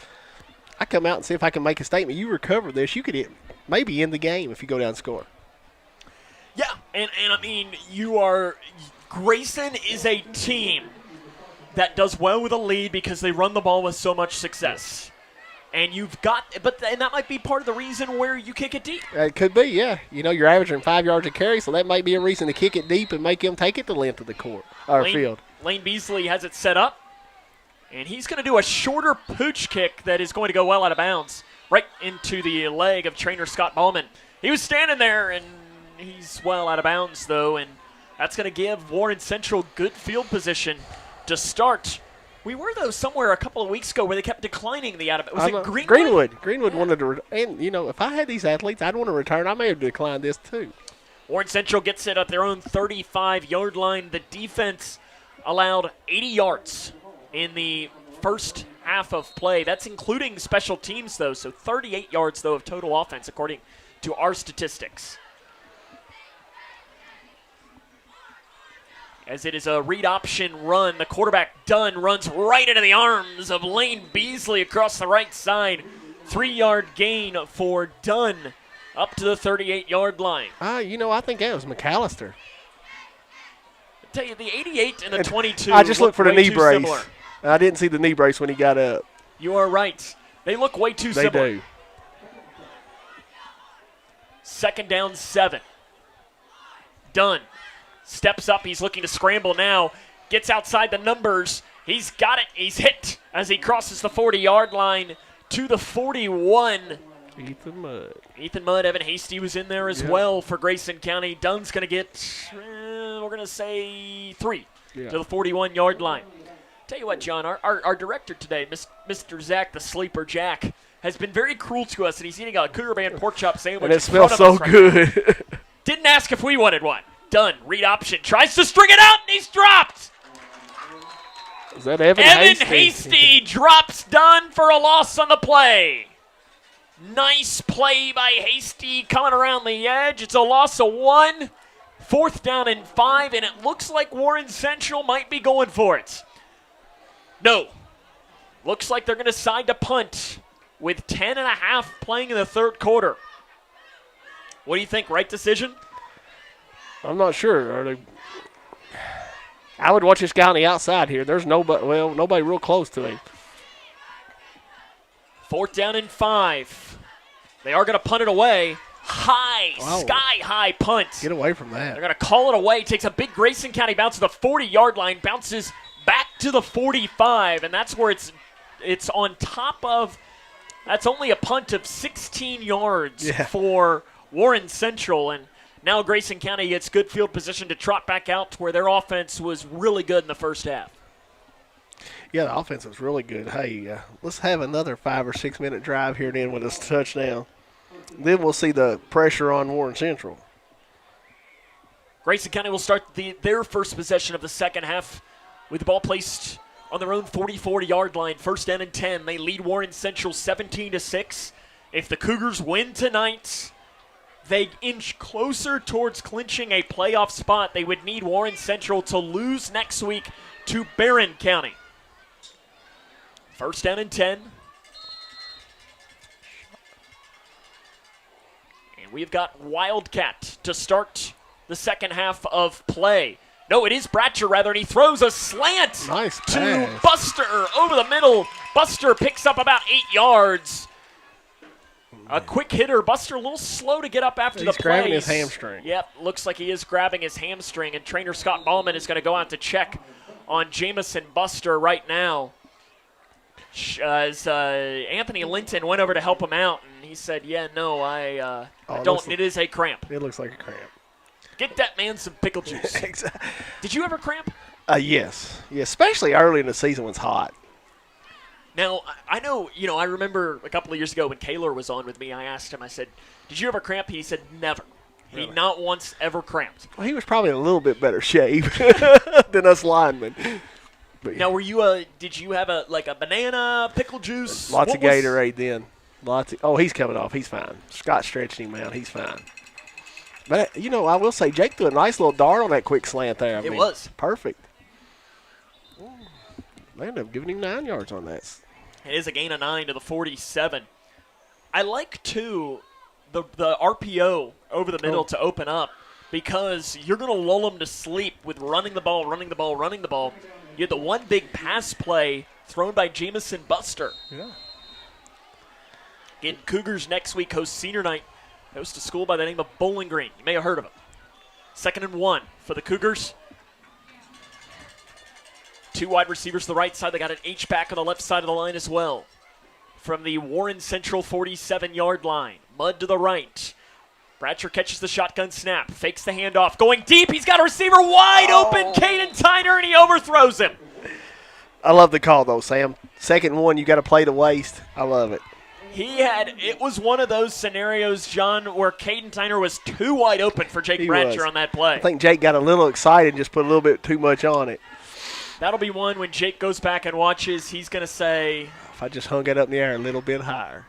Speaker 3: I come out and see if I can make a statement. You recover this, you could maybe end the game if you go down and score.
Speaker 2: Yeah, and I mean, Grayson is a team that does well with a lead because they run the ball with so much success. And and that might be part of the reason where you kick it deep.
Speaker 3: It could be, yeah. You're averaging 5 yards a carry, so that might be a reason to kick it deep and make him take it the length of the court or field.
Speaker 2: Lane Beasley has it set up, and he's going to do a shorter pooch kick that is going to go well out of bounds, right into the leg of trainer Scott Ballman. He was standing there, and he's well out of bounds, though, and that's going to give Warren Central good field position to start. We were, though, somewhere a couple of weeks ago where they kept declining the out of bounds. Was it Greenwood?
Speaker 3: Greenwood wanted to, and, if I had these athletes, I'd want to return. I may have declined this, too.
Speaker 2: Warren Central gets it at their own 35-yard line. The defense allowed 80 yards in the first half of play. That's including special teams, though, so 38 yards, though, of total offense, according to our statistics. As it is a read option run, the quarterback, Dunn, runs right into the arms of Lane Beasley across the right side. 3-yard gain for Dunn. up to the 38-yard line.
Speaker 3: I think that was McAllister.
Speaker 2: I tell you, the 88 and the 22
Speaker 3: I just looked for the knee brace.
Speaker 2: Similar.
Speaker 3: I didn't see the knee brace when he got up.
Speaker 2: You are right. They look way too similar.
Speaker 3: They do.
Speaker 2: 2nd down, 7. Dunn steps up. He's looking to scramble now. Gets outside the numbers. He's got it. He's hit as he crosses the 40-yard line to the 41. Ethan Mudd. Evan Hasty was in there as well for Grayson County. Dunn's going to get, we're going to say 3 to the 41-yard line. Tell you what, John, our director today, Mr. Zach the Sleeper Jack, has been very cruel to us, and he's eating a Cougar Band pork chop sandwich.
Speaker 3: And it smells so good.
Speaker 2: Didn't ask if we wanted one. Dunn, read option, tries to string it out, and he's dropped.
Speaker 3: Is that Evan
Speaker 2: Hasty drops Dunn for a loss on the play. Nice play by Hasty coming around the edge. It's a loss of 1. 4th down and 5, and it looks like Warren Central might be going for it. No. Looks like they're going to decide to punt with 10.5 playing in the 3rd quarter. What do you think? Right decision?
Speaker 3: I'm not sure. I would watch this guy on the outside here. There's nobody real close to him.
Speaker 2: 4th down and 5. They are going to punt it away. Sky-high punt.
Speaker 3: Get away from that.
Speaker 2: They're going to call it away. Takes a big Grayson County bounce to the 40-yard line. Bounces back to the 45, and that's where it's on top of. That's only a punt of 16 yards for Warren Central, and now Grayson County gets good field position to trot back out to where their offense was really good in the first half.
Speaker 3: Yeah, the offense was really good. Hey, let's have another 5 or 6 minute drive here then with this touchdown. Then we'll see the pressure on Warren Central.
Speaker 2: Grayson County will start their first possession of the second half with the ball placed on their own 40-yard line. 1st down and 10. They lead Warren Central 17-6. If the Cougars win tonight, they inch closer towards clinching a playoff spot. They would need Warren Central to lose next week to Barron County. 1st down and 10. And we've got Wildcat to start the second half of play. No, it is Bratcher, rather, and he throws a slant to Buster over the middle. Buster picks up about 8 yards. A quick hitter. Buster a little slow to get up after the play.
Speaker 3: He's grabbing his hamstring.
Speaker 2: Yep, looks like he is grabbing his hamstring, and trainer Scott Ballman is going to go out to check on Jamison Buster right now. As Anthony Linton went over to help him out, and he said, I don't. It is a cramp.
Speaker 3: It looks like a cramp.
Speaker 2: Get that man some pickle juice. Did you ever cramp?
Speaker 3: Yes. Yeah, especially early in the season when it's hot.
Speaker 2: Now, I know, I remember a couple of years ago when Kaylor was on with me, I asked him, I said, did you ever cramp? He said, never. Really? He not once ever cramped.
Speaker 3: Well, he was probably in a little bit better shape than us linemen.
Speaker 2: But now, did you have a banana, pickle juice?
Speaker 3: Lots of Gatorade then. He's coming off. He's fine. Scott stretched him out. He's fine. But, I will say, Jake threw a nice little dart on that quick slant there.
Speaker 2: It was.
Speaker 3: Perfect. They ended up giving him 9 yards on that.
Speaker 2: It is a gain of 9 to the 47. I like, too, the RPO over the middle to open up because you're going to lull them to sleep with running the ball. You had the one big pass play thrown by Jamison Buster.
Speaker 3: Yeah.
Speaker 2: Again, Cougars next week host senior night. Host a school by the name of Bowling Green. You may have heard of it. 2nd and 1 for the Cougars. 2 wide receivers to the right side. They got an H-back on the left side of the line as well. From the Warren Central 47-yard line. Mudd to the right. Bratcher catches the shotgun snap. Fakes the handoff. Going deep. He's got a receiver wide open. Caden Tyner, and he overthrows him.
Speaker 3: I love the call, though, Sam. 2nd and 1, you got to play to waste. I love it.
Speaker 2: It was one of those scenarios, John, where Caden Tyner was too wide open for Jake Bratcher on that play.
Speaker 3: I think Jake got a little excited and just put a little bit too much on it.
Speaker 2: That'll be one when Jake goes back and watches. He's going to say,
Speaker 3: if I just hung it up in the air a little bit higher.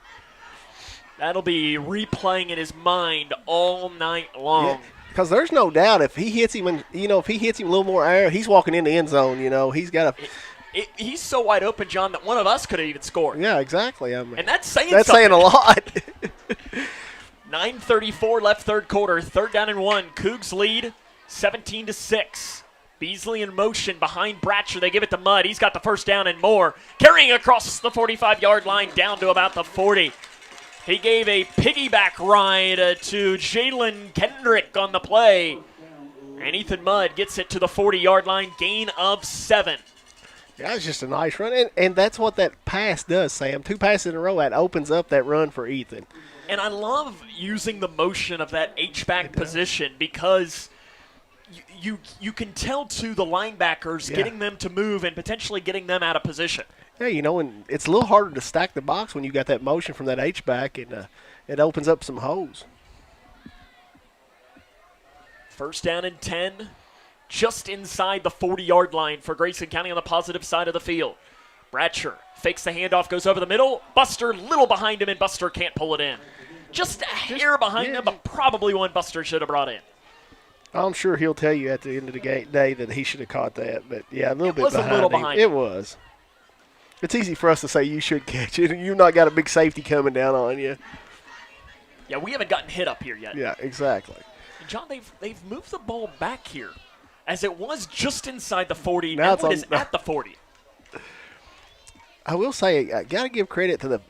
Speaker 2: That'll be replaying in his mind all night long.
Speaker 3: Because there's no doubt if he hits him, if he hits him a little more air, he's walking in the end zone. He's got a.
Speaker 2: He's so wide open, John, that one of us could have even scored.
Speaker 3: Yeah, exactly.
Speaker 2: And that's saying
Speaker 3: a lot.
Speaker 2: 9:34 left third quarter. 3rd down and 1. Cougs lead 17-6. Beasley in motion behind Bratcher. They give it to Mudd. He's got the first down and more. Carrying across the 45-yard line down to about the 40. He gave a piggyback ride to Jalen Kendrick on the play. And Ethan Mudd gets it to the 40-yard line, gain of 7.
Speaker 3: Yeah, it's just a nice run. And that's what that pass does, Sam. 2 passes in a row, that opens up that run for Ethan.
Speaker 2: And I love using the motion of that H-back position because you can tell to the linebackers, getting them to move and potentially getting them out of position.
Speaker 3: Yeah, and it's a little harder to stack the box when you got that motion from that H-back, and it opens up some holes.
Speaker 2: 1st down and 10, just inside the 40-yard line for Grayson County on the positive side of the field. Bratcher fakes the handoff, goes over the middle. Buster little behind him, and Buster can't pull it in. Just a hair behind him, but probably one Buster should have brought in.
Speaker 3: I'm sure he'll tell you at the end of the day that he should have caught that, but yeah, a little bit behind.
Speaker 2: A little behind.
Speaker 3: It was. It's easy for us to say you should catch it, and you've not got a big safety coming down on you.
Speaker 2: Yeah, we haven't gotten hit up here yet.
Speaker 3: Yeah, exactly.
Speaker 2: And John, they've moved the ball back here, as it was just inside the 40.
Speaker 3: Now
Speaker 2: it is at the 40.
Speaker 3: I will say, I got to give credit to the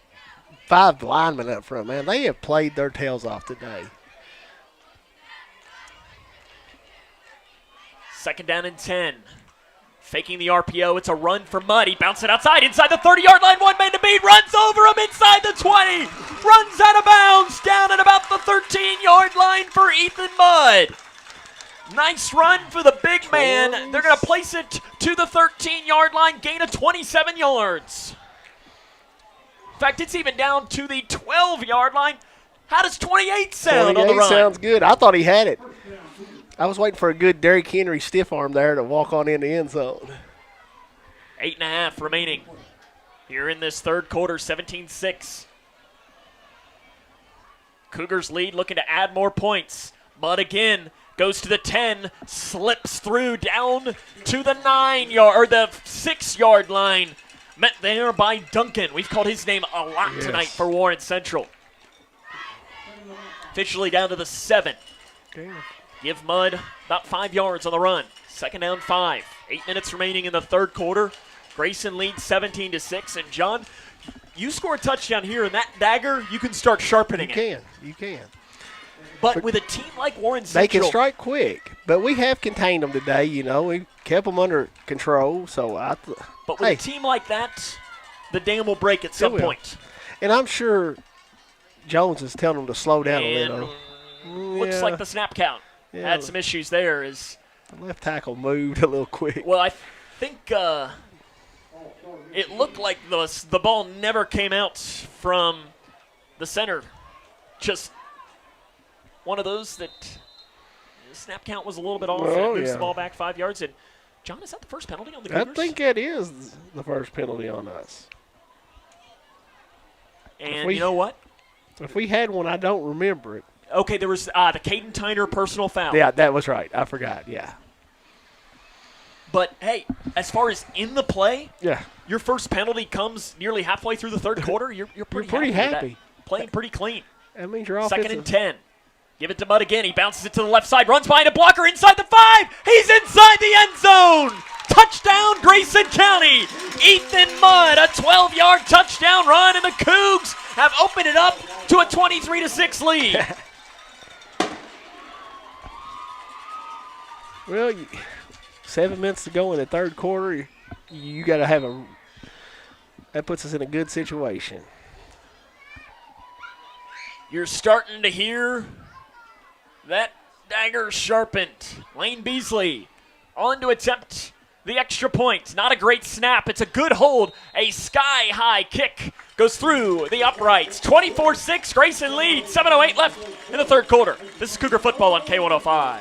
Speaker 3: 5 linemen up front, man. They have played their tails off today.
Speaker 2: 2nd down and 10. Faking the RPO. It's a run for Mudd. He bounced it outside, inside the 30-yard line. One man to beat. Runs over him inside the 20. Runs out of bounds down at about the 13-yard line for Ethan Mudd. Nice run for the big man. They're going to place it to the 13-yard line. Gain of 27 yards. In fact, it's even down to the 12-yard line. How does 28 sound on the run?
Speaker 3: 28 sounds good. I thought he had it. I was waiting for a good Derrick Henry stiff arm there to walk on in the end zone.
Speaker 2: 8.5 remaining here in this third quarter, 17-6. Cougars lead, looking to add more points. Mudd again goes to the 10, slips through down to the 9-yard or the 6-yard line. Met there by Duncan. We've called his name a lot tonight for Warren Central. Officially down to the 7. Give Mudd about 5 yards on the run. 2nd down 5. 8 minutes remaining in the third quarter. Grayson leads 17-6. And John, you score a touchdown here, and that dagger, you can start sharpening it.
Speaker 3: You can.
Speaker 2: But with a team like Warren Central,
Speaker 3: they can strike quick. But we have contained them today. We kept them under control.
Speaker 2: But with a team like that, the dam will break at some point.
Speaker 3: And I'm sure Jones is telling them to slow down a little.
Speaker 2: Looks like the snap count had some issues there. The
Speaker 3: left tackle moved a little quick.
Speaker 2: Well, I think it looked like the ball never came out from the center. Just one of those that the snap count was a little bit off. And moves the ball back 5 yards. And John, is that the first penalty on the Cougars?
Speaker 3: I think that is the first penalty on us.
Speaker 2: And you know what?
Speaker 3: If we had one, I don't remember it.
Speaker 2: Okay, there was the Caden Tyner personal foul.
Speaker 3: Yeah, that was right. I forgot,
Speaker 2: But, hey, as far as in the play,
Speaker 3: yeah,
Speaker 2: your first penalty comes nearly halfway through the third quarter. You're pretty happy. Playing pretty clean.
Speaker 3: That means you're offensive.
Speaker 2: 2nd and 10. Give it to Mudd again. He bounces it to the left side, runs behind a blocker inside the 5. He's inside the end zone. Touchdown, Grayson County. Ethan Mudd, a 12-yard touchdown run, and the Cougs have opened it up to a 23-6 lead.
Speaker 3: Well, 7 minutes to go in the third quarter. You got to have that puts us in a good situation.
Speaker 2: You're starting to hear that dagger sharpened. Lane Beasley on to attempt the extra point. Not a great snap. It's a good hold. A sky-high kick goes through the uprights. 24-6, Grayson leads. 7:08 left in the third quarter. This is Cougar football on K105.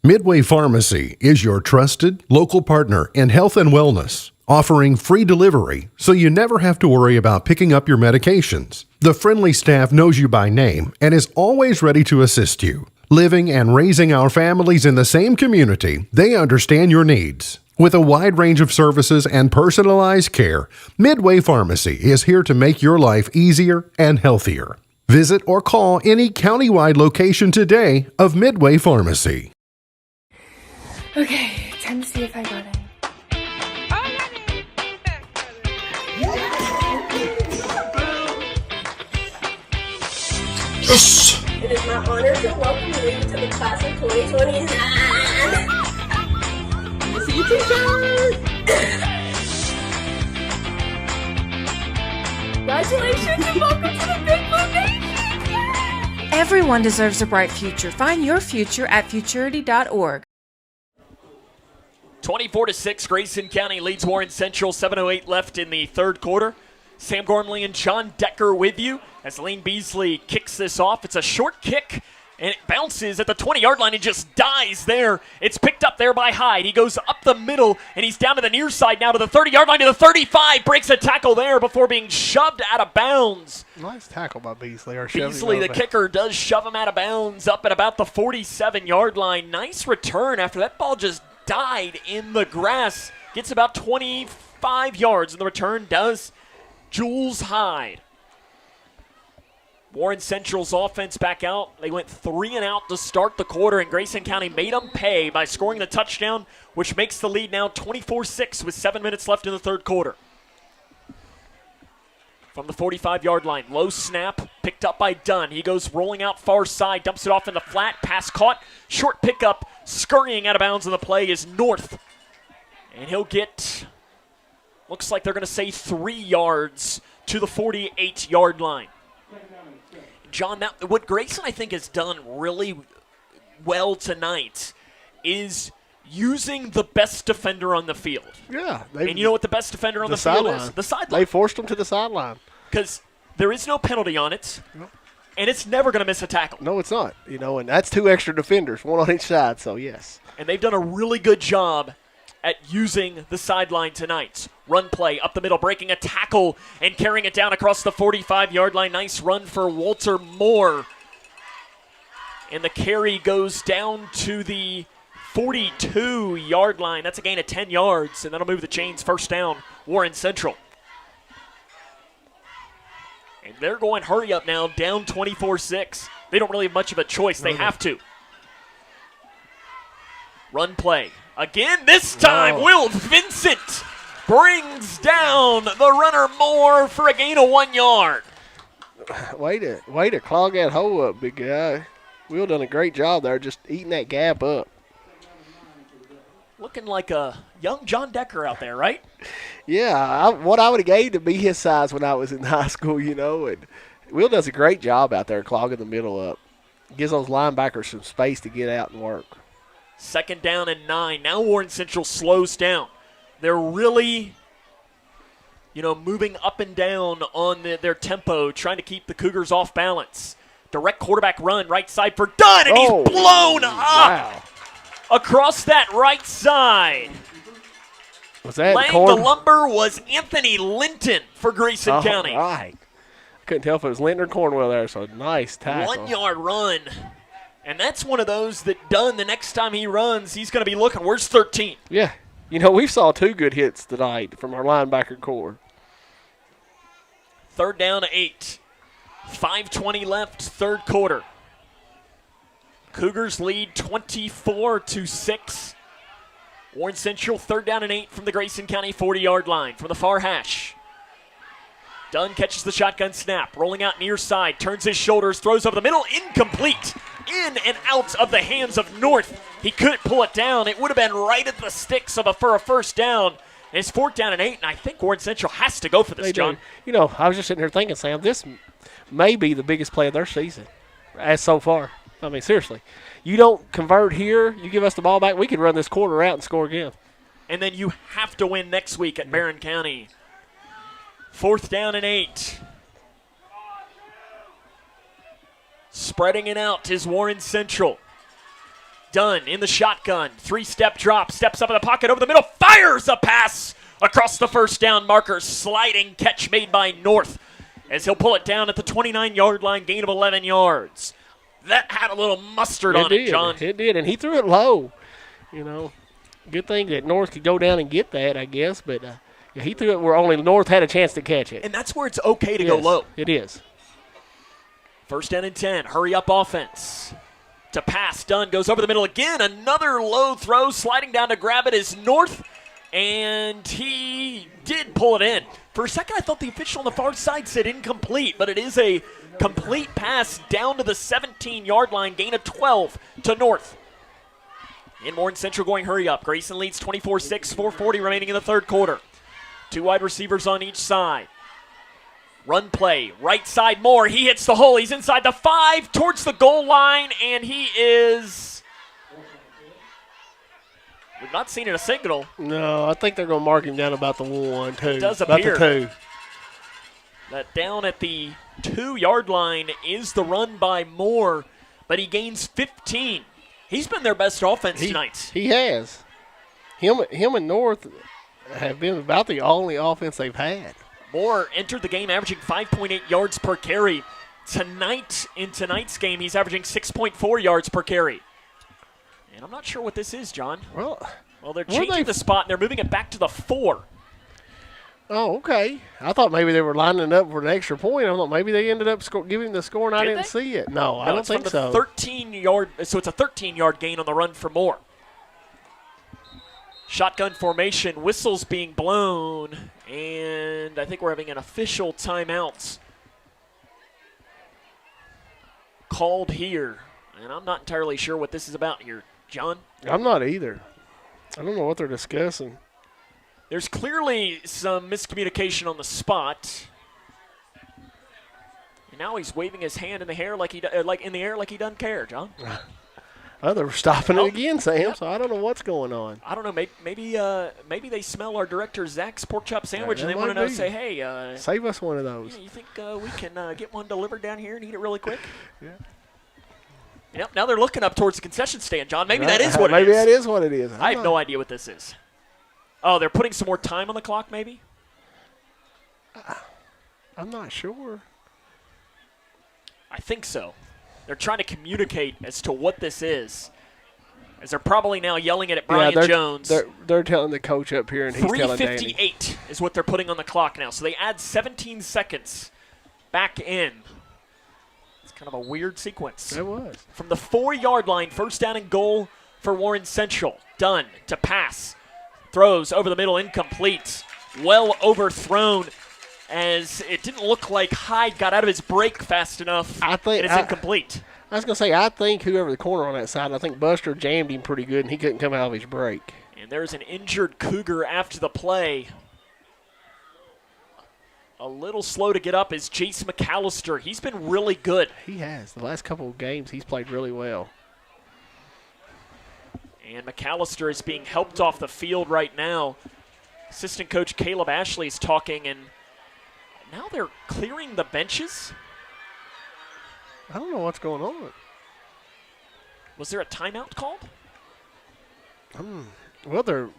Speaker 8: Midway Pharmacy is your trusted local partner in health and wellness, offering free delivery so you never have to worry about picking up your medications. The friendly staff knows you by name and is always ready to assist you. Living and raising our families in the same community, they understand your needs. With a wide range of services and personalized care, Midway Pharmacy is here to make your life easier and healthier. Visit or call any countywide location today of Midway Pharmacy.
Speaker 10: Okay, time to see if I got it.
Speaker 1: Yes!
Speaker 11: It is my honor to welcome you to the class of 2029. See you, teacher!
Speaker 10: Congratulations and welcome to the Big Blue Nation! Everyone deserves a bright future. Find your future at futurity.org.
Speaker 2: 24-6, Grayson County leads Warren Central. 7:08 left in the third quarter. Sam Gormley and John Decker with you as Lane Beasley kicks this off. It's a short kick, and it bounces at the 20-yard line and just dies there. It's picked up there by Hyde. He goes up the middle, and he's down to the near side now to the 30-yard line to the 35. Breaks a tackle there before being shoved out of bounds.
Speaker 3: Nice tackle by Beasley.
Speaker 2: Beasley, the kicker, does shove him out of bounds up at about the 47-yard line. Nice return after that ball just died in the grass. Gets about 25 yards, and the return does Jules Hyde. Warren Central's offense back out. They went 3 and out to start the quarter, and Grayson County made them pay by scoring the touchdown, which makes the lead now 24-6 with 7 minutes left in the third quarter. From the 45-yard line, low snap, picked up by Dunn. He goes rolling out far side, dumps it off in the flat, pass caught, short pickup, scurrying out of bounds, and the play is North. And he'll get, looks like they're going to say 3 yards to the 48-yard line. John, what Grayson, I think, has done really well tonight is using the best defender on the field.
Speaker 3: Yeah.
Speaker 2: And you know what the best defender on the field is? The sideline.
Speaker 3: They forced him to the sideline.
Speaker 2: Because there is no penalty on it, and it's never going to miss a tackle.
Speaker 3: No, it's not. And that's 2 extra defenders, 1 on each side, so yes.
Speaker 2: And they've done a really good job at using the sideline tonight. Run play up the middle, breaking a tackle and carrying it down across the 45-yard line. Nice run for Walter Moore. And the carry goes down to the 42-yard line. That's a gain of 10 yards, and that'll move the chains. First down, Warren Central. And they're going hurry up now, down 24-6. They don't really have much of a choice. They have to. Run play. Again, this time, Will Vincent brings down the runner Moore for a gain of 1 yard.
Speaker 3: Way to clog that hole up, big guy. Will done a great job there, just eating that gap up.
Speaker 2: Looking like a young John Decker out there, right?
Speaker 3: Yeah, what I would have gave to be his size when I was in high school, and Will does a great job out there clogging the middle up. Gives those linebackers some space to get out and work.
Speaker 2: 2nd down and 9. Now Warren Central slows down. They're really, moving up and down on their tempo, trying to keep the Cougars off balance. Direct quarterback run, right side for Dunn, and he's blown up across that right side.
Speaker 3: Was that
Speaker 2: laying the lumber was Anthony Linton for Grayson County.
Speaker 3: Right. Couldn't tell if it was Linton or Cornwell there, so nice tackle.
Speaker 2: 1 yard run. And that's one of those that Dunn, the next time he runs, he's going to be looking, where's 13?
Speaker 3: Yeah. We saw 2 good hits tonight from our linebacker core.
Speaker 2: 3rd down to 8. 5:20 left, third quarter. Cougars lead 24-6. Warren Central, 3rd down and 8 from the Grayson County 40-yard line. From the far hash. Dunn catches the shotgun snap, rolling out near side, turns his shoulders, throws over the middle, incomplete. In and out of the hands of North. He couldn't pull it down. It would have been right at the sticks for a first down. And it's 4th down and 8, and I think Warren Central has to go for this, John.
Speaker 3: I was just sitting here thinking, Sam, this may be the biggest play of their season as so far. I mean, seriously. You don't convert here, you give us the ball back, we could run this quarter out and score again.
Speaker 2: And then you have to win next week at Barron County. 4th down and 8. Spreading it out is Warren Central. Dunn in the shotgun. 3-step drop. Steps up in the pocket over the middle. Fires a pass across the first down marker. Sliding catch made by North as he'll pull it down at the 29-yard line. Gain of 11 yards. That had a little mustard on it, John.
Speaker 3: It did, and he threw it low. Good thing that North could go down and get that, I guess. But he threw it where only North had a chance to catch it.
Speaker 2: And that's where it's okay to go low.
Speaker 3: It is.
Speaker 2: 1st down and 10. Hurry up offense. To pass. Dunn goes over the middle again. Another low throw. Sliding down to grab it is North. And he did pull it in. For a second, I thought the official on the far side said incomplete, but it is a complete pass down to the 17-yard line. Gain of 12 to North. In Warren Central going hurry up. Grayson leads 24-6, 4:40 remaining in the third quarter. 2 wide receivers on each side. Run play, right side Moore. He hits the hole. He's inside the 5 towards the goal line, and he is... We've not seen it a signal.
Speaker 3: No, I think they're going to mark him down about the 1, 2.
Speaker 2: It does
Speaker 3: about
Speaker 2: appear.
Speaker 3: the 2.
Speaker 2: That down at the 2-yard line is the run by Moore, but he gains 15. He's been their best offense tonight.
Speaker 3: He has. Him and North have been about the only offense they've had.
Speaker 2: Moore entered the game averaging 5.8 yards per carry. In tonight's game, he's averaging 6.4 yards per carry. And I'm not sure what this is, John.
Speaker 3: Well,
Speaker 2: they're changing the spot, and they're moving it back to the 4.
Speaker 3: Oh, okay. I thought maybe they were lining up for an extra point. I thought maybe they ended up giving the score, and I didn't see it. No, I don't think so.
Speaker 2: 13-yard, so it's a 13-yard gain on the run for Moore. Shotgun formation, whistles being blown, and I think we're having an official timeout called here. And I'm not entirely sure what this is about here. John?
Speaker 3: I'm not either. I don't know what they're discussing.
Speaker 2: There's clearly some miscommunication on the spot. And now he's waving his hand in the air like he doesn't care, John.
Speaker 3: Oh, they're stopping it again, Sam. So I don't know what's going on.
Speaker 2: I don't know. Maybe they smell our director Zach's pork chop sandwich and they want to know. Say, hey,
Speaker 3: save us one of those.
Speaker 2: You think we can get one delivered down here and eat it really quick?
Speaker 3: Yeah.
Speaker 2: Yep. Now they're looking up towards the concession stand, John. Maybe that is what it is.
Speaker 3: Maybe that is what it is.
Speaker 2: I have no idea what this is. Oh, they're putting some more time on the clock, maybe?
Speaker 3: I'm not sure.
Speaker 2: I think so. They're trying to communicate as to what this is. As they're probably now yelling it at Brian Jones.
Speaker 3: They're telling the coach up here, and he's telling Danny.
Speaker 2: 3:58 is what they're putting on the clock now. So they add 17 seconds back in. It's kind of a weird sequence.
Speaker 3: It was.
Speaker 2: From the 4-yard line, 1st down and goal for Warren Central. Dunn to pass. Throws over the middle, incomplete. Well overthrown, as it didn't look like Hyde got out of his break fast enough. It's incomplete.
Speaker 3: I was going to say, I think whoever the corner on that side, I think Buster jammed him pretty good, and he couldn't come out of his break.
Speaker 2: And there's an injured Cougar after the play. A little slow to get up is Jace McAllister. He's been really good.
Speaker 3: He has. The last couple of games, he's played really well.
Speaker 2: And McAllister is being helped off the field right now. Assistant coach Caleb Ashley is talking, and now they're clearing the benches.
Speaker 3: I don't know what's going on.
Speaker 2: Was there a timeout called?
Speaker 3: Well,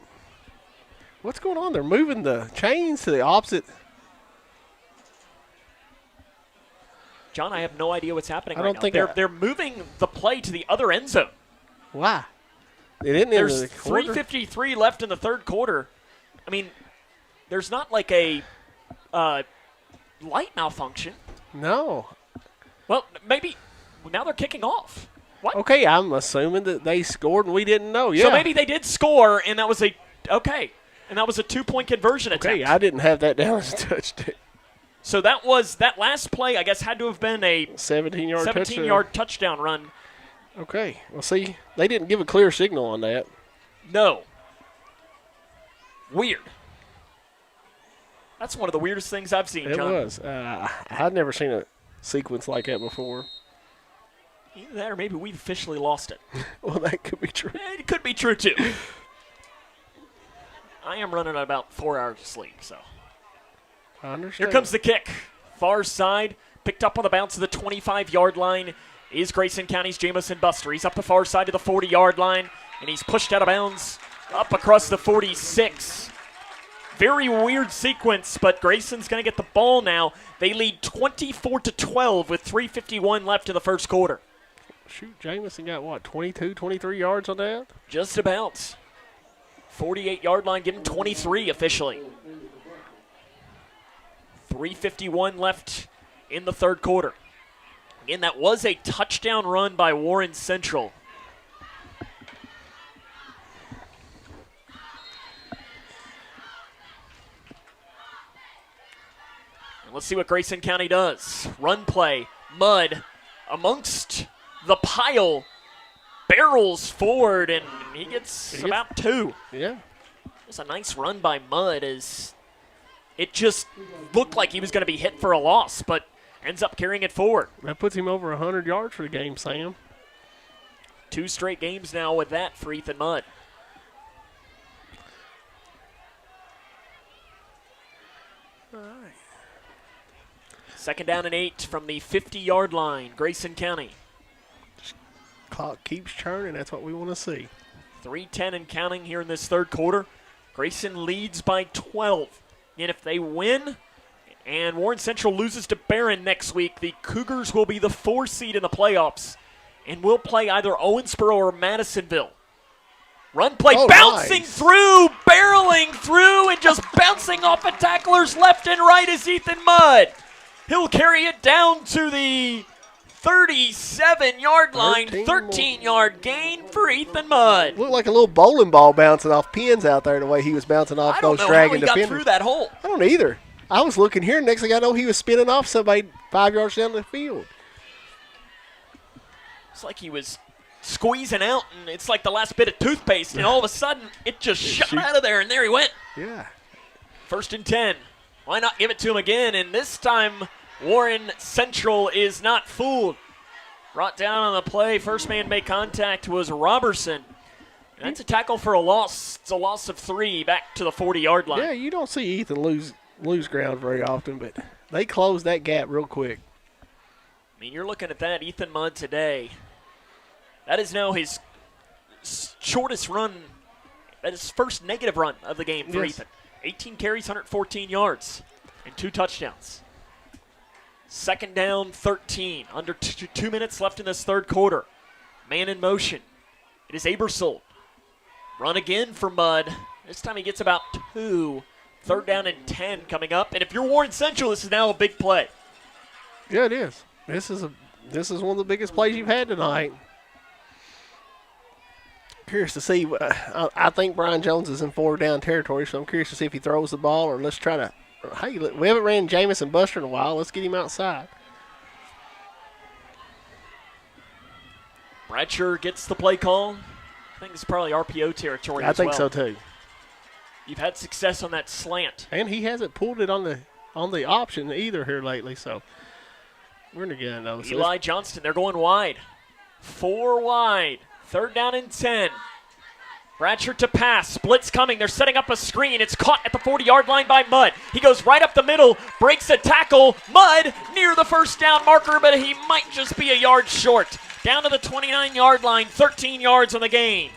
Speaker 3: what's going on? They're moving the chains to the opposite.
Speaker 2: John, I have no idea what's happening
Speaker 3: right
Speaker 2: now. They're moving the play to the other end zone.
Speaker 3: Why? They didn't.
Speaker 2: There's 3:53 left in the third quarter. I mean, there's not like a light malfunction.
Speaker 3: No.
Speaker 2: Well, maybe now they're kicking off. What?
Speaker 3: Okay, I'm assuming that they scored and we didn't know. Yeah.
Speaker 2: So maybe they did score, and that was a 2-point conversion attempt.
Speaker 3: Okay, I didn't have that down as a touchdown.
Speaker 2: So that last play, I guess, had to have been a 17-yard touchdown run.
Speaker 3: Okay. Well, see, they didn't give a clear signal on that.
Speaker 2: No. Weird. That's one of the weirdest things I've seen, John.
Speaker 3: It was. I'd never seen a sequence like that before.
Speaker 2: Either that or maybe we've officially lost it.
Speaker 3: Well, that could be true.
Speaker 2: It could be true, too. I am running at about 4 hours of sleep, so.
Speaker 3: I understand.
Speaker 2: Here comes the kick. Far side, picked up on the bounce of the 25-yard line is Grayson County's Jamison Buster. He's up the far side to the 40-yard line, and he's pushed out of bounds up across the 46. Very weird sequence, but Grayson's going to get the ball now. They lead 24-12 with 3:51 left in the first quarter.
Speaker 3: Shoot, Jamison got, 22, 23 yards on that?
Speaker 2: Just about. 48-yard line, give him 23 officially. 3:51 left in the third quarter. Again, that was a touchdown run by Warren Central. And let's see what Grayson County does. Run play, Mudd amongst the pile, barrels forward, and he gets about 2.
Speaker 3: Yeah.
Speaker 2: It's a nice run by Mudd as it just looked like he was going to be hit for a loss, but ends up carrying it forward.
Speaker 3: That puts him over 100 yards for the game, Sam.
Speaker 2: 2 straight games now with that for Ethan Mudd.
Speaker 3: All right.
Speaker 2: 2nd down and 8 from the 50-yard line, Grayson County.
Speaker 3: Clock keeps churning. That's what we want to see.
Speaker 2: 3:10 and counting here in this third quarter. Grayson leads by 12. And if they win and Warren Central loses to Barron next week, the Cougars will be the 4 seed in the playoffs and will play either Owensboro or Madisonville. Run play, bouncing through, barreling through, and just bouncing off of tacklers left and right is Ethan Mudd. He'll carry it down to the 37-yard line, 13-yard gain for Ethan Mudd.
Speaker 3: Looked like a little bowling ball bouncing off pins out there the way he was bouncing off those dragging defenders.
Speaker 2: I don't know how he got through that hole.
Speaker 3: I don't either. I was looking here, and next thing I know, he was spinning off somebody 5 yards down the field.
Speaker 2: It's like he was squeezing out, and it's like the last bit of toothpaste, and all of a sudden, it just shot out of there, and there he went.
Speaker 3: Yeah.
Speaker 2: 1st and 10. Why not give it to him again? And this time, Warren Central is not fooled. Brought down on the play. First man to make contact was Robertson. And that's a tackle for a loss. It's a loss of 3 back to the 40-yard line.
Speaker 3: Yeah, you don't see Ethan lose ground very often, but they closed that gap real quick.
Speaker 2: I mean, you're looking at that. Ethan Mudd today. That is now his shortest run. That is his first negative run of the game for Ethan. 18 carries, 114 yards, and 2 touchdowns. 2nd down, 13. Under 2 minutes left in this third quarter. Man in motion. It is Abersold. Run again for Mudd. This time he gets about 2. 3rd down and 10 coming up. And if you're Warren Central, this is now a big play.
Speaker 3: Yeah, it is. This is one of the biggest plays you've had tonight. Curious to see. I think Brian Jones is in 4th down territory, so I'm curious to see if he throws the ball or let's try to. Hey, we haven't ran Jamison Buster in a while. Let's get him outside.
Speaker 2: Bradshaw gets the play call. I think it's probably RPO territory
Speaker 3: I think so too.
Speaker 2: You've had success on that slant.
Speaker 3: And he hasn't pulled it on the option either here lately, so we're going to get those.
Speaker 2: Eli Johnston, they're going wide. 4 wide. 3rd down and 10. Bradshaw to pass. Splits coming. They're setting up a screen. It's caught at the 40-yard line by Mudd. He goes right up the middle, breaks a tackle. Mudd near the 1st down marker, but he might just be a yard short. Down to the 29-yard line, 13 yards on the gain.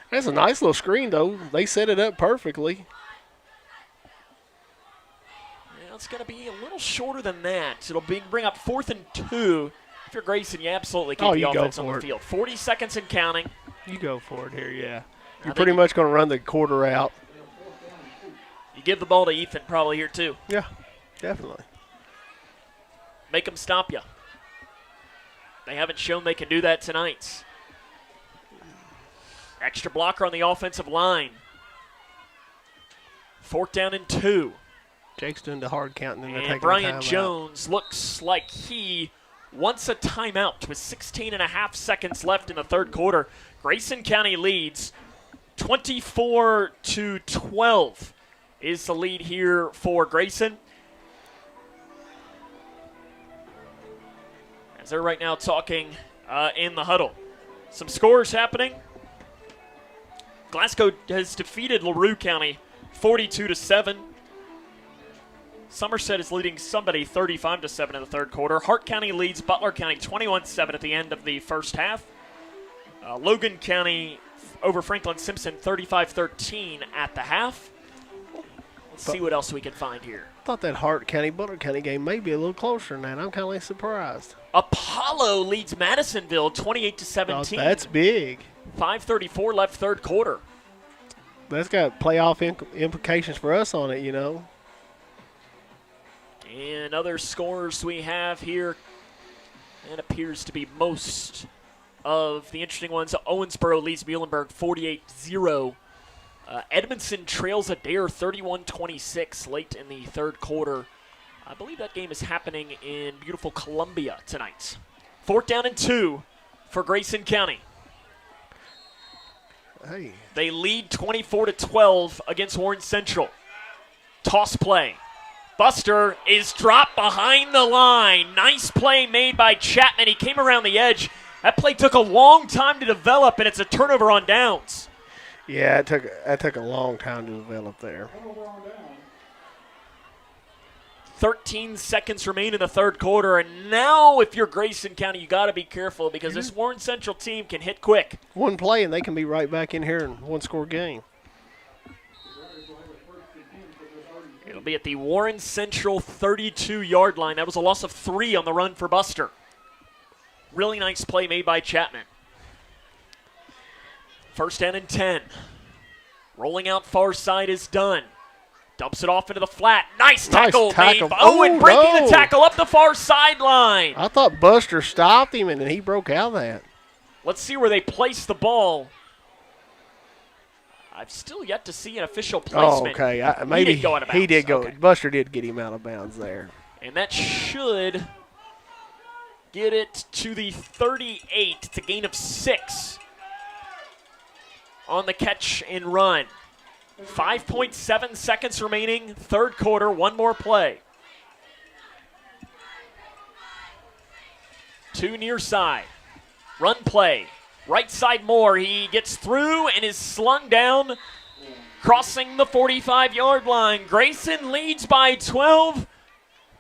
Speaker 3: That's a nice little screen, though. They set it up perfectly.
Speaker 2: Yeah, it's going to be a little shorter than that. It'll bring up 4th and 2. If you're Grayson, you absolutely keep the offense on the field. 40 seconds and counting.
Speaker 3: You go for it here, yeah. You're pretty much going to run the quarter out.
Speaker 2: You give the ball to Ethan probably here too.
Speaker 3: Yeah, definitely.
Speaker 2: Make them stop you. They haven't shown they can do that tonight. Extra blocker on the offensive line. 4th down and 2.
Speaker 3: Jake's doing the hard counting. And
Speaker 2: Brian Jones looks like he wants a timeout with 16.5 seconds left in the third quarter. Grayson County leads 24-12 is the lead here for Grayson. As they're right now talking in the huddle. Some scores happening. Glasgow has defeated LaRue County 42-7. Somerset is leading somebody 35-7 in the third quarter. Hart County leads Butler County 21-7 at the end of the first half. Logan County over Franklin Simpson 35-13 at the half. Let's see what else we can find here.
Speaker 3: I thought that Hart County, Butler County game may be a little closer than that. I'm kind of surprised.
Speaker 2: Apollo leads Madisonville 28-17.
Speaker 3: Oh, that's big.
Speaker 2: 5:34 left third quarter.
Speaker 3: That's got playoff implications for us on it, you know.
Speaker 2: And other scores we have here, it appears to be most of the interesting ones. Owensboro leads Muhlenberg 48-0. Edmondson trails Adair 31-26 late in the third quarter. I believe that game is happening in beautiful Columbia tonight. 4th down and 2 for Grayson County.
Speaker 3: Hey.
Speaker 2: They lead 24-12 against Warren Central. Toss play. Buster is dropped behind the line. Nice play made by Chapman. He came around the edge. That play took a long time to develop, and it's a turnover on downs.
Speaker 3: Yeah, it took a long time to develop there.
Speaker 2: 13 seconds remain in the third quarter, and now if you're Grayson County, you got to be careful because this Warren Central team can hit quick.
Speaker 3: One play, and they can be right back in here in one-score game.
Speaker 2: It'll be at the Warren Central 32-yard line. That was a loss of 3 on the run for Buster. Really nice play made by Chapman. 1st down and 10. Rolling out far side is done. Dumps it off into the flat. Nice tackle made. Owen breaking the tackle up the far sideline.
Speaker 3: I thought Buster stopped him, and then he broke out of that.
Speaker 2: Let's see where they place the ball. I've still yet to see an official placement.
Speaker 3: Oh, okay. Maybe
Speaker 2: he did go out of bounds.
Speaker 3: He did go.
Speaker 2: Okay.
Speaker 3: Buster did get him out of bounds there.
Speaker 2: And that should get it to the 38. It's a gain of 6 on the catch and run. 5.7 seconds remaining, third quarter, one more play. 2 near side. Run play. Right side Moore. He gets through and is slung down, crossing the 45-yard line. Grayson leads by 12.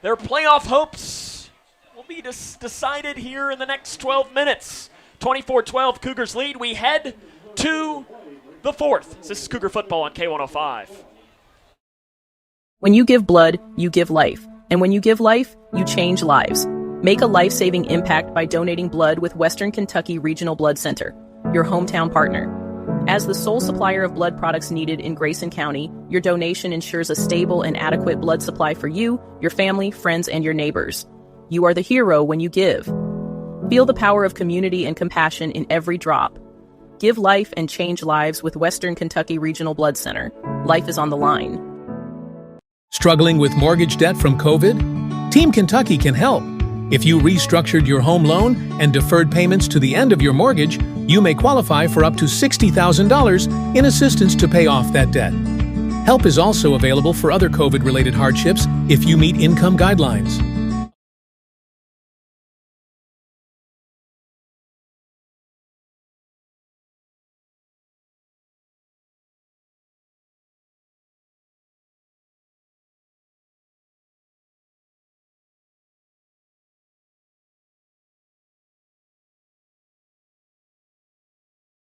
Speaker 2: Their playoff hopes will be decided here in the next 12 minutes. 24-12, Cougars lead. We head to the 4th. This is Cougar football on K105.
Speaker 6: When you give blood, you give life. And when you give life, you change lives. Make a life-saving impact by donating blood with Western Kentucky Regional Blood Center, your hometown partner. As the sole supplier of blood products needed in Grayson County, your donation ensures a stable and adequate blood supply for you, your family, friends, and your neighbors. You are the hero when you give. Feel the power of community and compassion in every drop. Give life and change lives with Western Kentucky Regional Blood Center. Life is on the line.
Speaker 16: Struggling with mortgage debt from COVID? Team Kentucky can help. If you restructured your home loan and deferred payments to the end of your mortgage, you may qualify for up to $60,000 in assistance to pay off that debt. Help is also available for other COVID-related hardships if you meet income guidelines.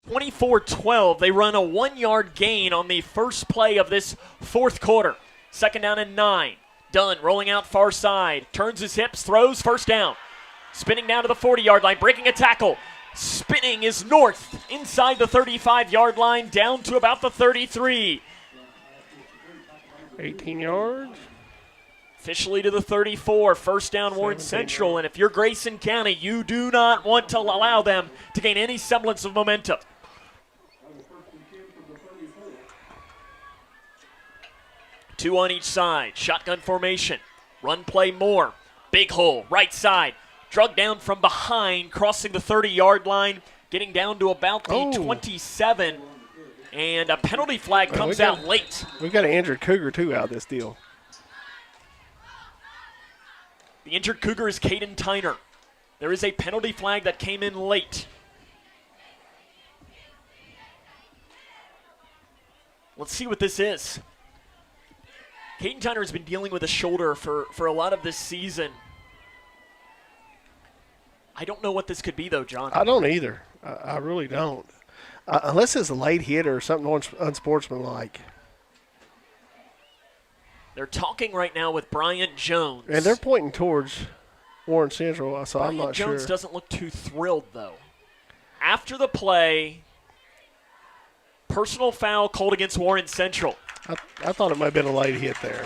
Speaker 2: (24-12), they run a 1-yard gain on the first play of this fourth quarter. 2nd down and 9. Dunn rolling out far side, turns his hips, throws, first down. Spinning down to the 40-yard line, breaking a tackle. Spinning is north, inside the 35-yard line, down to about the 33.
Speaker 3: 18 yards.
Speaker 2: Officially to the 34, first down Warren Central. And if you're Grayson County, you do not want to allow them to gain any semblance of momentum. Two on each side, shotgun formation. Run play Moore, big hole, right side. Drug down from behind, crossing the 30-yard line, getting down to about the 27. And a penalty flag comes out late.
Speaker 3: We've got an injured Cougar, too, out of this deal.
Speaker 2: The injured Cougar is Caden Tyner. There is a penalty flag that came in late. Let's see what this is. Caden Tyner has been dealing with a shoulder for a lot of this season. I don't know what this could be, though, John.
Speaker 3: I don't either. I really don't. Unless it's a late hit or something unsportsmanlike.
Speaker 2: They're talking right now with Bryant Jones.
Speaker 3: And they're pointing towards Warren Central, so I'm not
Speaker 2: sure. Bryant Jones doesn't look too thrilled, though. After the play, personal foul called against Warren Central.
Speaker 3: I thought it might have been a late hit there.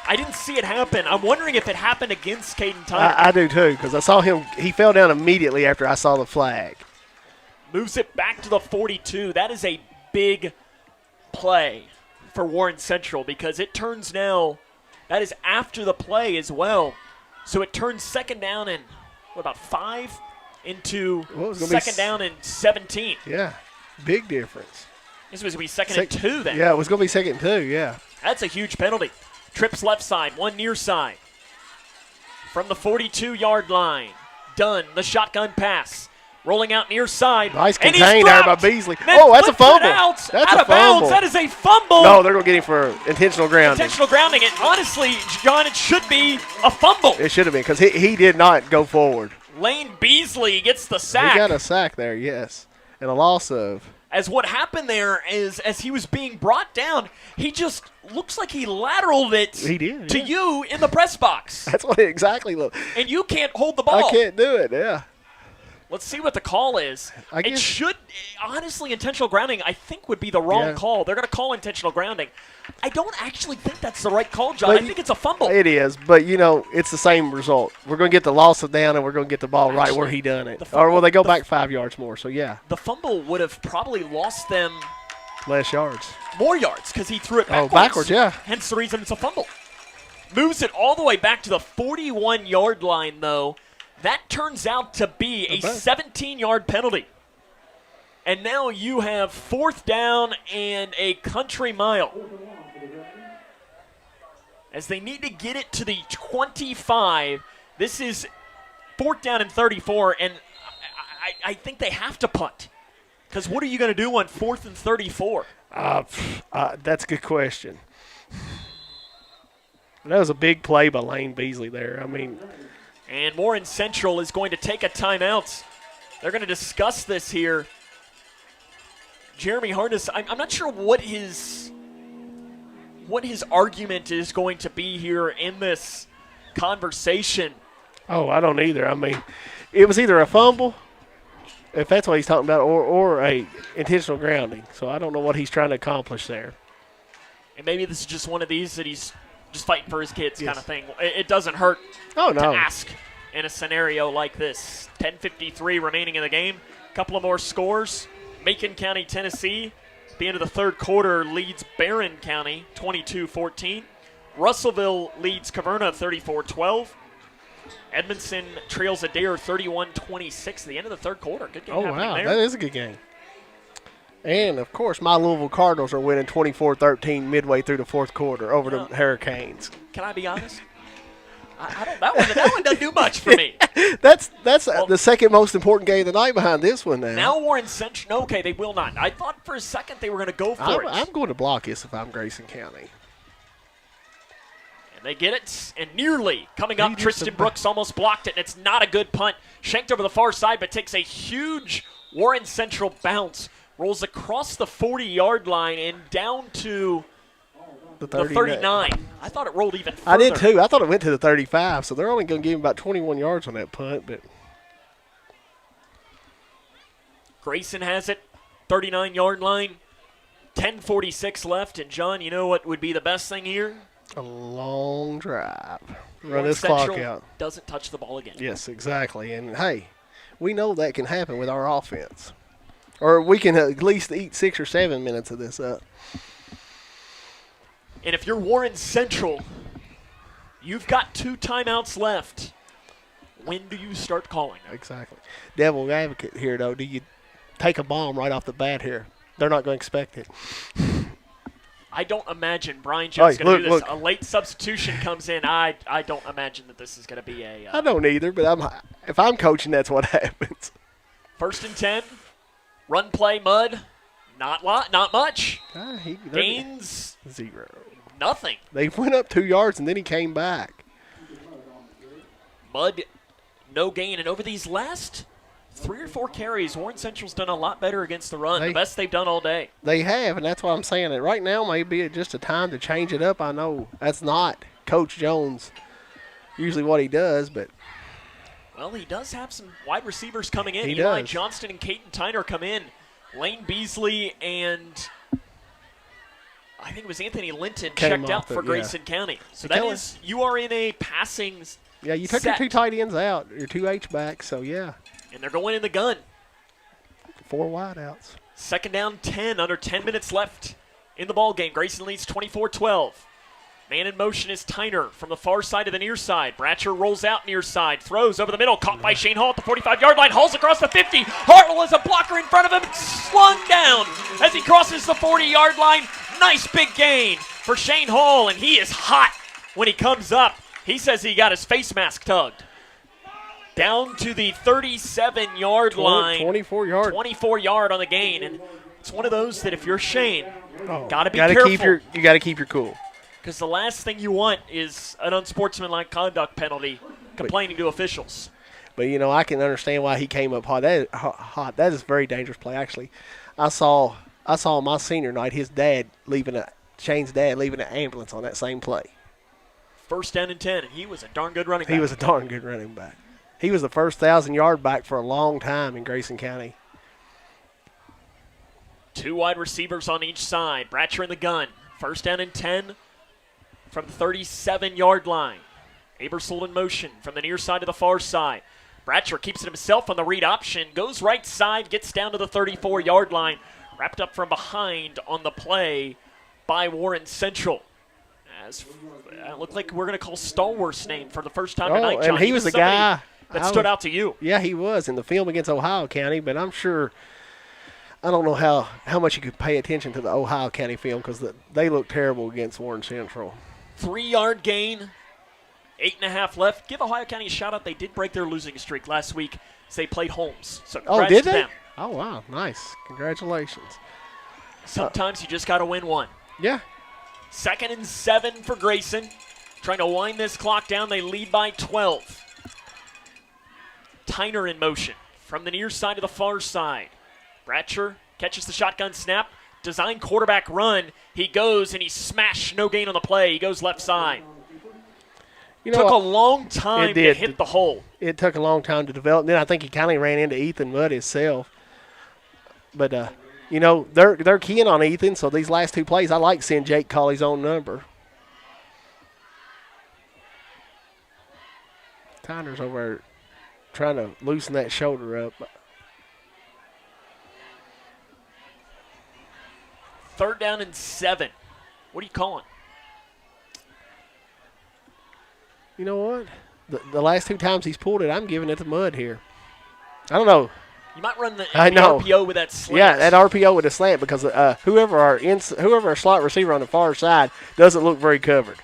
Speaker 2: I didn't see it happen. I'm wondering if it happened against Caden Tyner.
Speaker 3: I do too, because I saw him. He fell down immediately after I saw the flag.
Speaker 2: Moves it back to the 42. That is a big play for Warren Central because it turns now, that is after the play as well. So it turns second down and, about 5 into second down and 17.
Speaker 3: Yeah, big difference.
Speaker 2: This was going to be second and 2 then.
Speaker 3: Yeah, it was going to be second and 2, yeah.
Speaker 2: That's a huge penalty. Trips left side, one near side. From the 42-yard line. Dunn, the shotgun pass. Rolling out near side.
Speaker 3: Nice contained there by Beasley.
Speaker 2: Then
Speaker 3: oh, that's a fumble.
Speaker 2: That's
Speaker 3: out
Speaker 2: of bounds. That is a fumble.
Speaker 3: No, they're going to get him for intentional grounding.
Speaker 2: Intentional grounding. And honestly, John, it should be a fumble.
Speaker 3: It should have been because he did not go forward.
Speaker 2: Lane Beasley gets the sack.
Speaker 3: He got a sack there, yes. And a loss of.
Speaker 2: As what happened there is, as he was being brought down, he just looks like he lateraled it to you in the press box.
Speaker 3: That's what it exactly looked.
Speaker 2: And you can't hold the ball.
Speaker 3: I can't do it, yeah.
Speaker 2: Let's see what the call is. It should, honestly, intentional grounding, I think, would be the wrong call. They're going to call intentional grounding. I don't actually think that's the right call, John. I think it's a fumble.
Speaker 3: It is, but, it's the same result. We're going to get the loss of down, and we're going to get the ball right where he done it. Or will they go back 5 yards more? So, yeah.
Speaker 2: The fumble would have probably lost them
Speaker 3: less yards.
Speaker 2: More yards because he threw it backwards.
Speaker 3: Oh, backwards, yeah.
Speaker 2: Hence the reason it's a fumble. Moves it all the way back to the 41-yard line, though. That turns out to be a 17-yard penalty. And now you have 4th down and a country mile. As they need to get it to the 25. This is 4th down and 34, and I think they have to punt. Because what are you going to do on 4th and 34?
Speaker 3: That's a good question. That was a big play by Lane Beasley there.
Speaker 2: And Warren Central is going to take a timeout. They're going to discuss this here. Jeremy Harness, I'm not sure what his argument is going to be here in this conversation.
Speaker 3: Oh, I don't either. It was either a fumble, if that's what he's talking about, or a intentional grounding. So I don't know what he's trying to accomplish there.
Speaker 2: And maybe this is just one of these that he's just fighting for his kids kind of thing. It doesn't hurt
Speaker 3: to
Speaker 2: ask in a scenario like this. 10:53 remaining in the game. A couple of more scores. Macon County, Tennessee, at the end of the third quarter, leads Barron County 22-14. Russellville leads Caverna 34-12. Edmondson trails Adair 31-26 at the end of the third quarter. Good game happening there.
Speaker 3: That is a good game. And, of course, my Louisville Cardinals are winning 24-13 midway through the fourth quarter over the Hurricanes.
Speaker 2: Can I be honest? That one doesn't do much for me.
Speaker 3: That's the second most important game of the night behind this one now.
Speaker 2: Now Warren Central. Okay, they will not. I thought for a second they were going to go for it.
Speaker 3: I'm going to block this if I'm Grayson County.
Speaker 2: And they get it, and nearly coming up, Tristan Brooks almost blocked it, and it's not a good punt. Shanked over the far side, but takes a huge Warren Central bounce. Rolls across the 40-yard line and down to the 39. I thought it rolled even further.
Speaker 3: I did too. I thought it went to the 35, so they're only going to give him about 21 yards on that punt. But
Speaker 2: Grayson has it, 39-yard line, 10:46 left. And, John, you know what would be the best thing here?
Speaker 3: A long drive. Run this clock out.
Speaker 2: Doesn't touch the ball again.
Speaker 3: Yes, exactly. And, hey, we know that can happen with our offense. Or we can at least eat 6 or 7 minutes of this up.
Speaker 2: And if you're Warren Central, you've got 2 timeouts left. When do you start calling?
Speaker 3: Exactly. Devil advocate here, though. Do you take a bomb right off the bat here? They're not going to expect it.
Speaker 2: I don't imagine Brian Jones going to do this.
Speaker 3: Look.
Speaker 2: A late substitution comes in. I don't imagine that this is going to be a
Speaker 3: I don't either, but if I'm coaching, that's what happens.
Speaker 2: 1st and 10. Run play, Mud. Not much. Gains
Speaker 3: 0.
Speaker 2: Nothing.
Speaker 3: They went up 2 yards, and then he came back.
Speaker 2: Mud, no gain. And over these last 3 or 4 carries, Warren Central's done a lot better against the run. The best they've done all day.
Speaker 3: They have, and that's why I'm saying it. Right now may be just a time to change it up. I know that's not Coach Jones usually what he does, but.
Speaker 2: Well, he does have some wide receivers coming in.
Speaker 3: He
Speaker 2: Eli
Speaker 3: does.
Speaker 2: Johnston and Caden Tyner come in. Lane Beasley and I think it was Anthony Linton
Speaker 3: Came
Speaker 2: checked out
Speaker 3: off
Speaker 2: for
Speaker 3: it,
Speaker 2: Grayson County. So
Speaker 3: They
Speaker 2: that
Speaker 3: tell
Speaker 2: is, you are in a passing
Speaker 3: Yeah, you took your
Speaker 2: set.
Speaker 3: 2 tight ends out, your 2 H-backs, so yeah.
Speaker 2: And they're going in the gun.
Speaker 3: 4 wideouts.
Speaker 2: Second down 10, under 10 minutes left in the ball game. Grayson leads 24-12. Man in motion is Tyner from the far side to the near side. Bratcher rolls out near side, throws over the middle, caught by Shane Hall at the 45-yard line, hauls across the 50. Hartle has a blocker in front of him, slung down as he crosses the 40-yard line. Nice big gain for Shane Hall, and he is hot when he comes up. He says he got his face mask tugged. Down to the 37-yard line.
Speaker 3: 24-yard.
Speaker 2: 24-yard on the gain, and it's one of those that if you're Shane, got to be
Speaker 3: Gotta
Speaker 2: careful.
Speaker 3: You got to keep your cool.
Speaker 2: Because the last thing you want is an unsportsmanlike conduct penalty complaining to officials.
Speaker 3: But, I can understand why he came up hot. That is a very dangerous play, actually. I saw on my senior night Shane's dad leaving an ambulance on that same play.
Speaker 2: First down and 10, and he was a darn good running back.
Speaker 3: He was a darn good running back. He was the first 1,000-yard back for a long time in Grayson County.
Speaker 2: 2 wide receivers on each side. Bratcher in the gun. First down and 10 from the 37-yard line. Abersold in motion from the near side to the far side. Bratcher keeps it himself on the read option, goes right side, gets down to the 34-yard line. Wrapped up from behind on the play by Warren Central. As it looked like we're going to call Stallworth's name for the first time tonight, John.
Speaker 3: And he was the guy
Speaker 2: that stood out to you.
Speaker 3: Yeah, he was in the film against Ohio County, but I'm sure I don't know how much you could pay attention to the Ohio County film because they look terrible against Warren Central.
Speaker 2: 3-yard gain, 8.5 left. Give Ohio County a shout-out. They did break their losing streak last week as they played Holmes. So congrats
Speaker 3: did
Speaker 2: to
Speaker 3: they?
Speaker 2: them.
Speaker 3: Oh, wow. Nice. Congratulations.
Speaker 2: Sometimes you just got to win one.
Speaker 3: Yeah.
Speaker 2: 2nd and 7 for Grayson. Trying to wind this clock down. They lead by 12. Tyner in motion from the near side to the far side. Bratcher catches the shotgun snap. Design quarterback run. He goes and he smashed. No gain on the play. He goes left side. Took a long time to hit the hole.
Speaker 3: It took a long time to develop. Then I think he kind of ran into Ethan Mudd himself. But, they're keying on Ethan, so these last 2 plays, I like seeing Jake call his own number. Tyner's over there trying to loosen that shoulder up.
Speaker 2: 3rd down and 7. What are you calling?
Speaker 3: You know what? The last 2 times he's pulled it, I'm giving it to Mudd here. I don't know.
Speaker 2: You might run the
Speaker 3: know.
Speaker 2: RPO with that slant.
Speaker 3: Yeah, that RPO with a slant because whoever our slot receiver on the far side doesn't look very covered.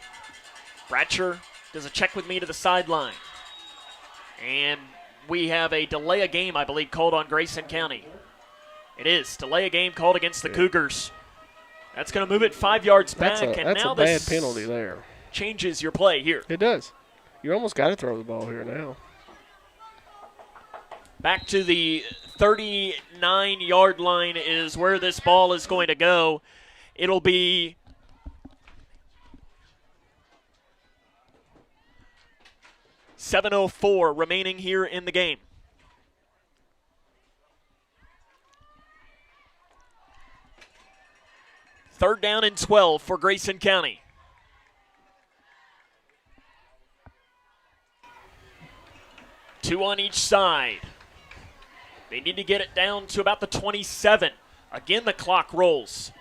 Speaker 2: Bratcher does a check with me to the sideline. And we have a delay of game, I believe, called on Grayson County. It is. Delay of game called against the Cougars. That's going to move it 5 yards back.
Speaker 3: That's a bad penalty there.
Speaker 2: Changes your play here.
Speaker 3: It does. You almost got to throw the ball here now.
Speaker 2: Back to the 39-yard line is where this ball is going to go. It'll be .704 remaining here in the game. Third down and 12 for Grayson County. Two on each side. They need to get it down to about the 27. Again, the clock rolls.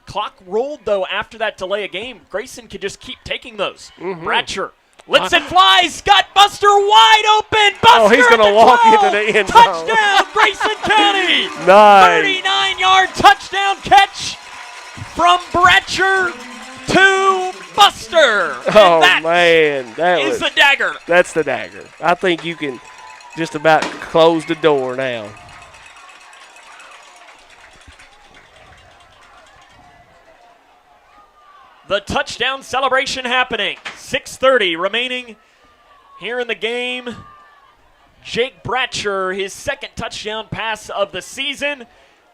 Speaker 2: Clock rolled, though, after that delay of game. Grayson can just keep taking those. Bratcher lifts and flies. Got Buster wide open. Buster
Speaker 3: he's going to walk into the end zone.
Speaker 2: Touchdown, Grayson County.
Speaker 3: Nice.
Speaker 2: 39-yard touchdown catch from Bratcher to Buster.
Speaker 3: Oh, man. That
Speaker 2: is the dagger.
Speaker 3: That's the dagger. I think you can just about close the door now.
Speaker 2: The touchdown celebration happening. 6:30 remaining here in the game. Jake Bratcher, his 2nd touchdown pass of the season.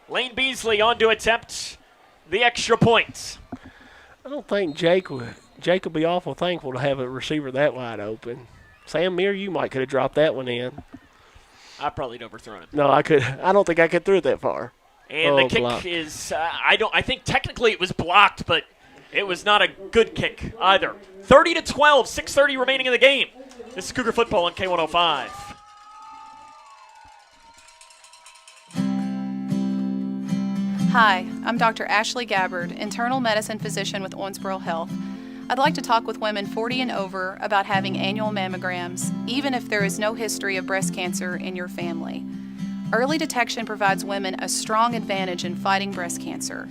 Speaker 2: Lane Beasley on to attempt the extra point.
Speaker 3: I don't think Jake will be awful thankful to have a receiver that wide open. Sam Meir, you might could have dropped that one in.
Speaker 2: I probably overthrown it.
Speaker 3: No, I don't think I could throw it that far.
Speaker 2: And the kick is, I think technically it was blocked, but it was not a good kick either. 30-12, 6:30 remaining in the game. This is Cougar football on K105.
Speaker 12: Hi, I'm Dr. Ashley Gabbard, internal medicine physician with Owensboro Health. I'd like to talk with women 40 and over about having annual mammograms, even if there is no history of breast cancer in your family. Early detection provides women a strong advantage in fighting breast cancer.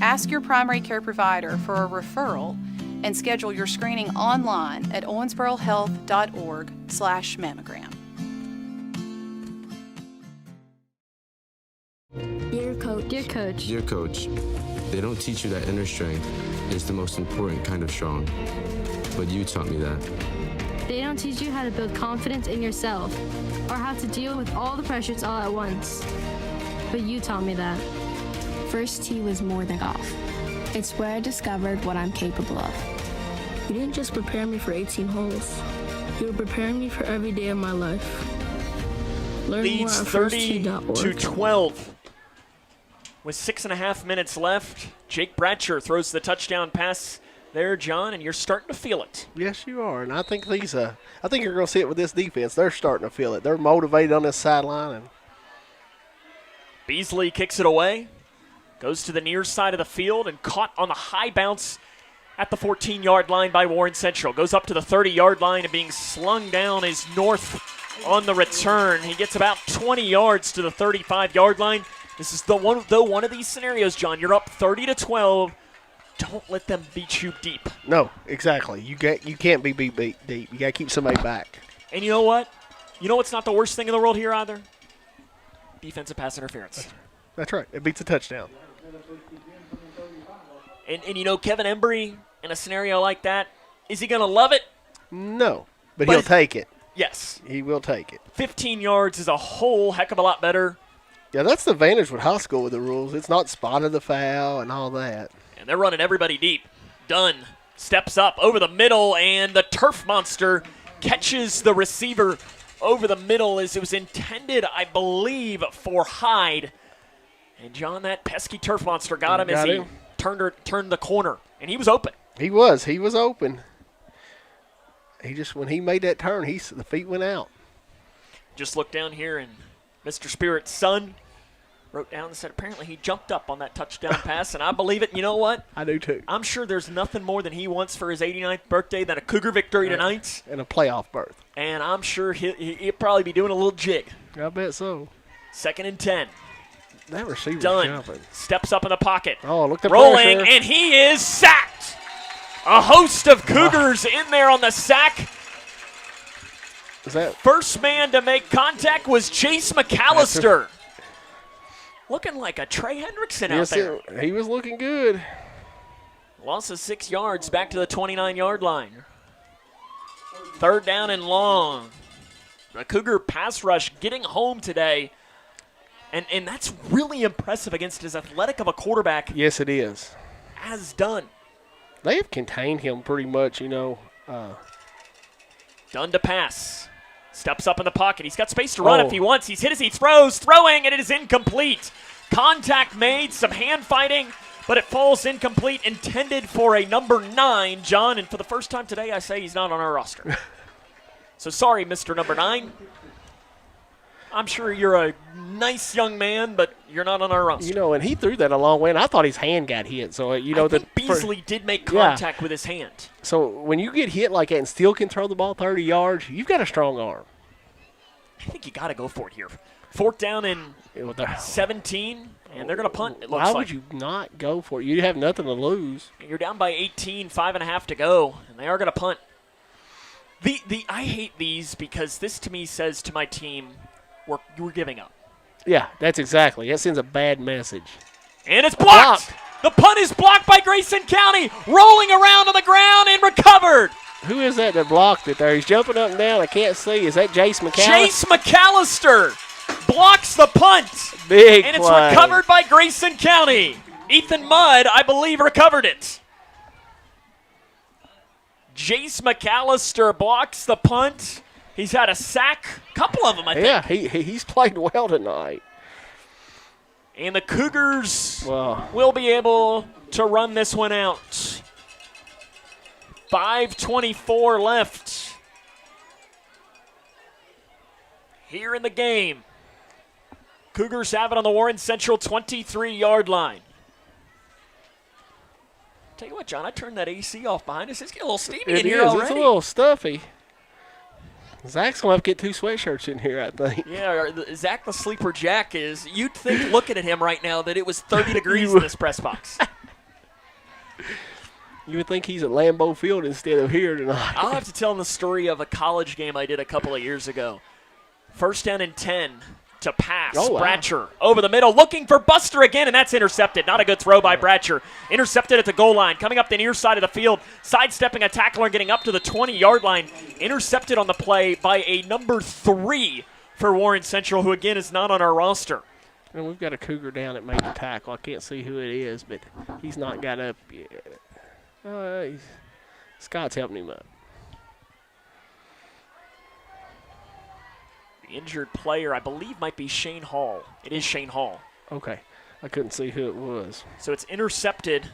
Speaker 12: Ask your primary care provider for a referral and schedule your screening online at owensborohealth.org/mammogram.
Speaker 17: Dear Coach.
Speaker 15: Dear Coach, they don't teach you that inner strength is the most important kind of strong. But you taught me that.
Speaker 17: They don't teach you how to build confidence in yourself or how to deal with all the pressures all at once. But you taught me that.
Speaker 14: First tee was more than golf. It's where I discovered what I'm capable of. You didn't just prepare me for 18 holes. You were preparing me for every day of my life. Learn
Speaker 2: Leads
Speaker 14: more at
Speaker 2: 30-12. With 6.5 minutes left, Jake Bratcher throws the touchdown pass there, John, and you're starting to feel it.
Speaker 3: Yes, you are, and I think I think you're going to see it with this defense. They're starting to feel it. They're motivated on this sideline. And
Speaker 2: Beasley kicks it away, goes to the near side of the field, and caught on the high bounce at the 14-yard line by Warren Central. Goes up to the 30-yard line and being slung down is North on the return. He gets about 20 yards to the 35-yard line. This is one of these scenarios, John. You're up 30-12. Don't let them beat you deep.
Speaker 3: No, exactly. You can't be beat deep. You got to keep somebody back.
Speaker 2: And you know what? You know what's not the worst thing in the world here either? Defensive pass interference.
Speaker 3: That's right. It beats a touchdown.
Speaker 2: And you know, Kevin Embry, in a scenario like that, is he going to love it?
Speaker 3: No, but he'll take it.
Speaker 2: Yes.
Speaker 3: He will take it.
Speaker 2: 15 yards is a whole heck of a lot better.
Speaker 3: Yeah, that's the advantage with high school with the rules. It's not spot of the foul and all that.
Speaker 2: And they're running everybody deep. Dunn steps up over the middle, and the turf monster catches the receiver over the middle as it was intended, I believe, for Hyde. And, John, that pesky turf monster got him as he turned the corner. And he was open.
Speaker 3: He was open. When he made that turn, the feet went out.
Speaker 2: Just look down here, and Mr. Spirit's son wrote down and said apparently he jumped up on that touchdown pass, and I believe it. You know what?
Speaker 3: I do too.
Speaker 2: I'm sure there's nothing more than he wants for his 89th birthday than a Cougar victory tonight.
Speaker 3: And a playoff berth.
Speaker 2: And I'm sure he'll probably be doing a little jig.
Speaker 3: I bet so.
Speaker 2: 2nd and 10.
Speaker 3: That receiver's
Speaker 2: Dunn
Speaker 3: jumping.
Speaker 2: steps up in the pocket.
Speaker 3: Oh, look at the
Speaker 2: rolling,
Speaker 3: pressure.
Speaker 2: And he is sacked. A host of Cougars in there on the sack. First man to make contact was Chase McAllister. Looking like a Trey Hendrickson out there.
Speaker 3: He was looking good.
Speaker 2: Loss of 6 yards back to the 29-yard line. 3rd down and long. The Cougar pass rush getting home today. And that's really impressive against as athletic of a quarterback.
Speaker 3: Yes, it is.
Speaker 2: As done.
Speaker 3: They have contained him pretty much,
Speaker 2: Dunn to pass. Steps up in the pocket. He's got space to run if he wants. He's hit as he throws. Throwing, and it is incomplete. Contact made, some hand fighting, but it falls incomplete. Intended for a number 9, John. And for the first time today, I say he's not on our roster. So sorry, Mr. Number 9. I'm sure you're a nice young man, but you're not on our roster.
Speaker 3: And he threw that a long way, and I thought his hand got hit. So,
Speaker 2: I think Beasley did make contact with his hand.
Speaker 3: So, when you get hit like that and still can throw the ball 30 yards, you've got a strong arm.
Speaker 2: I think you got to go for it here. 4th down and 17, and they're going to punt, it looks like.
Speaker 3: Why would you not go for it? You have nothing to lose.
Speaker 2: You're down by 18, 5.5 to go, and they are going to punt. I hate these because this, to me, says to my team, we're giving up.
Speaker 3: Yeah, that's exactly. That sends a bad message.
Speaker 2: And it's blocked. The punt is blocked by Grayson County, rolling around on the ground and recovered.
Speaker 3: Who is that blocked it there? He's jumping up and down. I can't see. Is that Jace McAllister?
Speaker 2: Jace McAllister blocks the punt.
Speaker 3: Big
Speaker 2: And it's
Speaker 3: play.
Speaker 2: recovered by Grayson County. Ethan Mudd, I believe, recovered it. Jace McAllister blocks the punt. He's had a sack, a couple of them, I think.
Speaker 3: Yeah, he's played well tonight.
Speaker 2: And the Cougars will be able to run this one out. 5:24 left here in the game. Cougars have it on the Warren Central 23-yard line. Tell you what, John, I turned that AC off behind us. It's getting a little steamy in here already.
Speaker 3: It's a little stuffy. Zach's going to have to get 2 sweatshirts in here, I think.
Speaker 2: Yeah, Zach the Sleeper Jack is. You'd think looking at him right now that it was 30 degrees in this press box.
Speaker 3: You would think he's at Lambeau Field instead of here tonight.
Speaker 2: I'll have to tell him the story of a college game I did a couple of years ago. 1st down and 10 to pass. Bratcher over the middle, looking for Buster again, and that's intercepted. Not a good throw by Bratcher. Intercepted at the goal line, coming up the near side of the field, sidestepping a tackler and getting up to the 20-yard line. Intercepted on the play by a number 3 for Warren Central, who again is not on our roster.
Speaker 3: And we've got a Cougar down that made the tackle. I can't see who it is, but he's not got up yet. Scott's helping him up.
Speaker 2: Injured player, I believe, might be Shane Hall. It is Shane Hall.
Speaker 3: Okay. I couldn't see who it was.
Speaker 2: So it's intercepted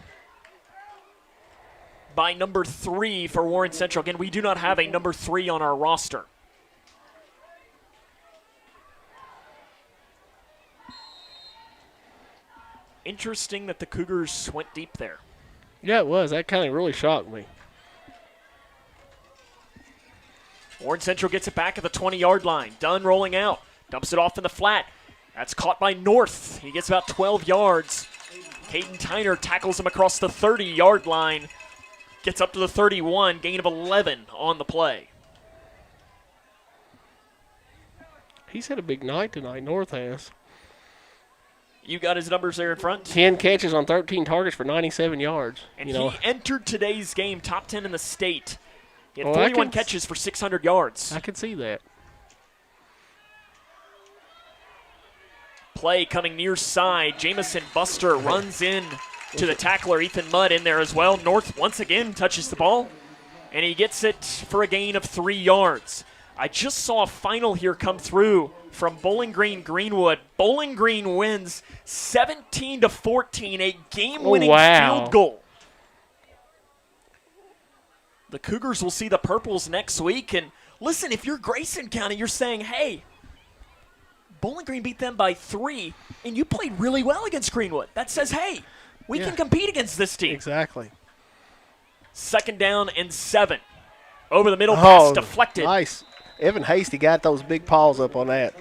Speaker 2: by number 3 for Warren Central. Again, we do not have a number 3 on our roster. Interesting that the Cougars went deep there.
Speaker 3: Yeah, it was. That kind of really shocked me.
Speaker 2: Warren Central gets it back at the 20-yard line. Dunn rolling out. Dumps it off in the flat. That's caught by North. He gets about 12 yards. Caden Tyner tackles him across the 30-yard line. Gets up to the 31. Gain of 11 on the play.
Speaker 3: He's had a big night tonight, North has.
Speaker 2: You got his numbers there in front?
Speaker 3: 10 catches on 13 targets for 97 yards.
Speaker 2: And he entered today's game top 10 in the state. He had 41 catches for 600 yards.
Speaker 3: I can see that.
Speaker 2: Play coming near side. Jamison Buster runs in to the tackler. Ethan Mudd in there as well. North once again touches the ball, and he gets it for a gain of 3 yards. I just saw a final here come through from Bowling Green Greenwood. Bowling Green wins 17-14, a game-winning field goal. The Cougars will see the Purples next week. And listen, if you're Grayson County, you're saying, hey, Bowling Green beat them by 3, and you played really well against Greenwood. That says, hey, we can compete against this team.
Speaker 3: Exactly.
Speaker 2: 2nd down and 7. Over the middle, pass deflected.
Speaker 3: Nice. Evan Hasty got those big paws up on that.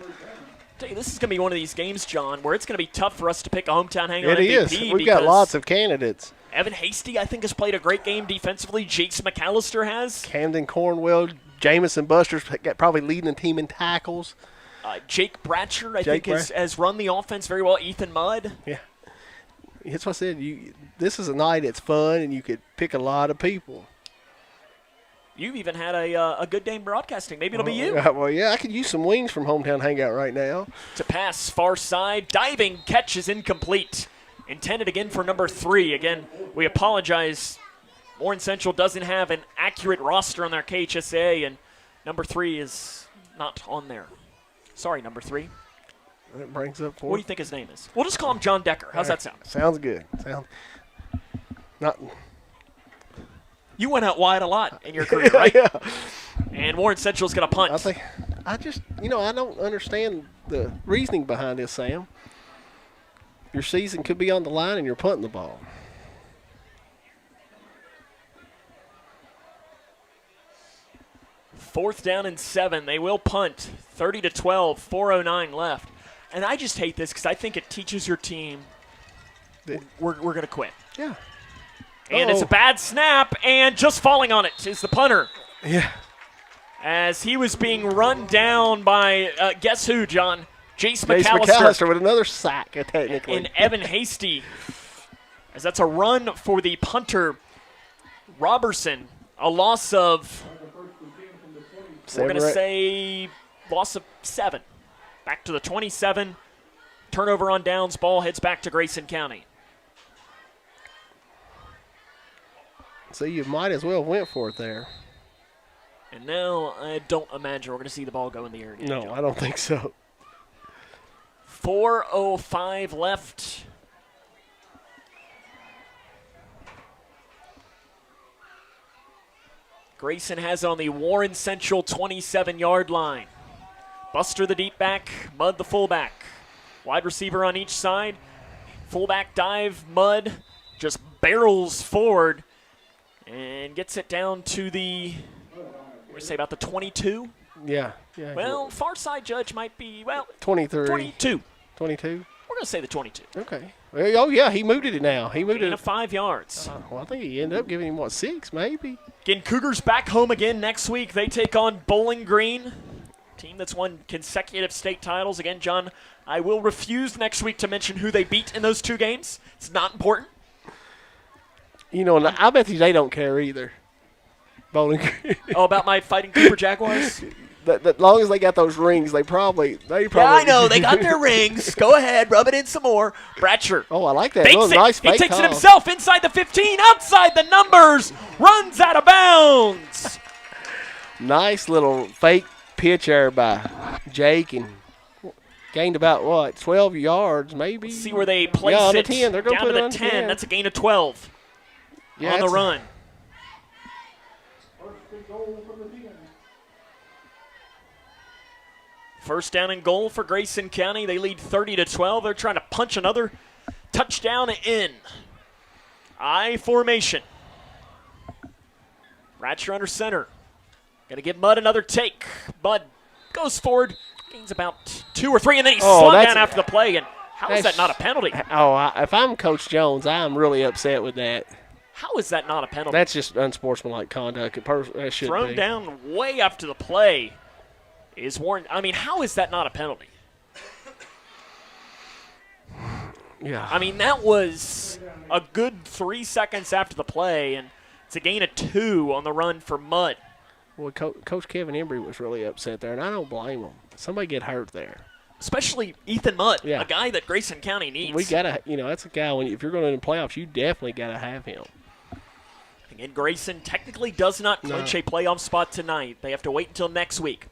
Speaker 2: Tell you, this is going to be one of these games, John, where it's going to be tough for us to pick a hometown hangout MVP.
Speaker 3: It is. We've got lots of candidates.
Speaker 2: Evan Hasty, I think, has played a great game defensively. Jace McAllister has.
Speaker 3: Camden Cornwell, Jamison Buster's probably leading the team in tackles.
Speaker 2: Jake Bratcher, I think, has run the offense very well. Ethan Mudd.
Speaker 3: Yeah. That's what I said. This is a night that's fun, and you could pick a lot of people.
Speaker 2: You've even had a good day in broadcasting. Maybe it'll be you.
Speaker 3: Well, yeah, I could use some wings from Hometown Hangout right now.
Speaker 2: To pass, far side. Diving catch is incomplete. Intended again for number 3. Again, we apologize. Warren Central doesn't have an accurate roster on their KHSA, and number 3 is not on there. Sorry, number 3.
Speaker 3: That brings up 4.
Speaker 2: What do you think his name is? We'll just call him John Decker. How's that sound?
Speaker 3: Sounds good.
Speaker 2: You went out wide a lot in your career, right?
Speaker 3: Yeah.
Speaker 2: And Warren Central's going to punt.
Speaker 3: I don't understand the reasoning behind this, Sam. Your season could be on the line and you're punting the ball.
Speaker 2: Fourth down and 7. They will punt. 30-12, 4:09 left. And I just hate this because I think it teaches your team we're going to quit.
Speaker 3: Yeah.
Speaker 2: And it's a bad snap, and just falling on it is the punter.
Speaker 3: Yeah.
Speaker 2: As he was being run down by, guess who, John? Jace
Speaker 3: McAllister with another sack, technically.
Speaker 2: And Evan Hasty, as that's a run for the punter, Robertson. A loss of, we're going to say, loss of 7. Back to the 27. Turnover on downs. Ball heads back to Grayson County.
Speaker 3: So you might as well went for it there.
Speaker 2: And now I don't imagine we're going to see the ball go in the air again.
Speaker 3: No, I don't think so.
Speaker 2: 4:05 left. Grayson has it on the Warren Central 27-yard line. Buster the deep back, Mudd the fullback. Wide receiver on each side. Fullback dive, Mudd just barrels forward and gets it down to the, what do you say, about the 22?
Speaker 3: Yeah.
Speaker 2: Well, far side judge might be,
Speaker 3: 23.
Speaker 2: 22.
Speaker 3: 22?
Speaker 2: We're going to say the 22.
Speaker 3: Okay. Oh, yeah, he moved it now. He moved it
Speaker 2: 5 yards.
Speaker 3: Well, I think he ended up giving him, 6 maybe?
Speaker 2: Again, Cougars back home again next week. They take on Bowling Green, team that's won consecutive state titles. Again, John, I will refuse next week to mention who they beat in those 2 games. It's not important.
Speaker 3: You know, and I bet they don't care either. Bowling Green.
Speaker 2: Oh, about my Fighting Cooper Jaguars?
Speaker 3: As long as they got those rings, they probably.
Speaker 2: Yeah, I know. They got their rings. Go ahead. Rub it in some more. Bratcher.
Speaker 3: Oh, I like that.
Speaker 2: Fakes it.
Speaker 3: Nice
Speaker 2: He
Speaker 3: fake
Speaker 2: takes it
Speaker 3: toss.
Speaker 2: himself inside the 15, outside the numbers, runs out of bounds.
Speaker 3: Nice little fake pitch there by Jake and gained about, 12 yards maybe?
Speaker 2: See where they place
Speaker 3: on
Speaker 2: it.
Speaker 3: The 10. They're going to
Speaker 2: down
Speaker 3: put
Speaker 2: to
Speaker 3: it
Speaker 2: the
Speaker 3: on
Speaker 2: 10. That's a gain of 12 on the run. First down and goal for Grayson County. They lead 30-12. They're trying to punch another touchdown in. I formation. Ratcher under center. Going to give Mudd another take. Mudd goes forward, gains about 2 or 3, and then he's slung down after the play. And how is that not a penalty?
Speaker 3: If I'm Coach Jones, I'm really upset with that.
Speaker 2: How is that not a penalty?
Speaker 3: That's just unsportsmanlike conduct. That should
Speaker 2: Thrown
Speaker 3: be.
Speaker 2: down way after the play is Warren. I mean, how is that not a penalty?
Speaker 3: Yeah.
Speaker 2: I mean, that was a good 3 seconds after the play, and it's a gain of 2 on the run for Mudd.
Speaker 3: Well, Coach Kevin Embry was really upset there, and I don't blame him. Somebody get hurt there.
Speaker 2: Especially Ethan Mudd,
Speaker 3: Yeah.
Speaker 2: a guy that Grayson County needs.
Speaker 3: We got to, that's a guy, if you're going to the playoffs, you definitely got to have him.
Speaker 2: Again, Grayson technically does not clinch a playoff spot tonight. They have to wait until next week.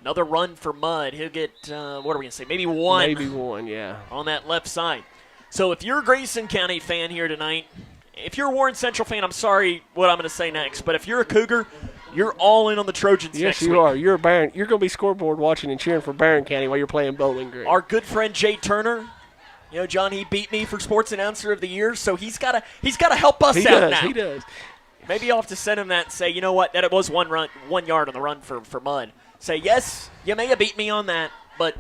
Speaker 2: Another run for Mudd. He'll get, what are we going to say, maybe 1.
Speaker 3: Maybe 1, yeah.
Speaker 2: On that left side. So if you're a Grayson County fan here tonight, if you're a Warren Central fan, I'm sorry what I'm going to say next, but if you're a Cougar, you're all in on the Trojans next week.
Speaker 3: Yes, you are. You're a Barron. You're going to be scoreboard watching and cheering for Barron County while you're playing Bowling Green.
Speaker 2: Our good friend Jay Turner, John, he beat me for Sports Announcer of the Year, so he's got to help us out now.
Speaker 3: He does.
Speaker 2: Maybe I'll have to send him that and say, you know what, that it was 1 yard on the run for Mudd. Say, yes, you may have beat me on that, but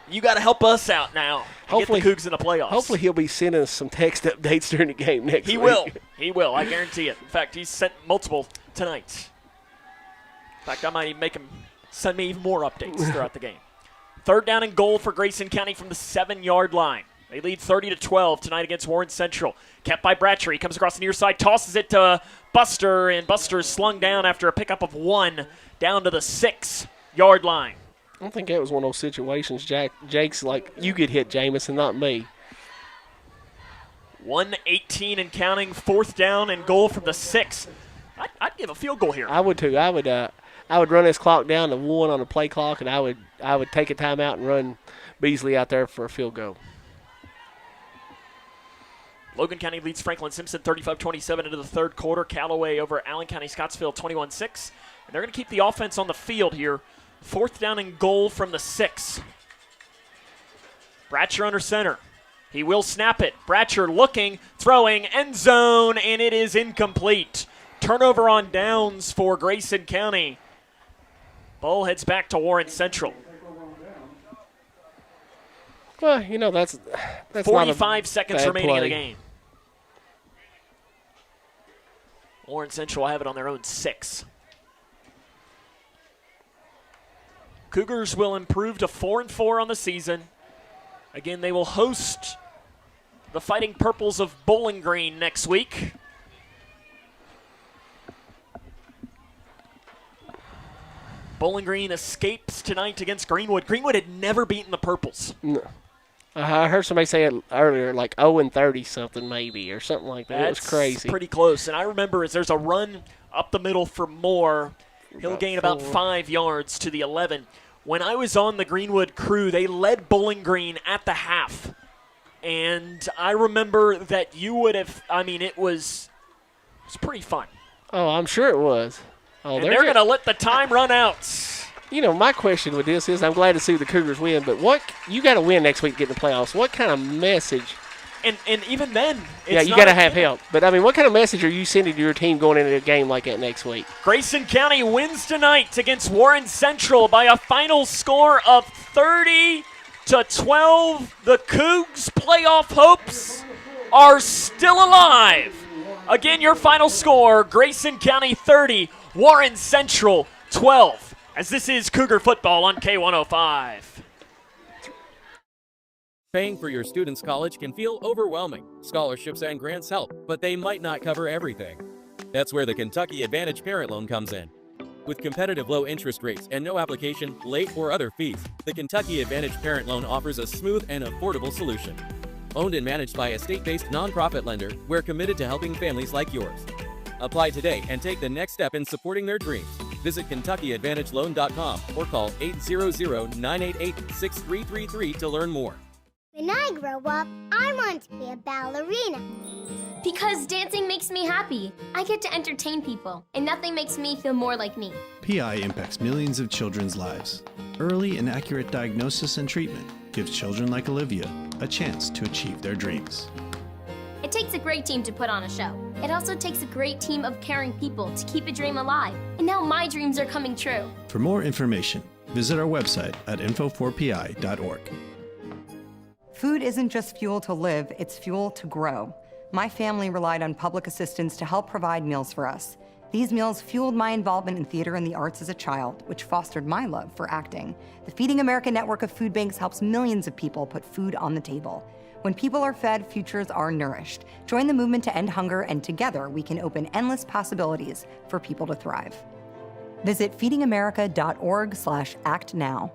Speaker 2: you got to help us out now.
Speaker 3: Hopefully,
Speaker 2: get the Cougs in the playoffs.
Speaker 3: Hopefully he'll be sending us some text updates during the game next week.
Speaker 2: He will. He will. I guarantee it. In fact, he's sent multiple tonight. In fact, I might even make him send me even more updates throughout the game. 3rd down and goal for Grayson County from the 7-yard line. They lead 30-12 tonight against Warren Central. Kept by Bratcher. He comes across the near side, tosses it to Buster, and Buster is slung down after a pickup of 1 down to the 6-yard line.
Speaker 3: I don't think that was one of those situations. Jake's like, you get hit, Jamison, not me.
Speaker 2: 1:18 and counting. 4th down and goal from the 6. I'd give a field goal here.
Speaker 3: I would too. I would run this clock down to 1 on the play clock, and I would take a timeout and run Beasley out there for a field goal.
Speaker 2: Logan County leads Franklin Simpson 35-27 into the 3rd quarter. Callaway over Allen County Scottsville 21-6. And they're going to keep the offense on the field here. 4th down and goal from the 6. Bratcher under center. He will snap it. Bratcher looking, throwing, end zone, and it is incomplete. Turnover on downs for Grayson County. Ball heads back to Warren Central.
Speaker 3: Well, that's
Speaker 2: 45 seconds remaining
Speaker 3: play.
Speaker 2: in the game. Warren Central will have it on their own 6. Cougars will improve to 4-4 on the season. Again, they will host the Fighting Purples of Bowling Green next week. Bowling Green escapes tonight against Greenwood. Greenwood had never beaten the Purples.
Speaker 3: No. I heard somebody say it earlier, like 0-30 something maybe, or something like that.
Speaker 2: That's
Speaker 3: it was crazy.
Speaker 2: Pretty close. And I remember as there's a run up the middle for Moore. He'll gain about 5 yards to the 11. when I was on the Greenwood crew, they led Bowling Green at the half. And I remember that you would have, it was pretty fun.
Speaker 3: Oh, I'm sure it was. Oh,
Speaker 2: and they're going to let the time run out.
Speaker 3: My question with this is I'm glad to see the Cougars win, but you got to win next week to get in the playoffs. What kind of message?
Speaker 2: And even then,
Speaker 3: you got to have help. But, what kind of message are you sending to your team going into a game like that next week?
Speaker 2: Grayson County wins tonight against Warren Central by a final score of 30-12. The Cougs' playoff hopes are still alive. Again, your final score, Grayson County 30, Warren Central 12. As this is Cougar football on K105.
Speaker 4: Paying for your student's college can feel overwhelming. Scholarships and grants help, but they might not cover everything. That's where the Kentucky Advantage Parent Loan comes in. With competitive low interest rates and no application, late, or other fees, the Kentucky Advantage Parent Loan offers a smooth and affordable solution. Owned and managed by a state-based nonprofit lender, we're committed to helping families like yours. Apply today and take the next step in supporting their dreams. Visit KentuckyAdvantageLoan.com or call 800-988-6333 to learn more.
Speaker 5: When I grow up, I want to be a ballerina.
Speaker 23: Because dancing makes me happy. I get to entertain people, and nothing makes me feel more like me.
Speaker 24: PI impacts millions of children's lives. Early and accurate diagnosis and treatment gives children like Olivia a chance to achieve their dreams.
Speaker 23: It takes a great team to put on a show. It also takes a great team of caring people to keep a dream alive. And now my dreams are coming true.
Speaker 24: For more information, visit our website at info4pi.org.
Speaker 25: Food isn't just fuel to live, it's fuel to grow. My family relied on public assistance to help provide meals for us. These meals fueled my involvement in theater and the arts as a child, which fostered my love for acting. The Feeding America network of food banks helps millions of people put food on the table. When people are fed, futures are nourished. Join the movement to end hunger, and together we can open endless possibilities for people to thrive. Visit feedingamerica.org/actnow.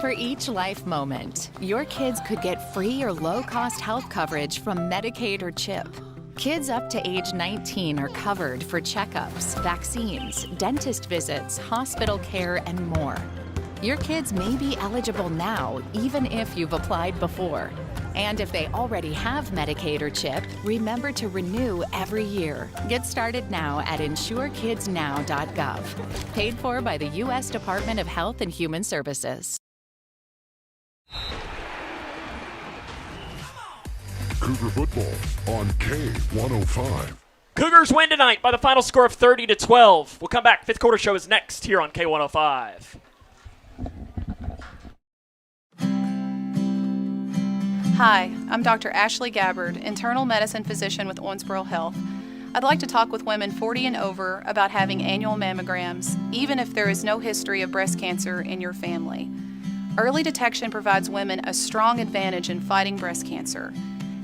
Speaker 26: For each life moment, your kids could get free or low-cost health coverage from Medicaid or CHIP. Kids up to age 19 are covered for checkups, vaccines, dentist visits, hospital care, and more. Your kids may be eligible now, even if you've applied before. And if they already have Medicaid or CHIP, remember to renew every year. Get started now at insurekidsnow.gov. Paid for by the U.S. Department of Health and Human Services.
Speaker 22: Cougar football on K105.
Speaker 2: Cougars win tonight by the final score of 30-12. We'll come back. Fifth quarter show is next here on K105.
Speaker 12: Hi, I'm Dr. Ashley Gabbard, internal medicine physician with Owensboro Health. I'd like to talk with women 40 and over about having annual mammograms, even if there is no history of breast cancer in your family. Early detection provides women a strong advantage in fighting breast cancer.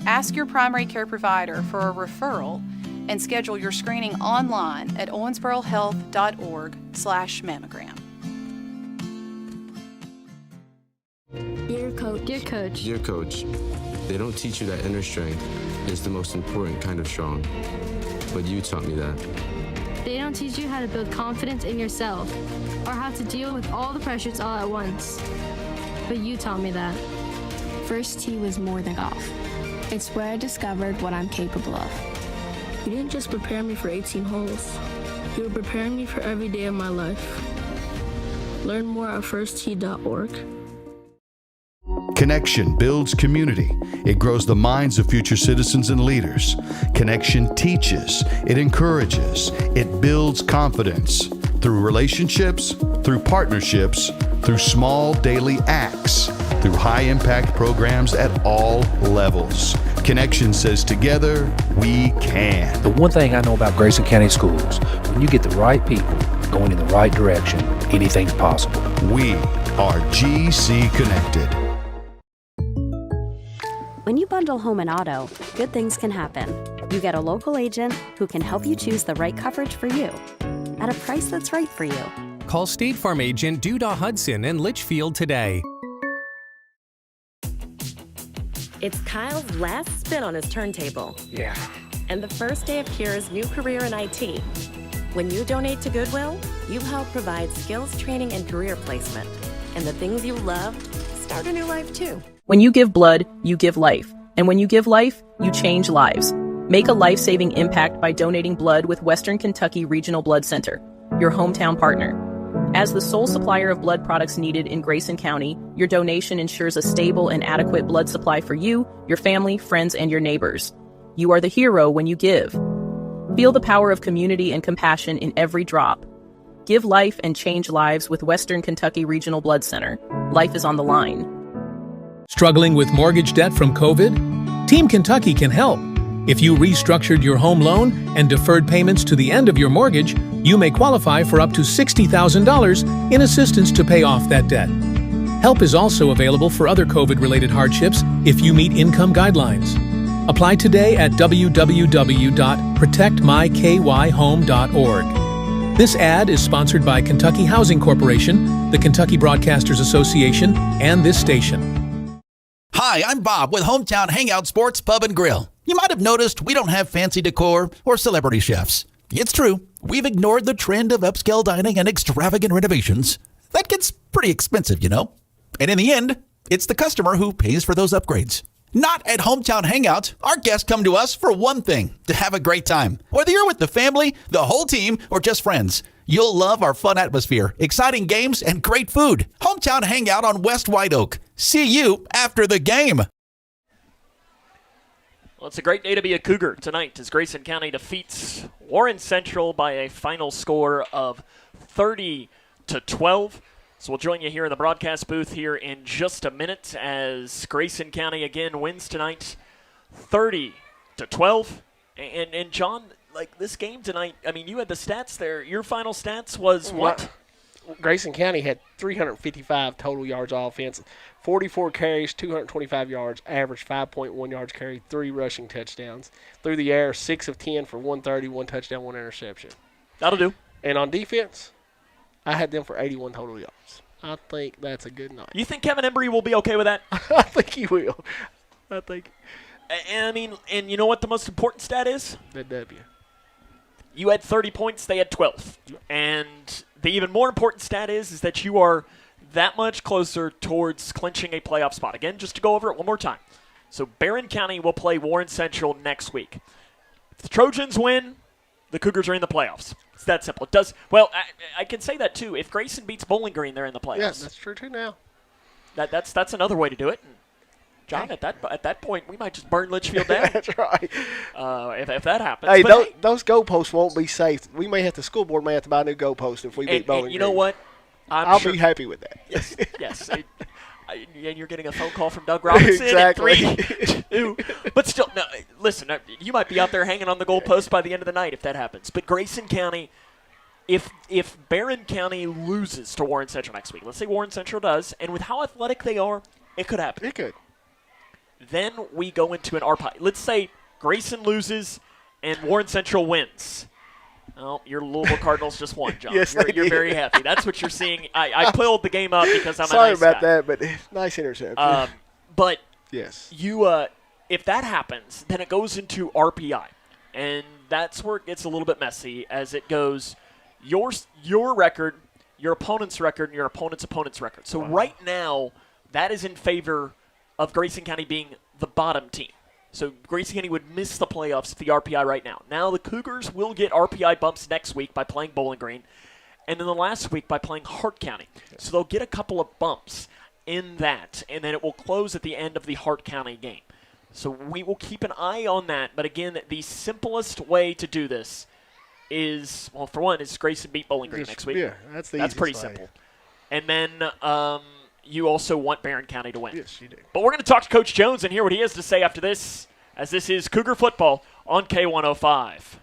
Speaker 12: Ask your primary care provider for a referral and schedule your screening online at owensborohealth.org/mammogram.
Speaker 17: Dear Coach.
Speaker 15: Dear Coach, they don't teach you that inner strength is the most important kind of strong, but you taught me that.
Speaker 17: They don't teach you how to build confidence in yourself or how to deal with all the pressures all at once, but you taught me that.
Speaker 14: First tee was more than golf. It's where I discovered what I'm capable of.
Speaker 27: You didn't just prepare me for 18 holes. You were preparing me for every day of my life. Learn more at firsttee.org.
Speaker 1: Connection builds community. It grows the minds of future citizens and leaders. Connection teaches. It encourages. It builds confidence. Through relationships, through partnerships, through small daily acts, through high-impact programs at all levels. Connection says together, we can.
Speaker 28: The one thing I know about Grayson County Schools, when you get the right people going in the right direction, anything's possible.
Speaker 1: We are GC Connected.
Speaker 29: When you bundle home and auto, good things can happen. You get a local agent who can help you choose the right coverage for you at a price that's right for you.
Speaker 9: Call State Farm agent Duda Hudson in Leitchfield today.
Speaker 18: It's Kyle's last spin on his turntable.
Speaker 28: Yeah.
Speaker 18: And the first day of Kira's new career in IT. When you donate to Goodwill, you help provide skills training and career placement. And the things you love start a new life too.
Speaker 6: When you give blood, you give life. And when you give life, you change lives. Make a life-saving impact by donating blood with Western Kentucky Regional Blood Center, your hometown partner. As the sole supplier of blood products needed in Grayson County, your donation ensures a stable and adequate blood supply for you, your family, friends, and your neighbors. You are the hero when you give. Feel the power of community and compassion in every drop. Give life and change lives with Western Kentucky Regional Blood Center. Life is on the line.
Speaker 16: Struggling with mortgage debt from COVID? Team Kentucky can help. If you restructured your home loan and deferred payments to the end of your mortgage, you may qualify for up to $60,000 in assistance to pay off that debt. Help is also available for other COVID-related hardships if you meet income guidelines. Apply today at www.protectmykyhome.org. This ad is sponsored by Kentucky Housing Corporation, the Kentucky Broadcasters Association, and this station.
Speaker 7: Hi, I'm Bob with Hometown Hangout Sports Pub and Grill. You might have noticed we don't have fancy decor or celebrity chefs. It's true, we've ignored the trend of upscale dining and extravagant renovations. That gets pretty expensive, you know. And in the end, it's the customer who pays for those upgrades. Not at Hometown Hangout. Our guests come to us for one thing, to have a great time. Whether you're with the family, the whole team, or just friends, you'll love our fun atmosphere, exciting games, and great food. Hometown Hangout on West White Oak. See you after the game.
Speaker 2: Well, it's a great day to be a Cougar tonight as Grayson County defeats Warren Central by a final score of 30-12. So we'll join you here in the broadcast booth here in just a minute as Grayson County again wins tonight 30-12. And John, like this game tonight, I mean, you had the stats there. Your final stats was what?
Speaker 3: Grayson County had 355 total yards of offense, 44 carries, 225 yards, average 5.1 yards carry, 3 rushing touchdowns. Through the air, 6 of 10 for 130, 1 touchdown, 1 interception.
Speaker 2: That'll do.
Speaker 3: And on defense, I had them for 81 total yards. I think that's a good night.
Speaker 2: You think Kevin Embry will be okay with that?
Speaker 3: I think he will. I think.
Speaker 2: And I mean, and you know what the most important stat is?
Speaker 3: The W.
Speaker 2: You had 30 points, they had 12. And the even more important stat is that you are that much closer towards clinching a playoff spot. Again, just to go over it one more time. So Barron County will play Warren Central next week. If the Trojans win, the Cougars are in the playoffs. It's that simple. It does well. I can say that too. If Grayson beats Bowling Green, they're in the playoffs.
Speaker 3: Yeah, that's true too. Now,
Speaker 2: that's another way to do it. And John, at that point, we might just burn Leitchfield down.
Speaker 3: That's right.
Speaker 2: If that happens.
Speaker 3: Hey, those goalposts won't be safe. We may have the school board may have to buy a new goalpost if we beat Bowling Green.
Speaker 2: You know what?
Speaker 3: I'll be happy with that.
Speaker 2: Yes. And you're getting a phone call from Doug Robinson.
Speaker 3: Exactly.
Speaker 2: At 3. But still, no. Listen, you might be out there hanging on the goalpost by the end of the night if that happens. But Grayson County, if Barron County loses to Warren Central next week, let's say Warren Central does, and with how athletic they are, it could happen.
Speaker 3: It could.
Speaker 2: Then we go into an RPI. Let's say Grayson loses and Warren Central wins. Oh, your Louisville Cardinals just won, John.
Speaker 3: Yes,
Speaker 2: you're very happy. That's what you're seeing. I pulled the game up because I'm
Speaker 3: sorry
Speaker 2: a nice
Speaker 3: about
Speaker 2: guy.
Speaker 3: that, but nice interception.
Speaker 2: But
Speaker 3: yes,
Speaker 2: if that happens, then it goes into RPI, and that's where it gets a little bit messy as it goes your record, your opponent's record, and your opponent's record. So right now, that is in favor of Grayson County being the bottom team. So Grayson County would miss the playoffs at the RPI right now. Now the Cougars will get RPI bumps next week by playing Bowling Green, and then the last week by playing Hart County. So they'll get a couple of bumps in that, and then it will close at the end of the Hart County game. So we will keep an eye on that. But again, the simplest way to do this is, well, for one, is Grayson beat Bowling Green next week.
Speaker 3: Yeah, that's
Speaker 2: pretty simple. And then you also want Barron County to win.
Speaker 3: Yes, you do.
Speaker 2: But we're going to talk to Coach Jones and hear what he has to say after this, as this is Cougar Football on K105.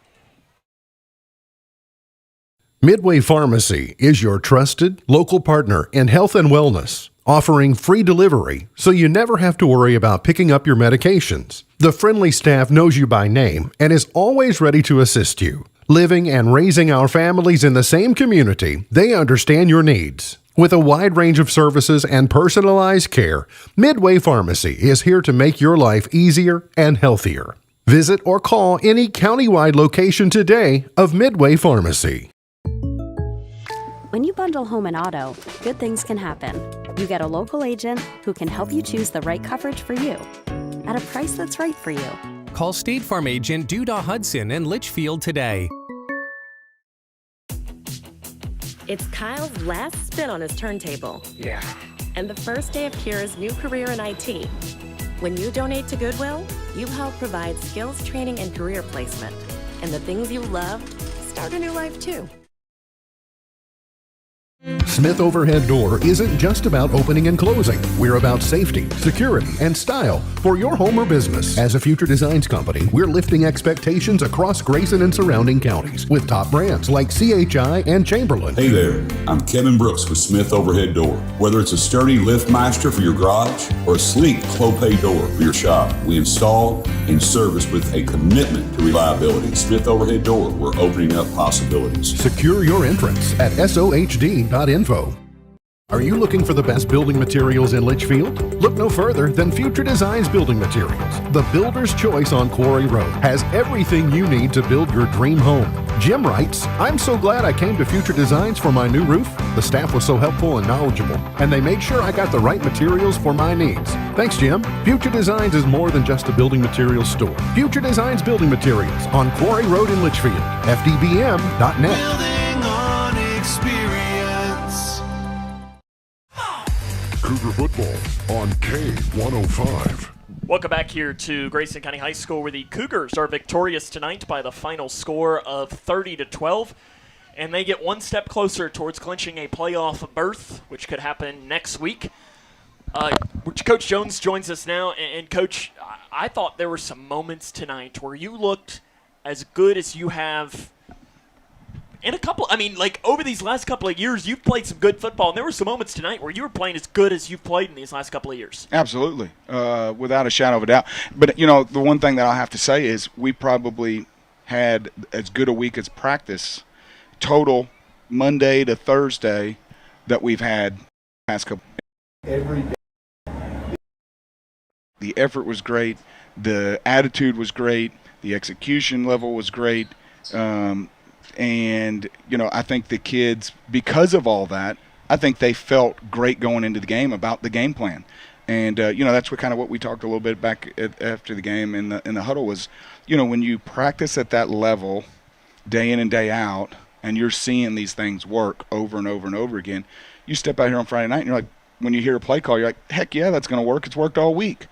Speaker 8: Midway Pharmacy is your trusted local partner in health and wellness, offering free delivery so you never have to worry about picking up your medications. The friendly staff knows you by name and is always ready to assist you. Living and raising our families in the same community, they understand your needs. With a wide range of services and personalized care, Midway Pharmacy is here to make your life easier and healthier. Visit or call any countywide location today of Midway Pharmacy.
Speaker 29: When you bundle home and auto, good things can happen. You get a local agent who can help you choose the right coverage for you at a price that's right for you.
Speaker 9: Call State Farm agent Duda Hudson in Leitchfield today.
Speaker 18: It's Kyle's last spin on his turntable.
Speaker 3: Yeah.
Speaker 18: And the first day of Kira's new career in IT. When you donate to Goodwill, you help provide skills training and career placement. And the things you love start a new life too.
Speaker 8: Smith Overhead Door isn't just about opening and closing. We're about safety, security, and style for your home or business. As a Future Designs company, we're lifting expectations across Grayson and surrounding counties with top brands like CHI and Chamberlain.
Speaker 4: Hey there, I'm Kevin Brooks with Smith Overhead Door. Whether it's a sturdy LiftMaster for your garage or a sleek Clopay door for your shop, we install and service with a commitment to reliability. Smith Overhead Door, we're opening up possibilities.
Speaker 8: Secure your entrance at SOHD.info. Are you looking for the best building materials in Leitchfield? Look no further than Future Designs Building Materials. The builder's choice on Quarry Road has everything you need to build your dream home. Jim writes, I'm so glad I came to Future Designs for my new roof. The staff was so helpful and knowledgeable, and they made sure I got the right materials for my needs. Thanks, Jim. Future Designs is more than just a building materials store. Future Designs Building Materials on Quarry Road in Leitchfield. FDBM.net.
Speaker 22: Building on experience. Cougar football on K105.
Speaker 2: Welcome back here to Grayson County High School, where the Cougars are victorious tonight by the final score of 30-12, and they get one step closer towards clinching a playoff berth, which could happen next week. Coach Jones joins us now, and Coach, I thought there were some moments tonight where you looked as good as you have in over these last couple of years. You've played some good football, and there were some moments tonight where you were playing as good as you've played in these last couple of years.
Speaker 5: Absolutely, without a shadow of a doubt. But, the one thing that I'll have to say is we probably had as good a week as practice total Monday to Thursday that we've had past couple. Every day. The effort was great. The attitude was great. The execution level was great. And, I think the kids, because of all that, I think they felt great going into the game about the game plan. And, that's what we talked a little bit back after the game in the huddle was, when you practice at that level day in and day out and you're seeing these things work over and over and over again, you step out here on Friday night and you're like, when you hear a play call, you're like, heck yeah, that's going to work. It's worked all week.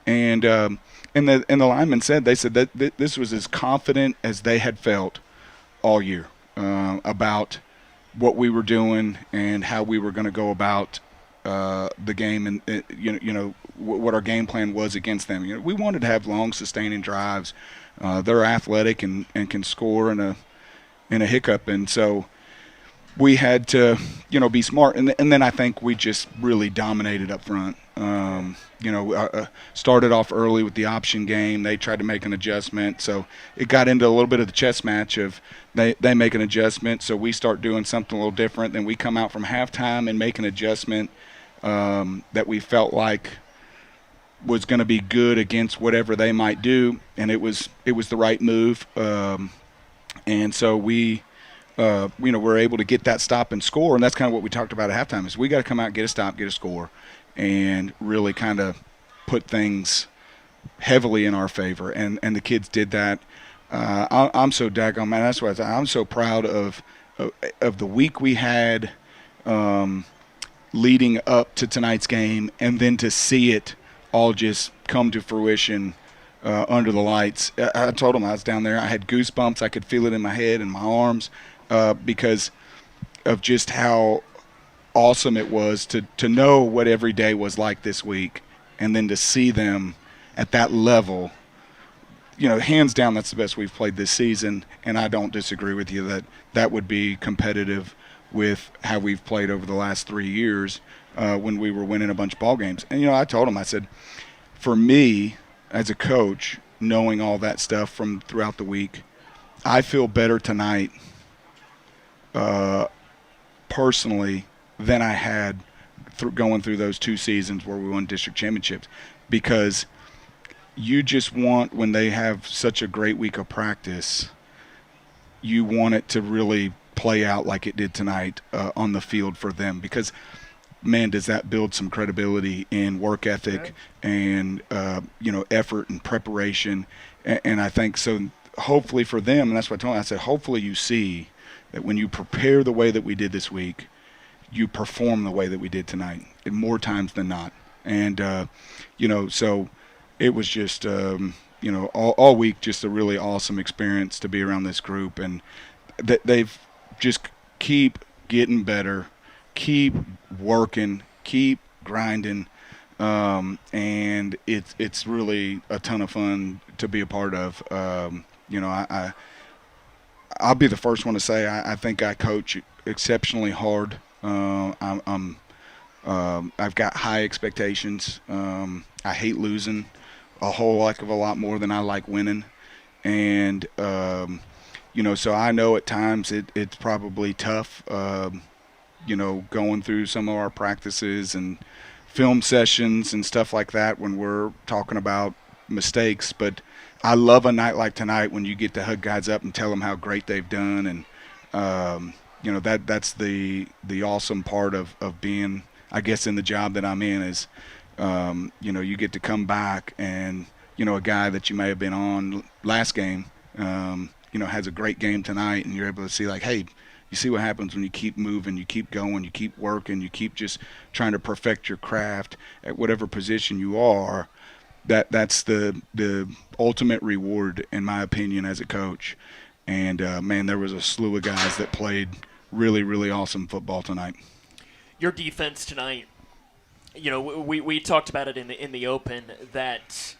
Speaker 5: And the linemen said, that this was as confident as they had felt all year about what we were doing and how we were going to go about the game and what our game plan was against them. We wanted to have long, sustaining drives. They're athletic and can score in a hiccup, and so we had to be smart. And then I think we just really dominated up front. Started off early with the option game. They tried to make an adjustment, so it got into a little bit of the chess match of they make an adjustment, so we start doing something a little different. Then we come out from halftime and make an adjustment that we felt like was going to be good against whatever they might do, and it was the right move. And so we were able to get that stop and score, and that's kind of what we talked about at halftime is we got to come out, get a stop, get a score, and really kind of put things heavily in our favor. And the kids did that. I'm so daggone, man, that's why I'm so proud of the week we had leading up to tonight's game, and then to see it all just come to fruition under the lights. I told them I was down there. I had goosebumps. I could feel it in my head and my arms because of just how awesome it was to know what every day was like this week, and then to see them at that level. Hands down, that's the best we've played this season, and I don't disagree with you that would be competitive with how we've played over the last 3 years when we were winning a bunch of ball games. And, I told them, I said, for me as a coach, knowing all that stuff from throughout the week, I feel better tonight personally than I had going through those 2 seasons where we won district championships, because you just want, when they have such a great week of practice, you want it to really play out like it did tonight on the field for them, because man, does that build some credibility in work ethic and effort and preparation. And I think so. Hopefully for them, and that's what I told them, I said, hopefully you see that when you prepare the way that we did this week, you perform the way that we did tonight, and more times than not. And so it was just all week just a really awesome experience to be around this group, and they've just keep getting better, keep working, keep grinding, and it's really a ton of fun to be a part of. I'll be the first one to say I think I coach exceptionally hard. I've got high expectations. I hate losing a whole heck of a lot more than I like winning, and so I know at times it's probably tough. Going through some of our practices and film sessions and stuff like that when we're talking about mistakes, but I love a night like tonight when you get to hug guys up and tell them how great they've done, and that's the awesome part of being, I guess, in the job that I'm in is you get to come back and a guy that you may have been on last game has a great game tonight, and you're able to see like, hey, you see what happens when you keep moving, you keep going, you keep working, you keep just trying to perfect your craft at whatever position you are. That's the ultimate reward, in my opinion, as a coach. And, man, there was a slew of guys that played really, really awesome football tonight.
Speaker 2: Your defense tonight, we talked about it in the open that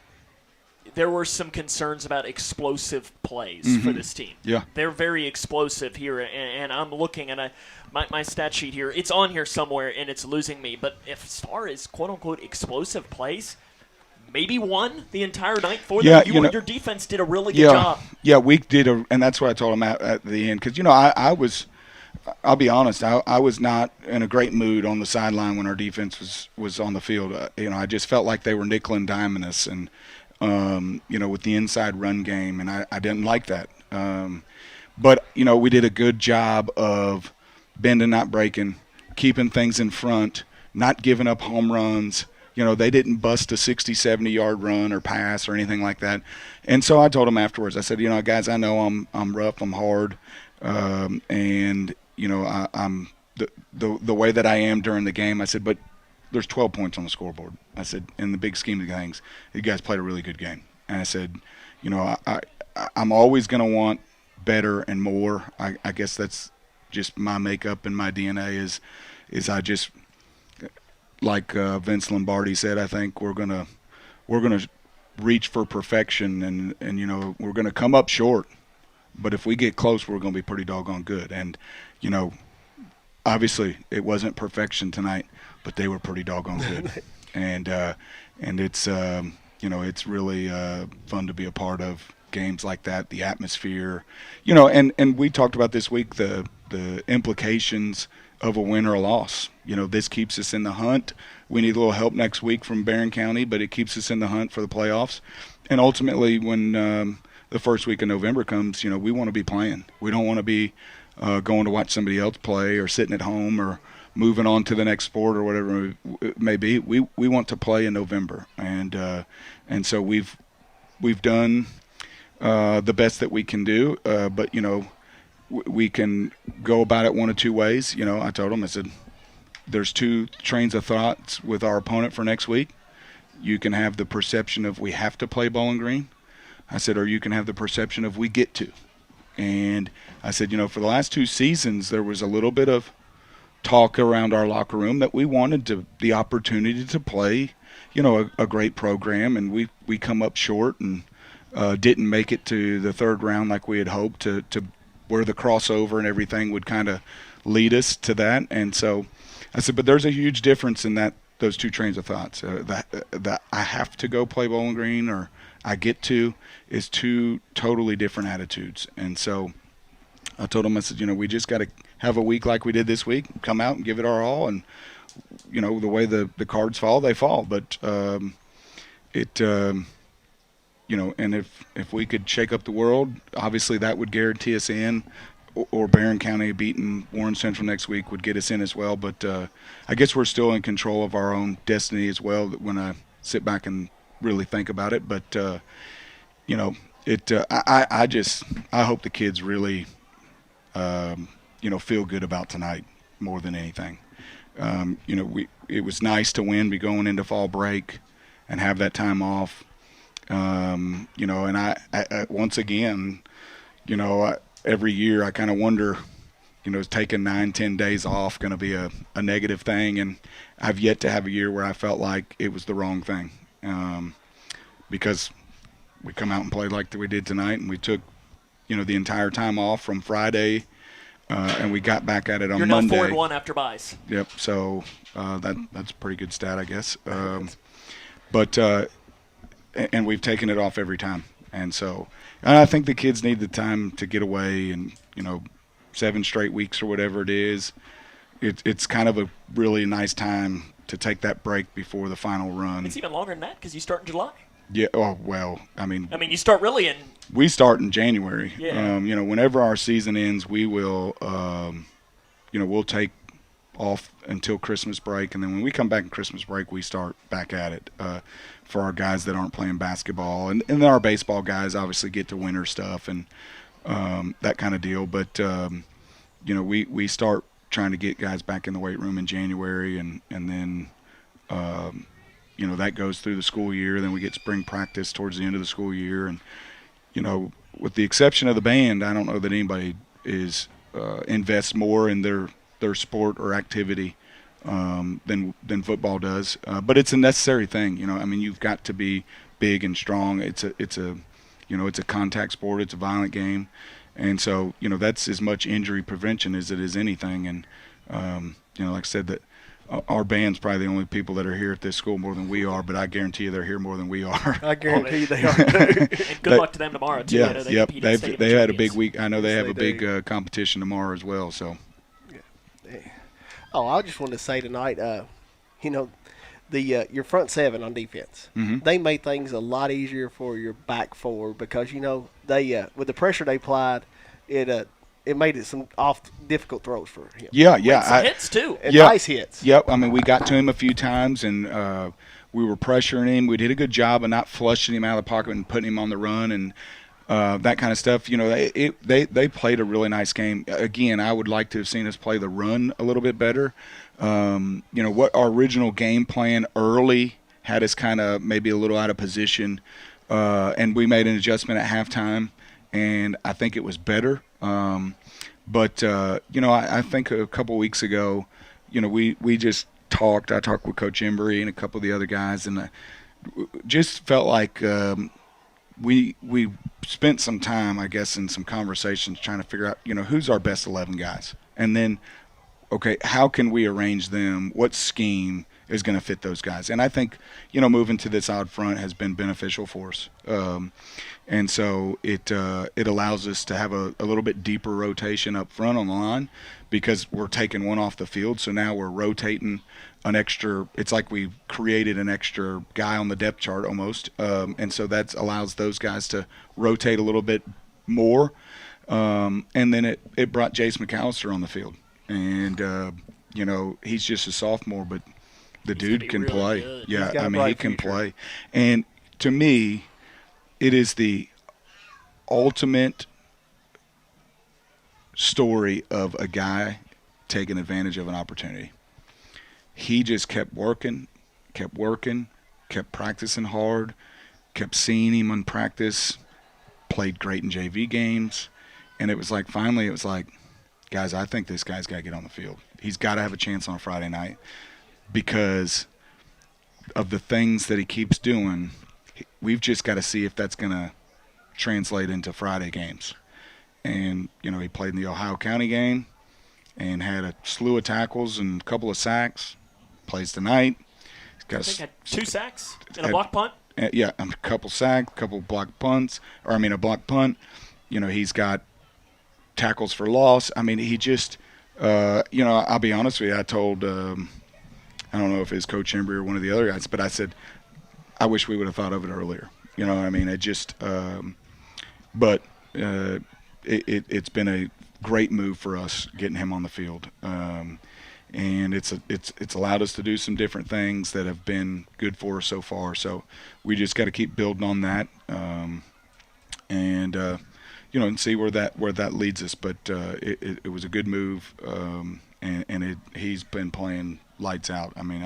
Speaker 2: there were some concerns about explosive plays for this team.
Speaker 5: Yeah.
Speaker 2: They're very explosive here, and I'm looking at my stat sheet here. It's on here somewhere, and it's losing me. But as far as quote-unquote explosive plays, maybe one the entire night for them. Your defense did a really good job.
Speaker 5: Yeah, we did, and that's what I told him at the end. Because, I'll be honest, I was not in a great mood on the sideline when our defense was on the field. I just felt like they were nickel and diming us, and, with the inside run game, and I didn't like that. But, we did a good job of bending, not breaking, keeping things in front, not giving up home runs. They didn't bust a 60, 70-yard run or pass or anything like that. And so I told them afterwards, I said, guys, I know I'm rough, I'm hard, and, I'm the way that I am during the game. I said, but there's 12 points on the scoreboard. I said, in the big scheme of things, you guys played a really good game. And I said, I'm always going to want better and more. I guess that's just my makeup and my DNA is I just – like Vince Lombardi said, I think we're gonna reach for perfection, and we're gonna come up short, but if we get close, we're gonna be pretty doggone good. And obviously it wasn't perfection tonight, but they were pretty doggone good. and it's it's really fun to be a part of games like that. The atmosphere, and we talked about this week the implications of a win or a loss. This keeps us in the hunt. We need a little help next week from Barron County, but it keeps us in the hunt for the playoffs. And ultimately, when the first week of November comes, we want to be playing. We don't want to be going to watch somebody else play or sitting at home or moving on to the next sport or whatever it may be. We want to play in November, and so we've done the best that we can do. But we can go about it one of two ways. I told them, I said, there's two trains of thoughts with our opponent for next week. You can have the perception of we have to play Bowling Green. I said, or you can have the perception of we get to. And I said, for the last two seasons, there was a little bit of talk around our locker room that we wanted the opportunity to play, a great program, and we come up short and didn't make it to the third round like we had hoped to where the crossover and everything would kind of lead us to that. And so I said, but there's a huge difference in those two trains of thoughts. That I have to go play Bowling Green or I get to is two totally different attitudes. And so I told them, I said, we just got to have a week like we did this week, come out and give it our all. And, the way the cards fall, they fall. But and if we could shake up the world, obviously that would guarantee us in. or Barron County beating Warren Central next week would get us in as well. But I guess we're still in control of our own destiny as well when I sit back and really think about it. But, you know, I hope the kids really, you know, feel good about tonight more than anything. You know, it was nice to win, be going into fall break and have that time off. You know, and I once again, you know, every year I kind of wonder, you know, is taking 9-10 days off going to be a negative thing? And I've yet to have a year where I felt like it was the wrong thing, because we come out and played like we did tonight, and we took, you know, the entire time off from Friday, and we got back at it on Monday.
Speaker 2: You're now 4-1 after buys.
Speaker 5: Yep. So that's a pretty good stat, I guess. And we've taken it off every time. And so I think the kids need the time to get away, and, you know, 7 straight weeks or whatever it is. It's kind of a really nice time to take that break before the final run.
Speaker 2: It's even longer than that because you start in July.
Speaker 5: Yeah. Oh, well, I mean,
Speaker 2: you start really in.
Speaker 5: We start in January.
Speaker 2: Yeah.
Speaker 5: You know, whenever our season ends, we will, you know, we'll take off until Christmas break, and then when we come back in Christmas break, we start back at it for our guys that aren't playing basketball, and then our baseball guys obviously get to winter stuff and that kind of deal. But you know, we start trying to get guys back in the weight room in January, and then you know, that goes through the school year. Then we get spring practice towards the end of the school year, and, you know, with the exception of the band, I don't know that anybody invests more in their sport or activity than football does. But it's a necessary thing, you know. I mean, you've got to be big and strong. It's a you know, it's a contact sport. It's a violent game, and so, you know, that's as much injury prevention as it is anything. And you know, like I said, that our band's probably the only people that are here at this school more than we are, but I guarantee you they're here more than we are.
Speaker 3: I guarantee you they are.
Speaker 2: And good luck to them tomorrow, too.
Speaker 5: Yeah, yep. They had a big
Speaker 2: champions.
Speaker 5: week. I know they have a big competition tomorrow as well. So.
Speaker 3: Oh, I just wanted to say tonight, you know, your front seven on defense, they made things a lot easier for your back four because, you know, they with the pressure they applied, it made it some difficult throws for him.
Speaker 5: Yeah.
Speaker 2: Some hits too.
Speaker 3: And nice hits.
Speaker 5: Yep. I mean, we got to him a few times, and we were pressuring him. We did a good job of not flushing him out of the pocket and putting him on the run and that kind of stuff. You know, they played a really nice game. Again, I would like to have seen us play the run a little bit better. You know, what our original game plan early had us kind of maybe a little out of position, and we made an adjustment at halftime, and I think it was better. But you know, I think a couple weeks ago, you know, we just talked. I talked with Coach Embry and a couple of the other guys, and just felt like we spent some time, I guess, in some conversations trying to figure out, you know, who's our best 11 guys, and then, okay, how can we arrange them? What scheme is going to fit those guys? And I think, you know, moving to this odd front has been beneficial for us. And so it allows us to have a little bit deeper rotation up front on the line because we're taking one off the field. So now we're rotating an extra – it's like we've created an extra guy on the depth chart almost. And so that allows those guys to rotate a little bit more. And then it brought Jace McAllister on the field. And, you know, he's just a sophomore, but the dude can play.
Speaker 2: Good.
Speaker 5: Yeah, I mean, he can play. And to me, it is the ultimate story of a guy taking advantage of an opportunity. He just kept working, kept practicing hard, kept seeing him in practice, played great in JV games. And it was like, finally, it was like, guys, I think this guy's got to get on the field. He's got to have a chance on a Friday night because of the things that he keeps doing. We've just got to see if that's going to translate into Friday games. And, you know, he played in the Ohio County game and had a slew of tackles and a couple of sacks. Plays tonight. He's got
Speaker 2: had 2 sacks and a block punt.
Speaker 5: Yeah, a couple sacks, a couple block punts, a block punt. You know, he's got tackles for loss. I mean, he just, you know, I'll be honest with you. I told, I don't know if it was Coach Embry or one of the other guys, but I said, I wish we would have thought of it earlier. You know what I mean? It just, but it's been a great move for us getting him on the field. And it's allowed us to do some different things that have been good for us so far. So we just got to keep building on that, and see where that leads us. But it was a good move, and he's been playing lights out. I mean,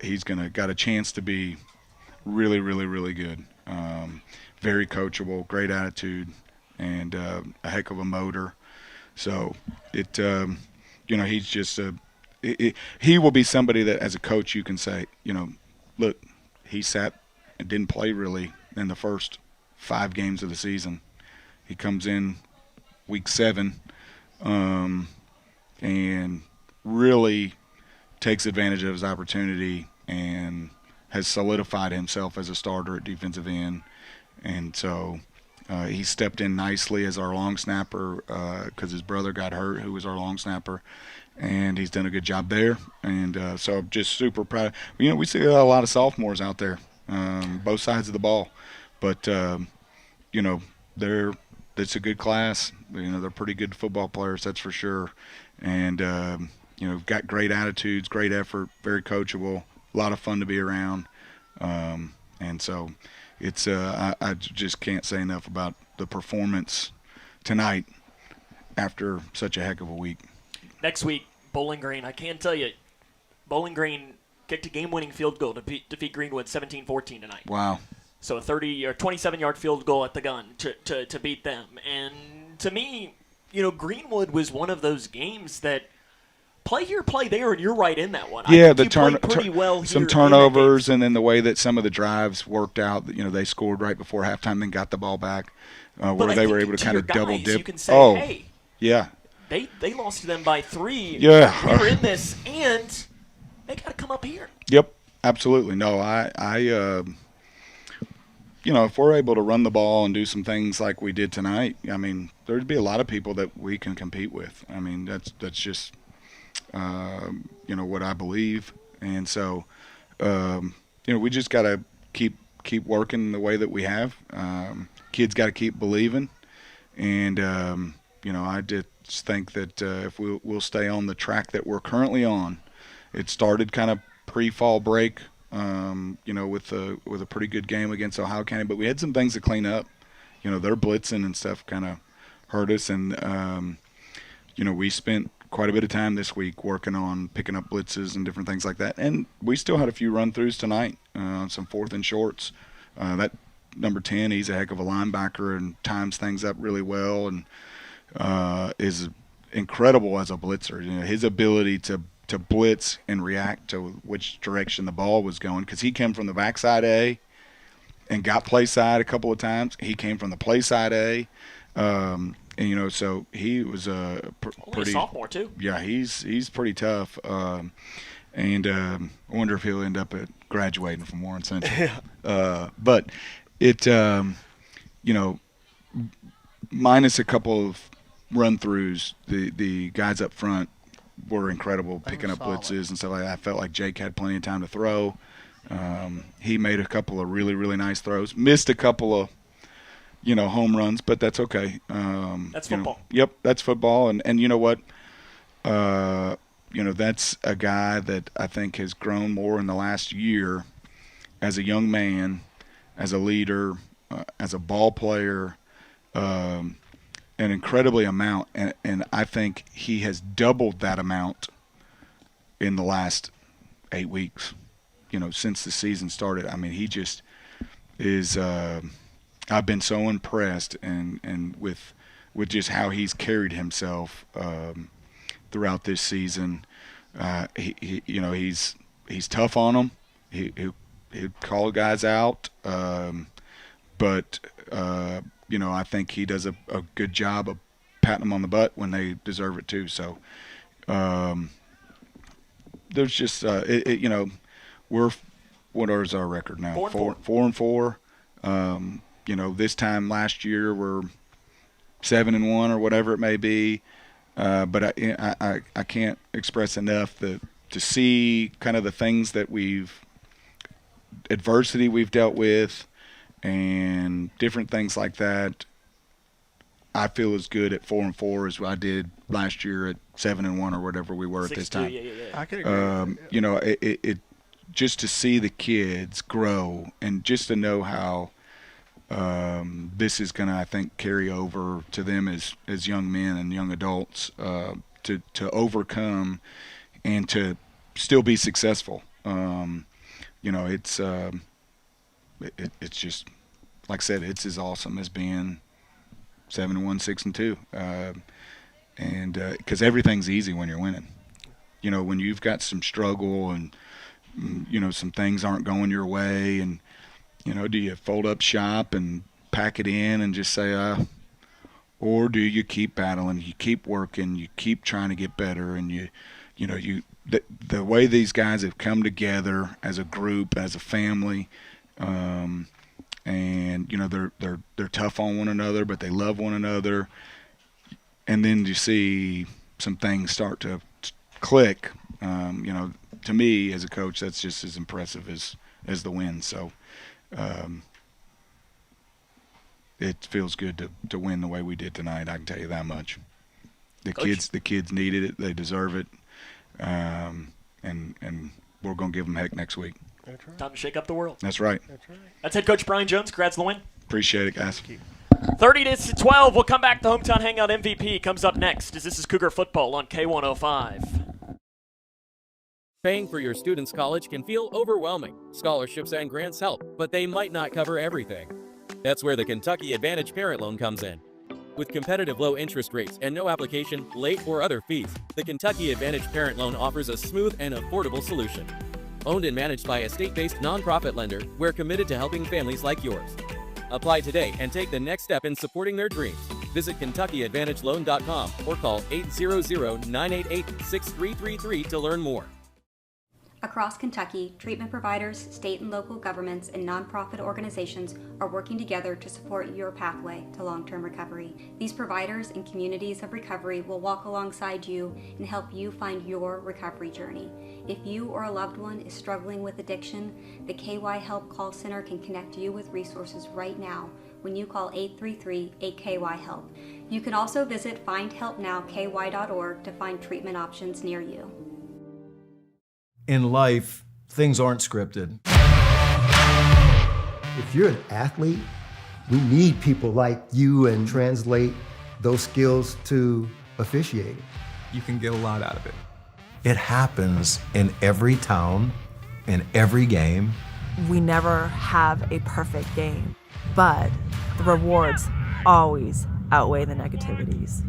Speaker 5: he's got a chance to be really, really, really good. Very coachable, great attitude, and a heck of a motor. So he's just he will be somebody that as a coach you can say, look, he sat and didn't play really in the first 5 games of the season. He comes in week 7 and really takes advantage of his opportunity and has solidified himself as a starter at defensive end. And so he stepped in nicely as our long snapper because his brother got hurt, who was our long snapper, and he's done a good job there. And so I'm just super proud. We see a lot of sophomores out there, both sides of the ball. But, it's a good class. They're pretty good football players, that's for sure. And, got great attitudes, great effort, very coachable, a lot of fun to be around. And so it's I just can't say enough about the performance tonight after such a heck of a week.
Speaker 2: Next week, Bowling Green. I can tell you, Bowling Green kicked a game-winning field goal to defeat Greenwood 17-14 tonight.
Speaker 5: Wow.
Speaker 2: So a 30 or 27-yard field goal at the gun to beat them. And to me, Greenwood was one of those games that play here, play there, and you're right in that one.
Speaker 5: Yeah,
Speaker 2: I think you played pretty well
Speaker 5: some
Speaker 2: here
Speaker 5: turnovers, and then the way that some of the drives worked out. They scored right before halftime, then got the ball back, where they were able to kind of double dip.
Speaker 2: You can say, hey,
Speaker 5: yeah,
Speaker 2: they lost to them by 3.
Speaker 5: Yeah,
Speaker 2: we were in this, and they got to come up here.
Speaker 5: Yep, absolutely. No, if we're able to run the ball and do some things like we did tonight, I mean, there'd be a lot of people that we can compete with. I mean, that's just. What I believe, and so we just got to keep working the way that we have. Kids got to keep believing, and I just think that if we'll stay on the track that we're currently on. It started kind of pre-fall break, with a pretty good game against Ohio County, but we had some things to clean up. Their blitzing and stuff kind of hurt us, and we spent quite a bit of time this week working on picking up blitzes and different things like that. And we still had a few run-throughs tonight, some 4th and shorts. That number 10, he's a heck of a linebacker and times things up really well and is incredible as a blitzer. His ability to blitz and react to which direction the ball was going, because he came from the backside A and got play side a couple of times. He came from the play side A. And so he was pretty
Speaker 2: sophomore too.
Speaker 5: Yeah, he's pretty tough. I wonder if he'll end up graduating from Warren Central. But it, minus a couple of run-throughs, the guys up front were incredible, picking up blitzes and stuff like that. I felt like Jake had plenty of time to throw. He made a couple of really, really nice throws. Missed a couple of home runs, but that's okay.
Speaker 2: That's football.
Speaker 5: Yep, that's football. And you know what? That's a guy that I think has grown more in the last year as a young man, as a leader, as a ball player, an incredibly amount. And I think he has doubled that amount in the last 8 weeks, since the season started. I mean, he just is I've been so impressed and with just how he's carried himself throughout this season. He's tough on them. He'll call guys out, but I think he does a good job of patting them on the butt when they deserve it too. So there's just we're what is our record now? 4-4. This time last year we're 7-1 or whatever it may be, but I can't express enough to see kind of the things that adversity we've dealt with, and different things like that. I feel as good at 4-4 as I did last year at 7-1 or whatever we were at this time.
Speaker 2: Yeah.
Speaker 3: I can agree.
Speaker 5: You know, it just to see the kids grow and just to know how this is going to, I think, carry over to them as young men and young adults to overcome and to still be successful. You know, it's just, like I said, it's as awesome as being 7-1, 6-2, and because everything's easy when you're winning. You know, when you've got some struggle and you know some things aren't going your way, and you know, do you fold up shop and pack it in and just say, or do you keep battling, you keep working, you keep trying to get better, and you know, the way these guys have come together as a group, as a family. And you know they're tough on one another, but they love one another. And then you see some things start to click. You know, to me as a coach, that's just as impressive as the win. So it feels good to win the way we did tonight. I can tell you that much. The kids needed it. They deserve it. And we're gonna give them heck next week.
Speaker 2: That's right. Time to shake up the world.
Speaker 5: That's right.
Speaker 2: That's head coach Brian Jones. Congrats on the win.
Speaker 5: Appreciate it, guys.
Speaker 2: 30-12. We'll come back. The Hometown Hangout MVP comes up next as this is Cougar Football on K105.
Speaker 10: Paying for your student's college can feel overwhelming. Scholarships and grants help, but they might not cover everything. That's where the Kentucky Advantage Parent Loan comes in. With competitive low interest rates and no application, late, or other fees, the Kentucky Advantage Parent Loan offers a smooth and affordable solution. Owned and managed by a state-based nonprofit lender, we're committed to helping families like yours. Apply today and take the next step in supporting their dreams. Visit KentuckyAdvantageLoan.com or call 800-988-6333 to learn more.
Speaker 11: Across Kentucky, treatment providers, state and local governments, and nonprofit organizations are working together to support your pathway to long-term recovery. These providers and communities of recovery will walk alongside you and help you find your recovery journey. If you or a loved one is struggling with addiction, the KY Help Call Center can connect you with resources right now when you call 833-8KY-HELP. You can also visit findhelpnowky.org to find treatment options near you.
Speaker 13: In life, things aren't scripted.
Speaker 19: If you're an athlete, we need people like you and translate those skills to officiating.
Speaker 20: You can get a lot out of it.
Speaker 13: It happens in every town, in every game.
Speaker 21: We never have a perfect game, but the rewards always outweigh the negativities.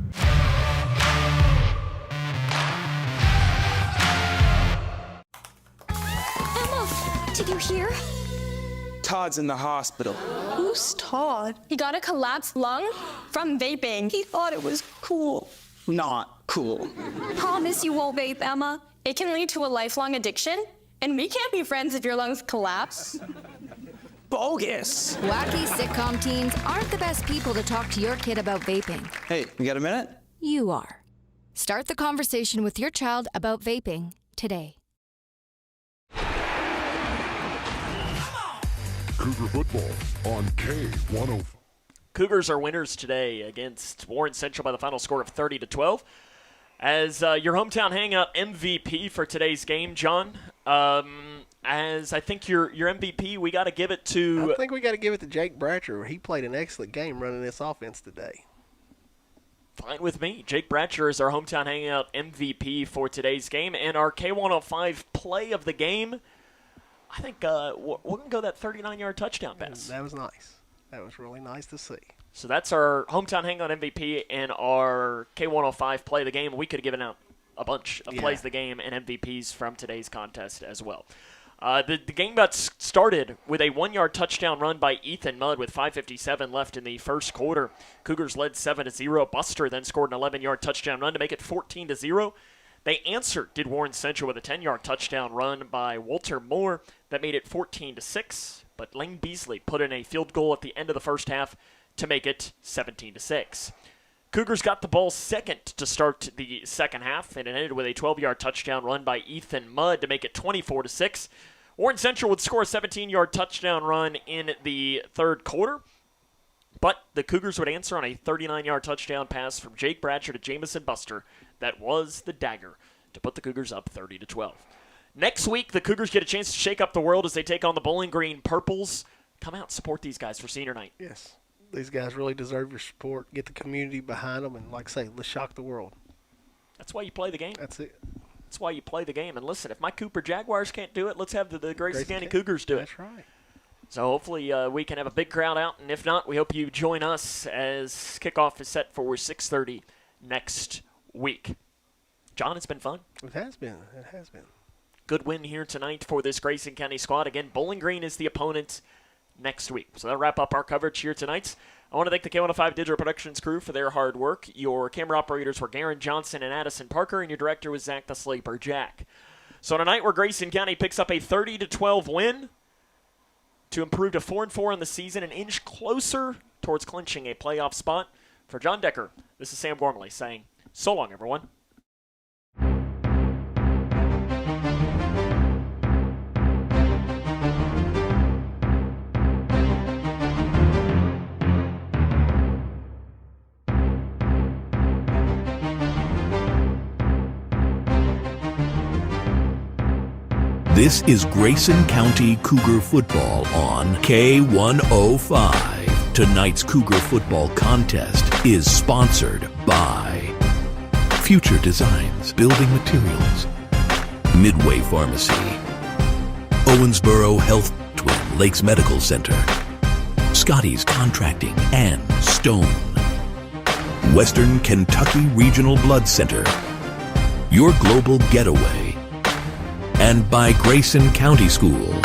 Speaker 23: Did you hear?
Speaker 24: Todd's in the hospital.
Speaker 23: Who's Todd? He got a collapsed lung from vaping. He thought it was cool.
Speaker 24: Not cool.
Speaker 23: Promise you won't vape, Emma. It can lead to a lifelong addiction, and we can't be friends if your lungs collapse.
Speaker 24: Bogus.
Speaker 25: Wacky sitcom teens aren't the best people to talk to your kid about vaping.
Speaker 24: Hey, you got a minute?
Speaker 25: You are. Start the conversation with your child about vaping today.
Speaker 22: Cougar Football on K105.
Speaker 2: Cougars are winners today against Warren Central by the final score of 30-12. As your hometown hangout MVP for today's game, John, as I think your MVP, we got to give it to...
Speaker 3: I think we got to give it to Jake Bratcher. He played an excellent game running this offense today.
Speaker 2: Fine with me. Jake Bratcher is our hometown hangout MVP for today's game, and our K105 play of the game, I think we're going to go that 39-yard touchdown pass.
Speaker 3: That was nice. That was really nice to see.
Speaker 2: So that's our hometown hangout MVP and our K105 play of the game. We could have given out a bunch of plays of the game and MVPs from today's contest as well. The game got started with a 1-yard touchdown run by Ethan Mudd with 5:57 left in the first quarter. Cougars led 7-0. Buster then scored an 11-yard touchdown run to make it 14-0. They answered, did Warren Central, with a 10-yard touchdown run by Walter Moore that made it 14-6. But Lane Beasley put in a field goal at the end of the first half to make it 17-6. Cougars got the ball second to start the second half, and it ended with a 12-yard touchdown run by Ethan Mudd to make it 24-6. Warren Central would score a 17-yard touchdown run in the third quarter, but the Cougars would answer on a 39-yard touchdown pass from Jake Bradshaw to Jamison Buster. That was the dagger to put the Cougars up 30-12. Next week, the Cougars get a chance to shake up the world as they take on the Bowling Green Purples. Come out and support these guys for senior night.
Speaker 3: Yes. These guys really deserve your support. Get the community behind them, and like I say, let's shock the world.
Speaker 2: That's why you play the game.
Speaker 3: That's it.
Speaker 2: That's why you play the game. And listen, if my Cooper Jaguars can't do it, let's have the Grayson County Cougars do it.
Speaker 3: That's right.
Speaker 2: So hopefully we can have a big crowd out, and if not, we hope you join us as kickoff is set for 6:30 next week. John, it's been fun.
Speaker 3: It has been. It has been.
Speaker 2: Good win here tonight for this Grayson County squad. Again, Bowling Green is the opponent next week. So that'll wrap up our coverage here tonight. I want to thank the K105 Digital Productions crew for their hard work. Your camera operators were Garen Johnson and Addison Parker, and your director was Zach the Sleeper Jack. So tonight, where Grayson County picks up a 30-12 win to improve to 4-4 in the season, an inch closer towards clinching a playoff spot. For John Decker, this is Sam Gormley saying, so long, everyone.
Speaker 1: This is Grayson County Cougar football on K105. Tonight's Cougar football contest is sponsored by Future Designs Building Materials, Midway Pharmacy, Owensboro Health Twin Lakes Medical Center, Scotty's Contracting, and Stone. Western Kentucky Regional Blood Center, your global getaway, and by Grayson County Schools.